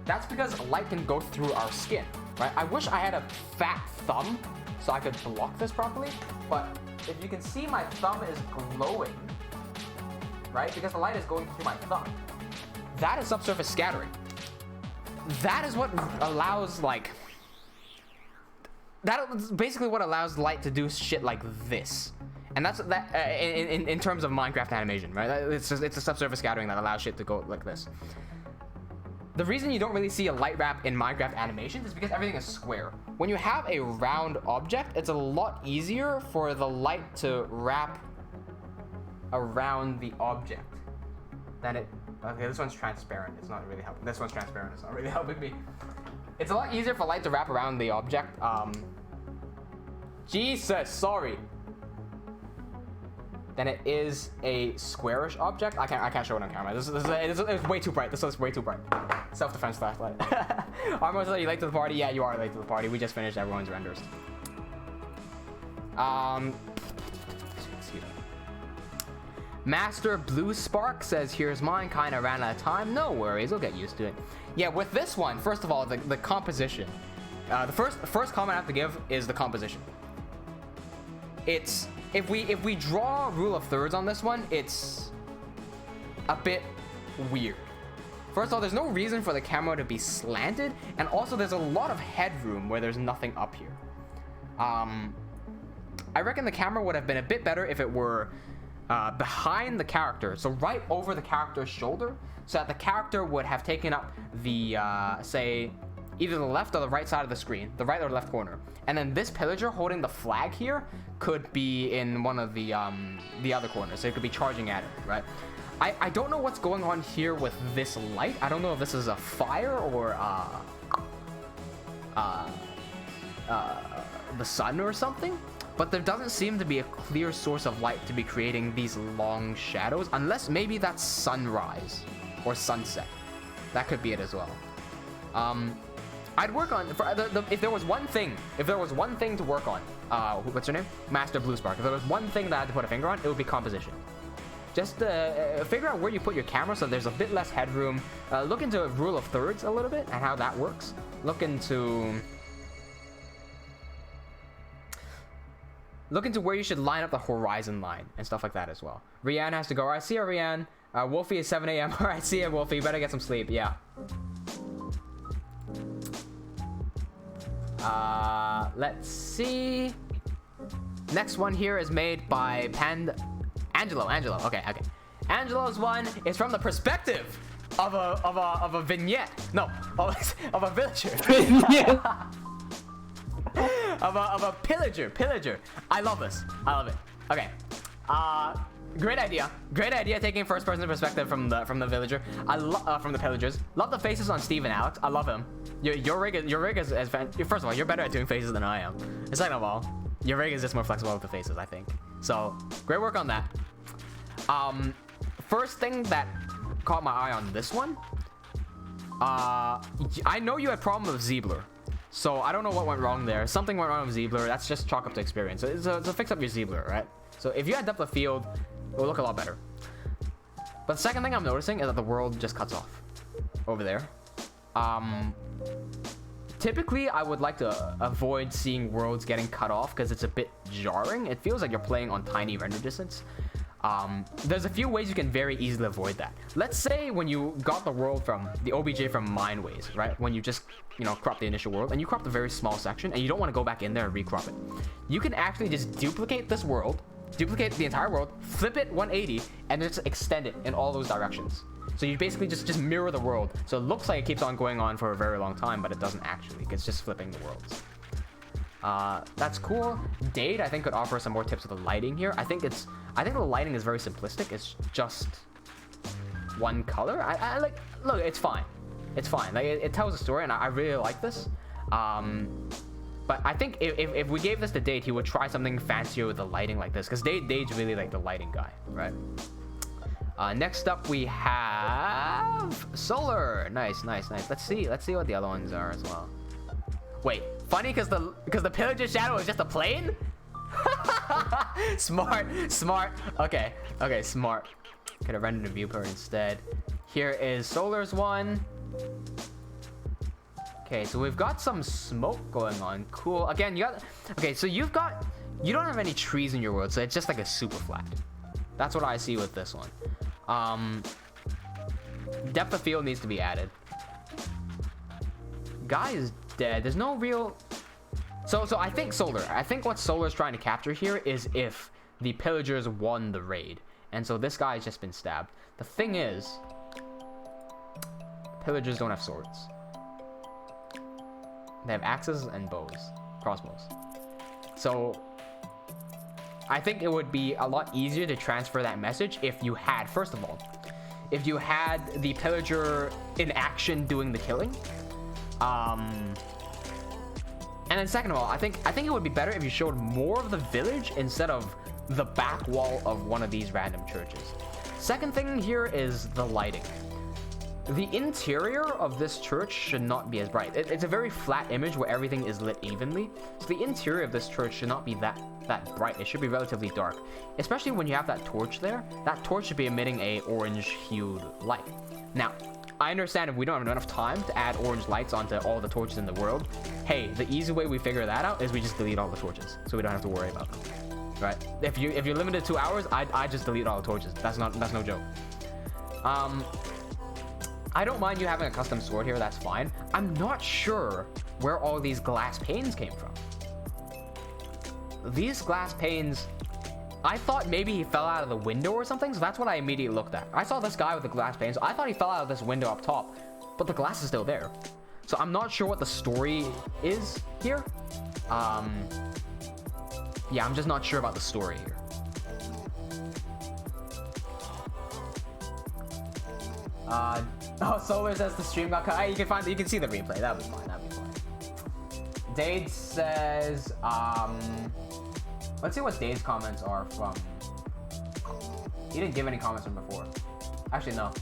That's because light can go through our skin, right? I wish I had a fat thumb so I could block this properly, but if you can see, my thumb is glowing, right? Because the light is going through my thumb. That is subsurface scattering. That is what allows, like, that is basically what allows light to do shit like this. And that's that in terms of Minecraft animation, right? It's a subsurface scattering that allows shit to go like this. The reason you don't really see a light wrap in Minecraft animations is because everything is square. When you have a round object, it's a lot easier for the light to wrap around the object than it. Okay, this one's transparent. It's not really helping. This one's transparent. It's not really helping me. It's a lot easier for light to wrap around the object. Jesus, sorry. Than it is a squarish object. I can't show it on camera. This is way too bright. This is way too bright. Self-defense flashlight. Armor, are you late to the party? Yeah, you are late to the party. We just finished everyone's renders. Master Blue Spark says, here's mine, kinda ran out of time. No worries, I'll get used to it. Yeah, with this one, first of all, the composition. The first comment I have to give is the composition. It's, if we draw rule of thirds on this one, it's a bit weird. First of all, there's no reason for the camera to be slanted, and also there's a lot of headroom where there's nothing up here. I reckon the camera would have been a bit better if it were behind the character, so right over the character's shoulder, so that the character would have taken up the, say, either the left or the right side of the screen, the right or left corner. And then this pillager holding the flag here could be in one of the other corners, so it could be charging at it, right? I don't know what's going on here with this light. I don't know if this is a fire or the sun or something, but there doesn't seem to be a clear source of light to be creating these long shadows, unless maybe that's sunrise or sunset. That could be it as well. I'd work on, if there was one thing to work on, what's your name? Master Blue Spark. If there was one thing that I had to put a finger on, it would be composition. Just figure out where you put your camera so there's a bit less headroom. Look into rule of thirds a little bit and how that works. Look into where you should line up the horizon line and stuff like that as well. Rianne has to go. I see you, Rianne. Wolfie is 7 a.m. Alright, see ya, Wolfie. You better get some sleep. Yeah. Let's see. Next one here is made by Angelo. Okay. Angelo's one is from the perspective of a vignette. No, of a villager. of a pillager. I love this. I love it. Okay. Great idea taking first person perspective from the villager. From the pillagers. Love the faces on Steve and Alex. I love him. Your rig is first of all, you're better at doing faces than I am. And second of all, your rig is just more flexible with the faces, I think. So great work on that. First thing that caught my eye on this one, I know you had problem with Zeebler, so I don't know what went wrong there. Something went wrong with Zeebler. That's just chalk up to experience. So fix up your Zeebler, right? So if you had depth of field, it will look a lot better. But the second thing I'm noticing is that the world just cuts off over there. Typically, I would like to avoid seeing worlds getting cut off because it's a bit jarring. It feels like you're playing on tiny render distance. There's a few ways you can very easily avoid that. Let's say when you got the world from the OBJ from Mineways, right? When you just, crop the initial world and you crop the very small section and you don't want to go back in there and recrop it. You can actually just duplicate this world, duplicate the entire world, flip it 180, and just extend it in all those directions. So you basically just mirror the world. So it looks like it keeps on going on for a very long time, but it doesn't actually. It's just flipping the worlds. That's cool. Dade, I think, could offer some more tips with the lighting here. I think the lighting is very simplistic. It's just one color. I like, look, it's fine. It's fine. Like, it tells a story, and I really like this. But I think if we gave this to Dade, he would try something fancier with the lighting like this, because Dade's really like the lighting guy, right? Next up we have Solar. Nice. Let's see what the other ones are as well. Wait, funny because the Pillager shadow is just a plane? Smart. Okay, smart. Could have rendered a viewport instead. Here is Solar's one. Okay, so we've got some smoke going on. Cool. Again, so you don't have any trees in your world, so it's just like a super flat. That's what I see with this one. Depth of field needs to be added. Guy is dead. There's no real... So I think what Solar's trying to capture here is if the Pillagers won the raid. And so this guy has just been stabbed. The thing is, Pillagers don't have swords. They have axes and crossbows. So I think it would be a lot easier to transfer that message if you had, first of all, if you had the Pillager in action doing the killing. And then second of all, I think it would be better if you showed more of the village instead of the back wall of one of these random churches. Second thing here is the lighting. The interior of this church should not be as bright. It's a very flat image where everything is lit evenly. So the interior of this church should not be that bright. It should be relatively dark. Especially when you have that torch there. That torch should be emitting a orange-hued light. Now, I understand if we don't have enough time to add orange lights onto all the torches in the world. Hey, the easy way we figure that out is we just delete all the torches, so we don't have to worry about them. Right? If you're limited to 2 hours, I just delete all the torches. That's no joke. I don't mind you having a custom sword here, that's fine. I'm not sure where all these glass panes came from. These glass panes, I thought maybe he fell out of the window or something, so that's what I immediately looked at. I saw this guy with the glass panes, so I thought he fell out of this window up top, but the glass is still there. So I'm not sure what the story is here. Yeah, I'm just not sure about the story here. Oh, Solar says the stream got cut. You can see the replay. That'll be fine. Dade says, let's see what Dade's comments are from. He didn't give any comments from before. Actually, no.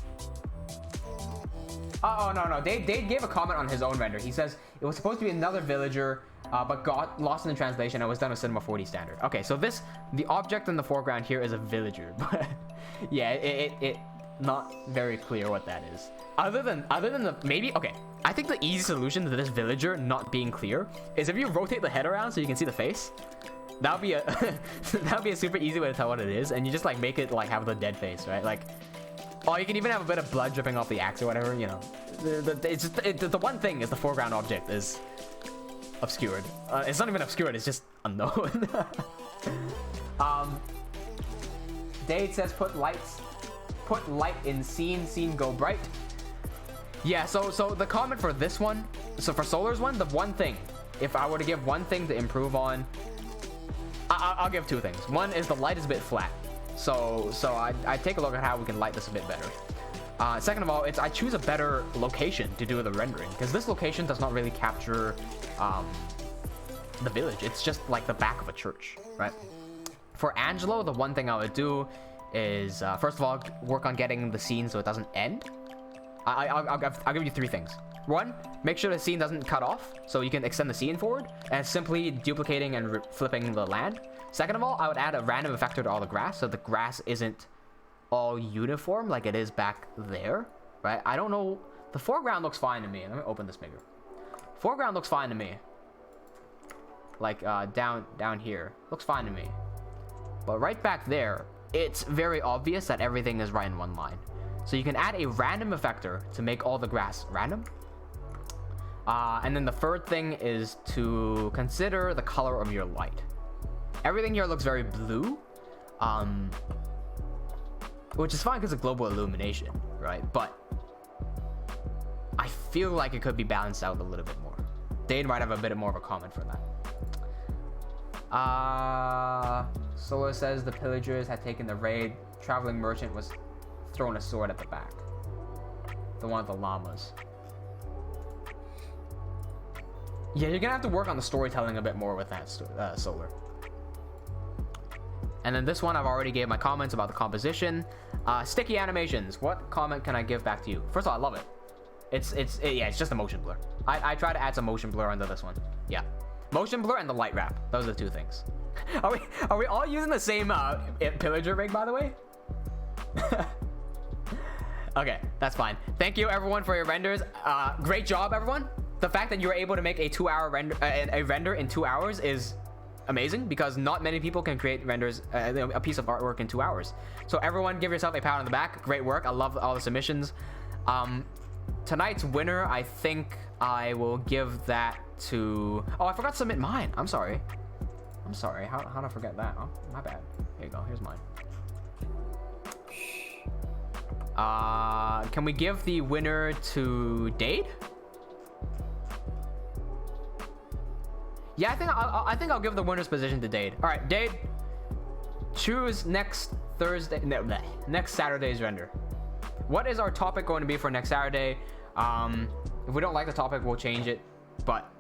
Oh, no. Dade gave a comment on his own render. He says it was supposed to be another villager, but got lost in the translation and was done with Cinema 4D standard. Okay, so the object in the foreground here is a villager, but yeah, it not very clear what that is. Other than the maybe okay. I think the easy solution to this villager not being clear is if you rotate the head around so you can see the face. That'll be a super easy way to tell what it is, and you just like make it like have the dead face, right? Like, oh, you can even have a bit of blood dripping off the axe or whatever, you know. The one thing is the foreground object is obscured. It's not even obscured, it's just unknown. Dade says put light in scene go bright. Yeah, so the comment for this one, so for Solar's one, the one thing, if I were to give one thing to improve on, I'll give two things. One is the light is a bit flat, so I take a look at how we can light this a bit better. Second of all, I choose a better location to do the rendering, because this location does not really capture the village. It's just like the back of a church, right? For Angelo, the one thing I would do is first of all work on getting the scene so it doesn't end. I'll give you three things. One, make sure the scene doesn't cut off so you can extend the scene forward, and simply duplicating and flipping the land. Second of all, I would add a random effector to all the grass so the grass isn't all uniform like it is back there, right? I don't know, the foreground looks fine to me. Let me open this bigger. Foreground looks fine to me, like down here looks fine to me, but right back there it's very obvious that everything is right in one line. So you can add a random effector to make all the grass random. And then the third thing is to consider the color of your light. Everything here looks very blue, which is fine because of global illumination, right? But I feel like it could be balanced out a little bit more. Dane might have a bit more of a comment for that. Solar says the Pillagers had taken the raid. Traveling merchant was throwing a sword at the back. The one with the llamas. Yeah, you're gonna have to work on the storytelling a bit more with that, Solar. And then this one, I've already gave my comments about the composition. Sticky animations. What comment can I give back to you? First of all, I love it. Yeah, it's just a motion blur. I try to add some motion blur under this one. Yeah, motion blur and the light wrap. Those are the two things. Are we all using the same pillager rig, by the way? Okay, that's fine. Thank you everyone for your renders. Great job, everyone. The fact that you were able to make a 2-hour render, a render in 2 hours is amazing, because not many people can create renders, a piece of artwork in 2 hours. So everyone, give yourself a pat on the back. Great work. I love all the submissions. Tonight's winner, I think I will give that to... Oh, I forgot to submit mine. I'm sorry. How did I forget that? Oh, my bad. Here you go. Here's mine. Can we give the winner to Dade? Yeah, I think I'll give the winner's position to Dade. All right, Dade, choose next Saturday's render. What is our topic going to be for next Saturday? If we don't like the topic, we'll change it, but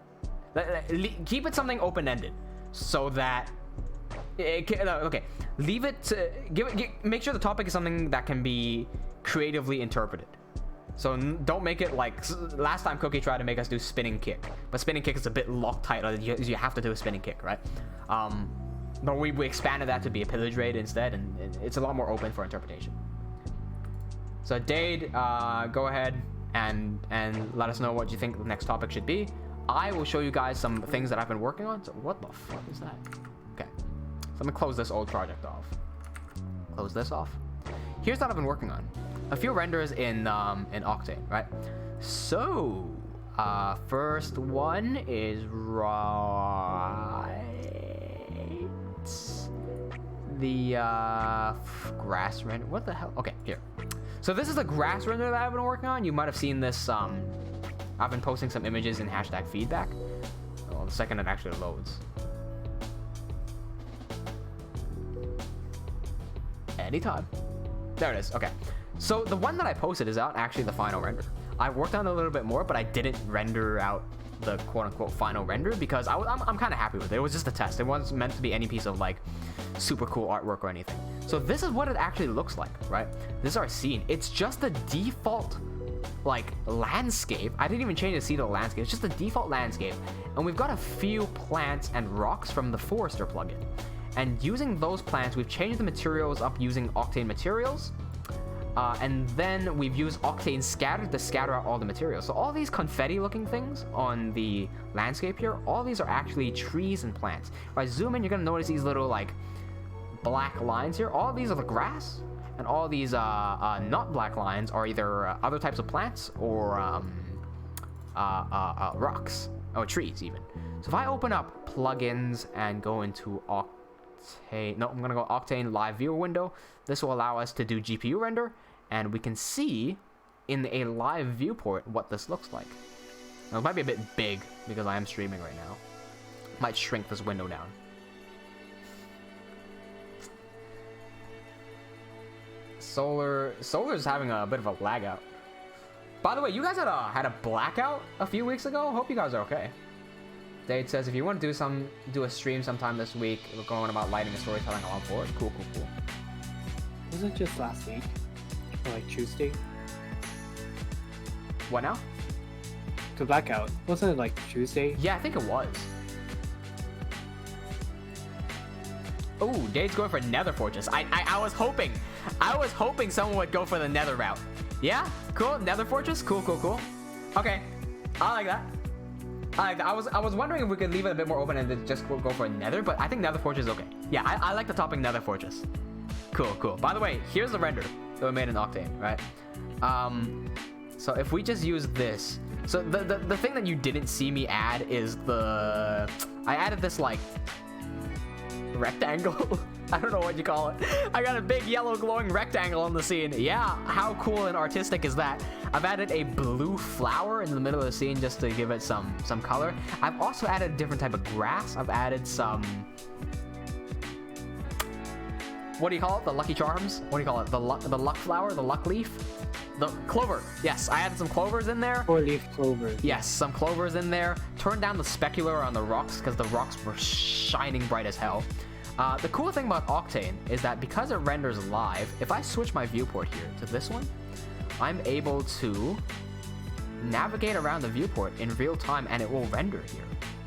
keep it something open-ended so that okay, leave it to make sure the topic is something that can be creatively interpreted. So don't make it like last time Cookie tried to make us do spinning kick, but spinning kick is a bit Loctite. You have to do a spinning kick, right? But we expanded that to be a pillage raid instead, and it's a lot more open for interpretation. So Dade, go ahead and let us know what you think the next topic should be. I will show you guys some things that I've been working on. So what the fuck is that? Okay, so I'm gonna close this old project off. Close this off. Here's what I've been working on. A few renders in Octane, right? So first one is right. The grass render. What the hell? Okay, here. So this is the grass render that I've been working on. You might have seen this. I've been posting some images in #feedback. Oh, the second it actually loads. Anytime. There it is. Okay. So the one that I posted is out actually the final render. I worked on it a little bit more, but I didn't render out the quote-unquote final render because I'm kind of happy with it. It was just a test. It wasn't meant to be any piece of like super cool artwork or anything. So this is what it actually looks like, right? This is our scene. It's just the default like landscape. I didn't even change the scene to the landscape. It's just the default landscape, and we've got a few plants and rocks from the Forester plugin. And using those plants, we've changed the materials up using Octane materials. And then we've used Octane Scatter to scatter out all the materials. So all these confetti looking things on the landscape here, all these are actually trees and plants. If I zoom in, you're gonna notice these little like black lines here. All of these are the grass, and all these not black lines are either other types of plants or rocks or trees even. So if I open up plugins and go into Octane, no, I'm gonna go Octane Live Viewer window. This will allow us to do GPU render, and we can see in a live viewport what this looks like. Now, it might be a bit big because I am streaming right now. Might shrink this window down. Solar's having a bit of a lag out. By the way, you guys had a blackout a few weeks ago. Hope you guys are okay. Dade says if you want to do a stream sometime this week, we're going about lighting and storytelling along for it. Cool. Was it just last week? Or like Tuesday? What now? The blackout. Wasn't it like Tuesday? Yeah, I think it was. Oh, Dade's going for Nether Fortress. I was hoping someone would go for the Nether route. Yeah, cool. Nether Fortress. Cool. Okay, I like that. I was wondering if we could leave it a bit more open and then just go for a Nether, but I think Nether Fortress is okay. Yeah, I like the topic Nether Fortress. Cool. By the way, here's the render that we made in Octane, right? So if we just use this, so the thing that you didn't see me add is I added this like rectangle. I don't know what you call it. I got a big yellow glowing rectangle on the scene. Yeah, how cool and artistic is that? I've added a blue flower in the middle of the scene just to give it some color. I've also added a different type of grass. I've added some, what do you call it? The Lucky Charms? What do you call it? The luck flower? The luck leaf? The clover. Yes, I added some clovers in there. 4-leaf clover. Yes, some clovers in there. Turned down the specular on the rocks because the rocks were shining bright as hell. The cool thing about Octane is that because it renders live, if I switch my viewport here to this one, I'm able to navigate around the viewport in real time and it will render here.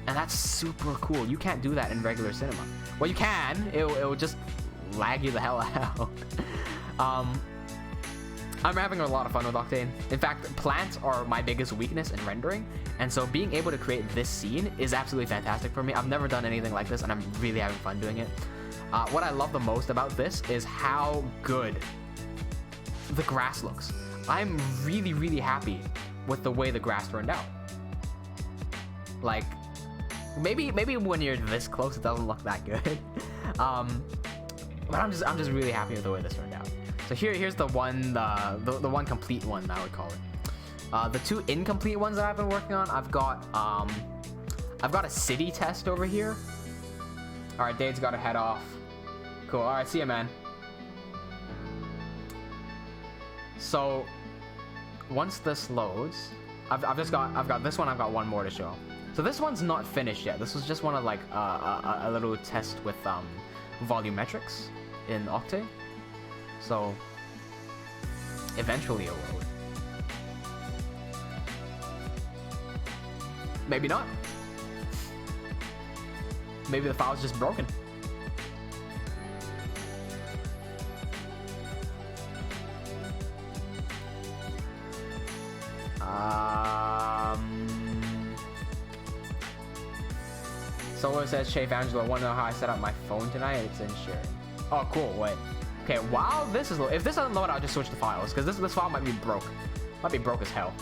And that's super cool. You can't do that in regular cinema. Well, you can. It will just lag you the hell out. I'm having a lot of fun with Octane. In fact, plants are my biggest weakness in rendering, and so being able to create this scene is absolutely fantastic for me. I've never done anything like this, and I'm really having fun doing it. What I love the most about this is how good the grass looks. I'm really, really happy with the way the grass turned out. Like, maybe when you're this close, it doesn't look that good. But I'm just really happy with the way this turned out. So here's the one complete one, I would call it. The two incomplete ones that I've been working on, I've got a city test over here. All right, Dade's got to head off. Cool. All right, see ya, man. So once this loads, I've got this one. I've got one more to show. So this one's not finished yet. This was just one of like a little test with volumetrics in Octane. So eventually it'll load. Maybe not. Maybe the file's just broken. Solo says, Chave Angelo, wanna know how I set up my phone tonight? It's in sharing. Oh, cool. Wait. Okay, while this is low, if this doesn't load, I'll just switch the files, because this file might be broke. Might be broke as hell.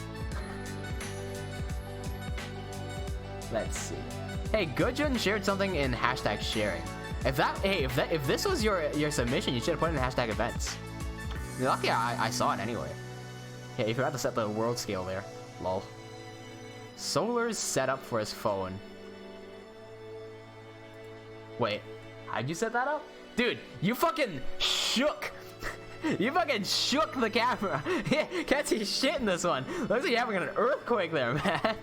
Let's see. Hey, Goodjun shared something in hashtag sharing. If this was your submission, you should have put it in hashtag events. You're lucky I saw it anyway. Yeah, you forgot to set the world scale there. Lol. Solar's set up for his phone. Wait, how'd you set that up? Dude, you fucking shook. You fucking shook the camera. Can't see shit in this one. Looks like you're having an earthquake there, man.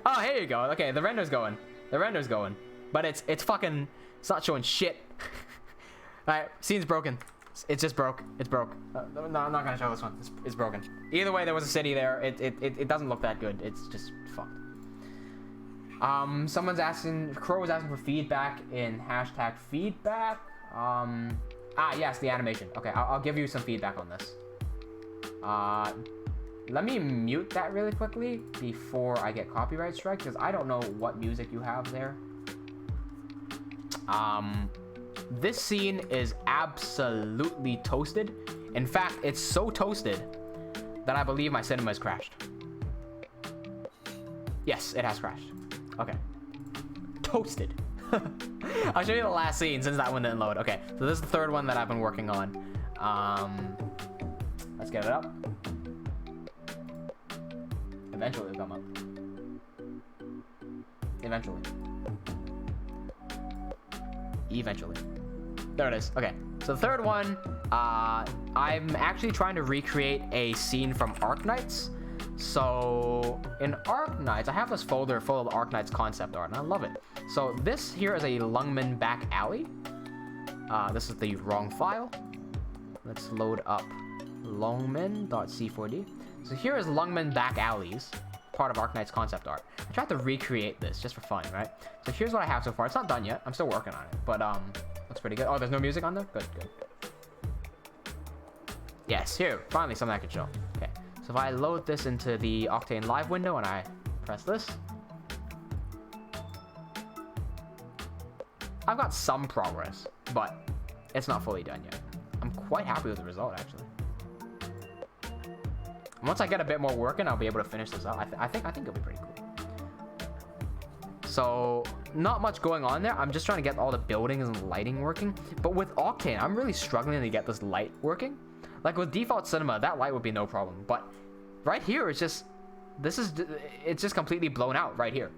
Oh, here you go. Okay, the render's going. The render's going. But it's not showing shit. Alright, scene's broken. It's just broke. It's broke. No, I'm not gonna show this one. It's broken. Either way, there was a city there. It doesn't look that good. It's just fucked. Someone's asking, Crow was asking for feedback in hashtag feedback. Yes, the animation. Okay, I'll give you some feedback on this. Let me mute that really quickly before I get copyright strike, because I don't know what music you have there. This scene is absolutely toasted. In fact, it's so toasted that I believe my cinema has crashed. Yes, it has crashed. Okay. Toasted. I'll show you the last scene since that one didn't load. Okay, so this is the third one that I've been working on. Let's get it up. Eventually it'll come up. Eventually. There it is. Okay, so the third one, I'm actually trying to recreate a scene from Arknights. So in Arknights, I have this folder full of Arknights concept art, and I love it. So this here is a Lungmen back alley. This is the wrong file. Let's load up lungmen.c4d. So here is Lungmen back alleys, part of Arknights concept art. I tried to recreate this just for fun, right? So here's what I have so far. It's not done yet. I'm still working on it, but looks pretty good. Oh, there's no music on there? Good. Yes, here, finally something I can show. Okay. So if I load this into the Octane Live window and I press this, I've got some progress, but it's not fully done yet. I'm quite happy with the result, actually. Once I get a bit more work in, I'll be able to finish this up. I think it'll be pretty cool. So not much going on there. I'm just trying to get all the buildings and lighting working. But with Octane, I'm really struggling to get this light working. Like with default cinema, that light would be no problem. But right here, it's just completely blown out right here.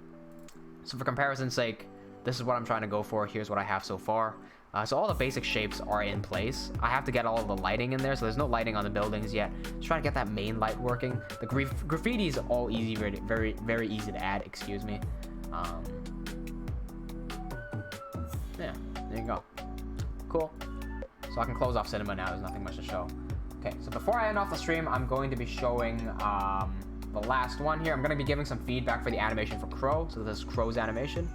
So for comparison's sake, this is what I'm trying to go for. Here's what I have so far. So all the basic shapes are in place. I have to get all of the lighting in there, so there's no lighting on the buildings yet. Just trying to get that main light working. The graffiti is all easy, very, very easy to add. Excuse me. Yeah, there you go. Cool. So I can close off cinema now. There's nothing much to show. Okay, so before I end off the stream, I'm going to be showing the last one here. I'm going to be giving some feedback for the animation for Crow. So this is Crow's animation.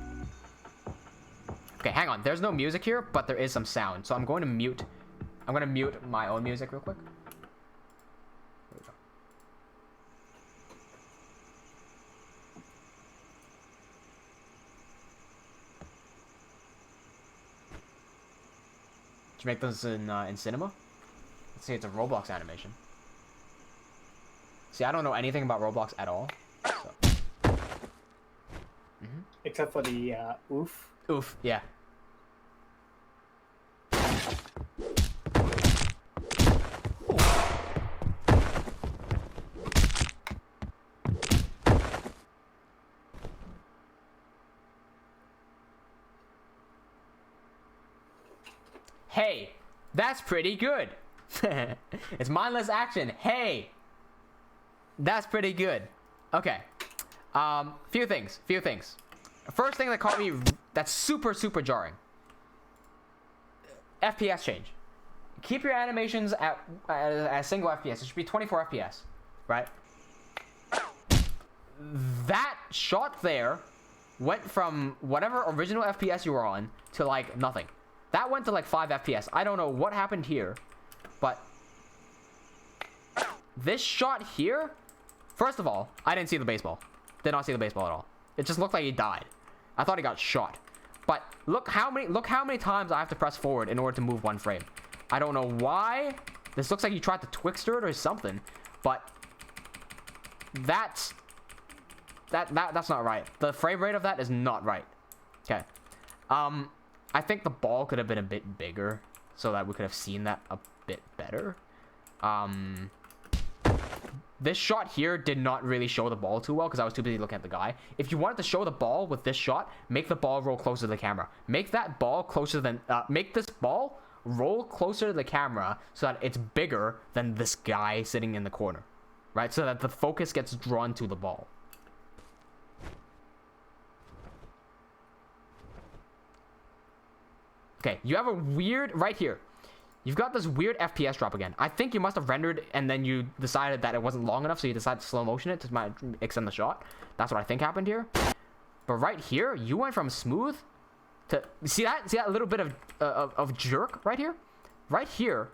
Okay, hang on. There's no music here, but there is some sound. So I'm going to mute my own music real quick. There we go. Did you make this in cinema? Let's see, it's a Roblox animation. See, I don't know anything about Roblox at all. So. Except for the oof. Oof, yeah. Hey, that's pretty good. It's mindless action. Hey, that's pretty good. Okay. Few things. First thing that caught me that's super jarring. FPS change. Keep your animations at a single FPS. It should be 24 FPS, right? That shot there went from whatever original FPS you were on to like nothing. That went to like 5 FPS. I don't know what happened here, but this shot here, first of all, I didn't see the baseball. Did not see the baseball at all. It just looked like he died. I thought he got shot. But look how many times I have to press forward in order to move one frame. I don't know why. This looks like he tried to Twixter it or something, but that's not right. The frame rate of that is not right. Okay. I think the ball could have been a bit bigger so that we could have seen that a bit better. This shot here did not really show the ball too well because I was too busy looking at the guy. If you wanted to show the ball with this shot, make the ball roll closer to the camera. Make that ball closer than make this ball roll closer to the camera so that it's bigger than this guy sitting in the corner, right? So that the focus gets drawn to the ball. Okay, you have a weird right here. You've got this weird FPS drop again. I think you must have rendered and then you decided that it wasn't long enough, so you decided to slow motion it to extend the shot. That's what I think happened here. But right here, you went from smooth to see that little bit of jerk right here. Right here,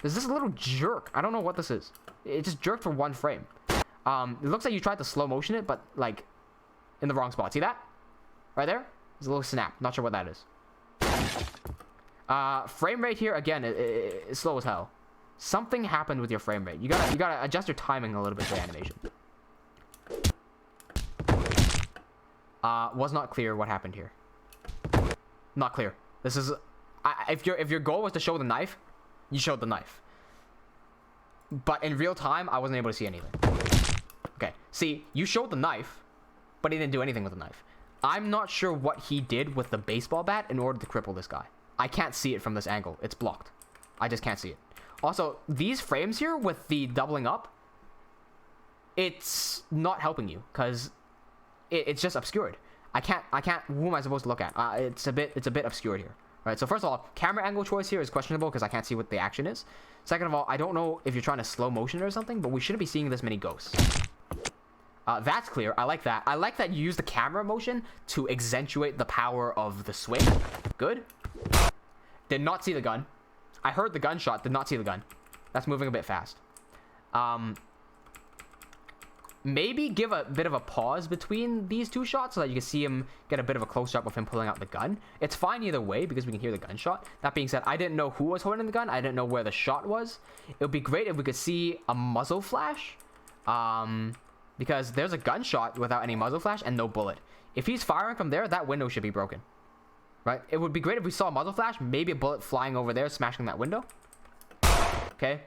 there's this little jerk. I don't know what this is. It just jerked for one frame. It looks like you tried to slow motion it, but like in the wrong spot. See that? Right there? There's a little snap. Not sure what that is. Frame rate here again is slow as hell. Something happened with your frame rate. You gotta adjust your timing a little bit for animation. Was not clear what happened here. Not clear. This is if your goal was to show the knife, you showed the knife. But in real time, I wasn't able to see anything. Okay, see, you showed the knife, but he didn't do anything with the knife. I'm not sure what he did with the baseball bat in order to cripple this guy. I can't see it from this angle. It's blocked. I just can't see it. Also, these frames here with the doubling up, it's not helping you because it's just obscured. I can't. Who am I supposed to look at? It's a bit obscured here. Right. So first of all, camera angle choice here is questionable because I can't see what the action is. Second of all, I don't know if you're trying to slow motion it or something, but we shouldn't be seeing this many ghosts. That's clear. I like that. I like that you use the camera motion to accentuate the power of the swing. Good. Did not see the gun. I heard the gunshot. Did not see the gun. That's moving a bit fast. Maybe give a bit of a pause between these two shots so that you can see him get a bit of a close-up of him pulling out the gun. It's fine either way because we can hear the gunshot. That being said, I didn't know who was holding the gun. I didn't know where the shot was. It would be great if we could see a muzzle flash. Because there's a gunshot without any muzzle flash and no bullet. If he's firing from there, that window should be broken. Right? It would be great if we saw a muzzle flash, maybe a bullet flying over there, smashing that window. Okay.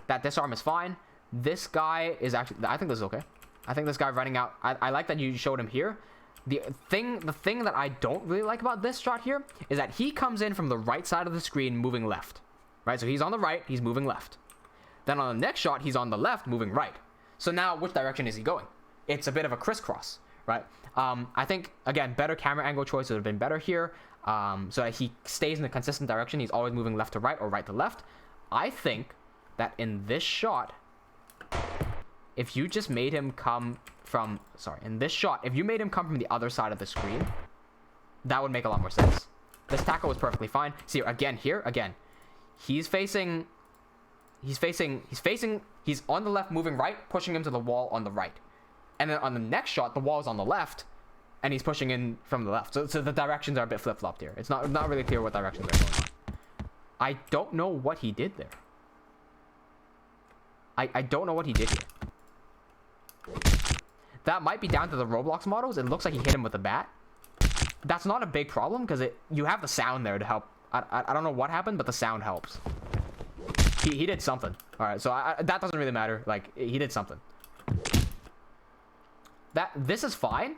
That disarm is fine. This guy is actually... I think this is okay. I think this guy running out... I like that you showed him here. The thing that I don't really like about this shot here is that he comes in from the right side of the screen moving left. Right? So he's on the right, he's moving left. Then on the next shot, he's on the left, moving right. So now, which direction is he going? It's a bit of a crisscross. right? I think, again, better camera angle choice would have been better here, so that he stays in a consistent direction. He's always moving left to right or right to left. I think that in this shot, if you just made him come from, in this shot, if you made him come from the other side of the screen, that would make a lot more sense. This tackle was perfectly fine. See, again, he's on the left moving right, pushing him to the wall on the right. And then on the next shot, the wall is on the left, and he's pushing in from the left. So the directions are a bit flip-flopped here. It's not really clear what directions are going on. I don't know what he did there. I don't know what he did here. That might be down to the Roblox models. It looks like he hit him with a bat. That's not a big problem, because you have the sound there to help. I don't know what happened, but the sound helps. He did something. All right, so that doesn't really matter. Like, he did something. This is fine.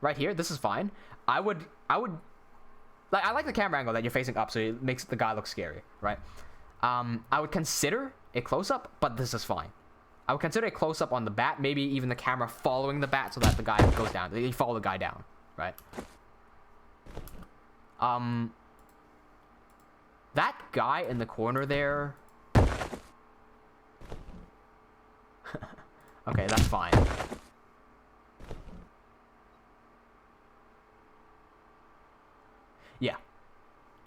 Right here, this is fine. I would like, I like the camera angle that you're facing up, so it makes the guy look scary, right? I would consider a close-up, but this is fine. I would consider a close-up on the bat, maybe even the camera following the bat so that the guy goes down. You follow the guy down, right? That guy in the corner there. Okay, that's fine. Yeah.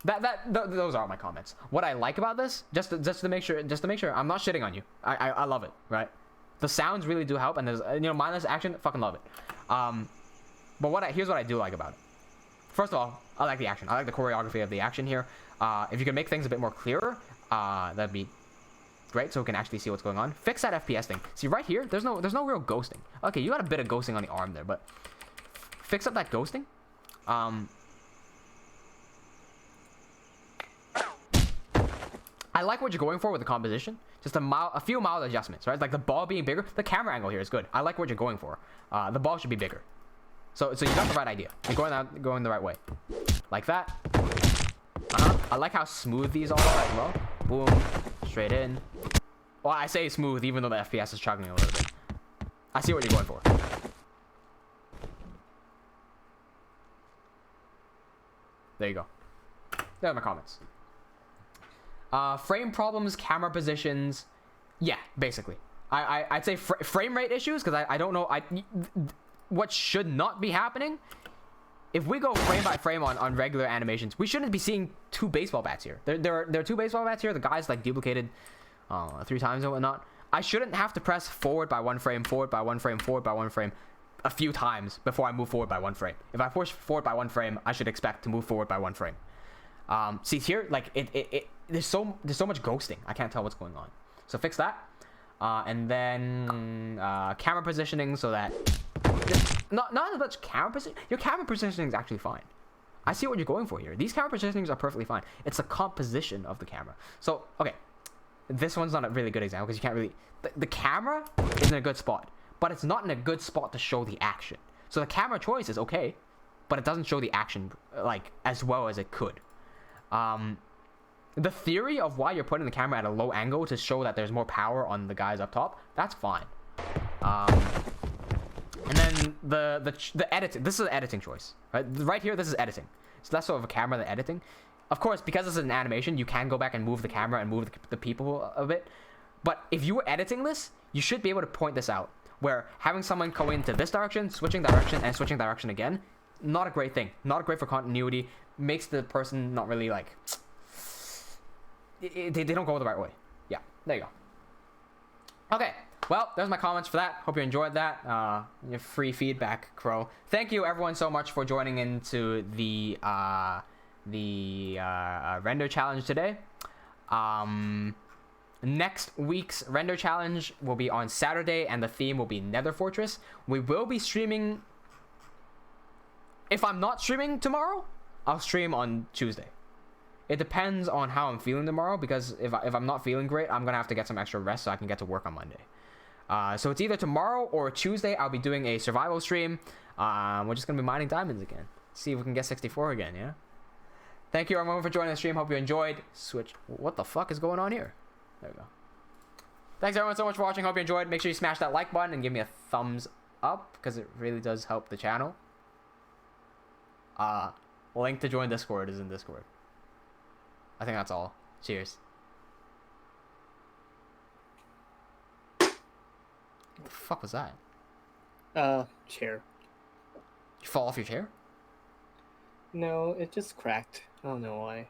Those are my comments. What I like about this, just to make sure, I'm not shitting on you. I love it, right? The sounds really do help, and there's, you know, mindless action, fucking love it. But here's what I do like about it. First of all, I like the action. I like the choreography of the action here. If you can make things a bit more clearer, that'd be great, so we can actually see what's going on. Fix that FPS thing. See, right here, there's no real ghosting. Okay, you got a bit of ghosting on the arm there, but fix up that ghosting. I like what you're going for with the composition. Just a few mild adjustments, right? Like the ball being bigger. The camera angle here is good. I like what you're going for. The ball should be bigger. So you got the right idea. You're going the right way. Like that. I like how smooth these are as well. Boom. Straight in. Well, I say smooth even though the FPS is chugging a little bit. I see what you're going for. There you go. There are my comments. Frame problems, camera positions. Yeah, basically. I'd say frame rate issues, because I don't know what should not be happening. If we go frame by frame on regular animations, we shouldn't be seeing two baseball bats here. There are two baseball bats here. The guy's like duplicated 3 times and whatnot. I shouldn't have to press forward by 1 frame, forward by 1 frame, forward by 1 frame a few times before I move forward by 1 frame. If I push forward by 1 frame, I should expect to move forward by 1 frame. See here, like there's so much ghosting. I can't tell what's going on. So fix that, and then camera positioning so that not as much camera position. Your camera positioning is actually fine. I see what you're going for here. These camera positionings are perfectly fine. It's the composition of the camera. So okay, this one's not a really good example because you can't really. The camera is in a good spot, but it's not in a good spot to show the action. So the camera choice is okay, but it doesn't show the action like as well as it could. The theory of why you're putting the camera at a low angle to show that there's more power on the guys up top, that's fine. And then the editing, this is an editing choice, right? Right here, this is editing. It's less so of a camera than editing. Of course, because this is an animation, you can go back and move the camera and move the people a bit. But if you were editing this, you should be able to point this out, where having someone go into this direction, switching direction, and switching direction again, not a great thing. Not great for continuity. Makes the person not really like... They don't go the right way. Yeah, there you go. Okay, well, there's my comments for that. Hope you enjoyed that. Your free feedback, Crow. Thank you, everyone, so much for joining into the render challenge today. Next week's render challenge will be on Saturday, and the theme will be Nether Fortress. We will be streaming... If I'm not streaming tomorrow, I'll stream on Tuesday. It depends on how I'm feeling tomorrow, because if I'm not feeling great, I'm gonna have to get some extra rest so I can get to work on Monday. So it's either tomorrow or Tuesday. I'll be doing a survival stream. We're just gonna be mining diamonds again. See if we can get 64 again. Yeah. Thank you everyone for joining the stream. Hope you enjoyed. Switch. What the fuck is going on here? There we go. Thanks everyone so much for watching. Hope you enjoyed. Make sure you smash that like button and give me a thumbs up because it really does help the channel. Link to join Discord is in Discord. I think that's all. Cheers. What the fuck was that? Chair. You fall off your chair? No, it just cracked. I don't know why.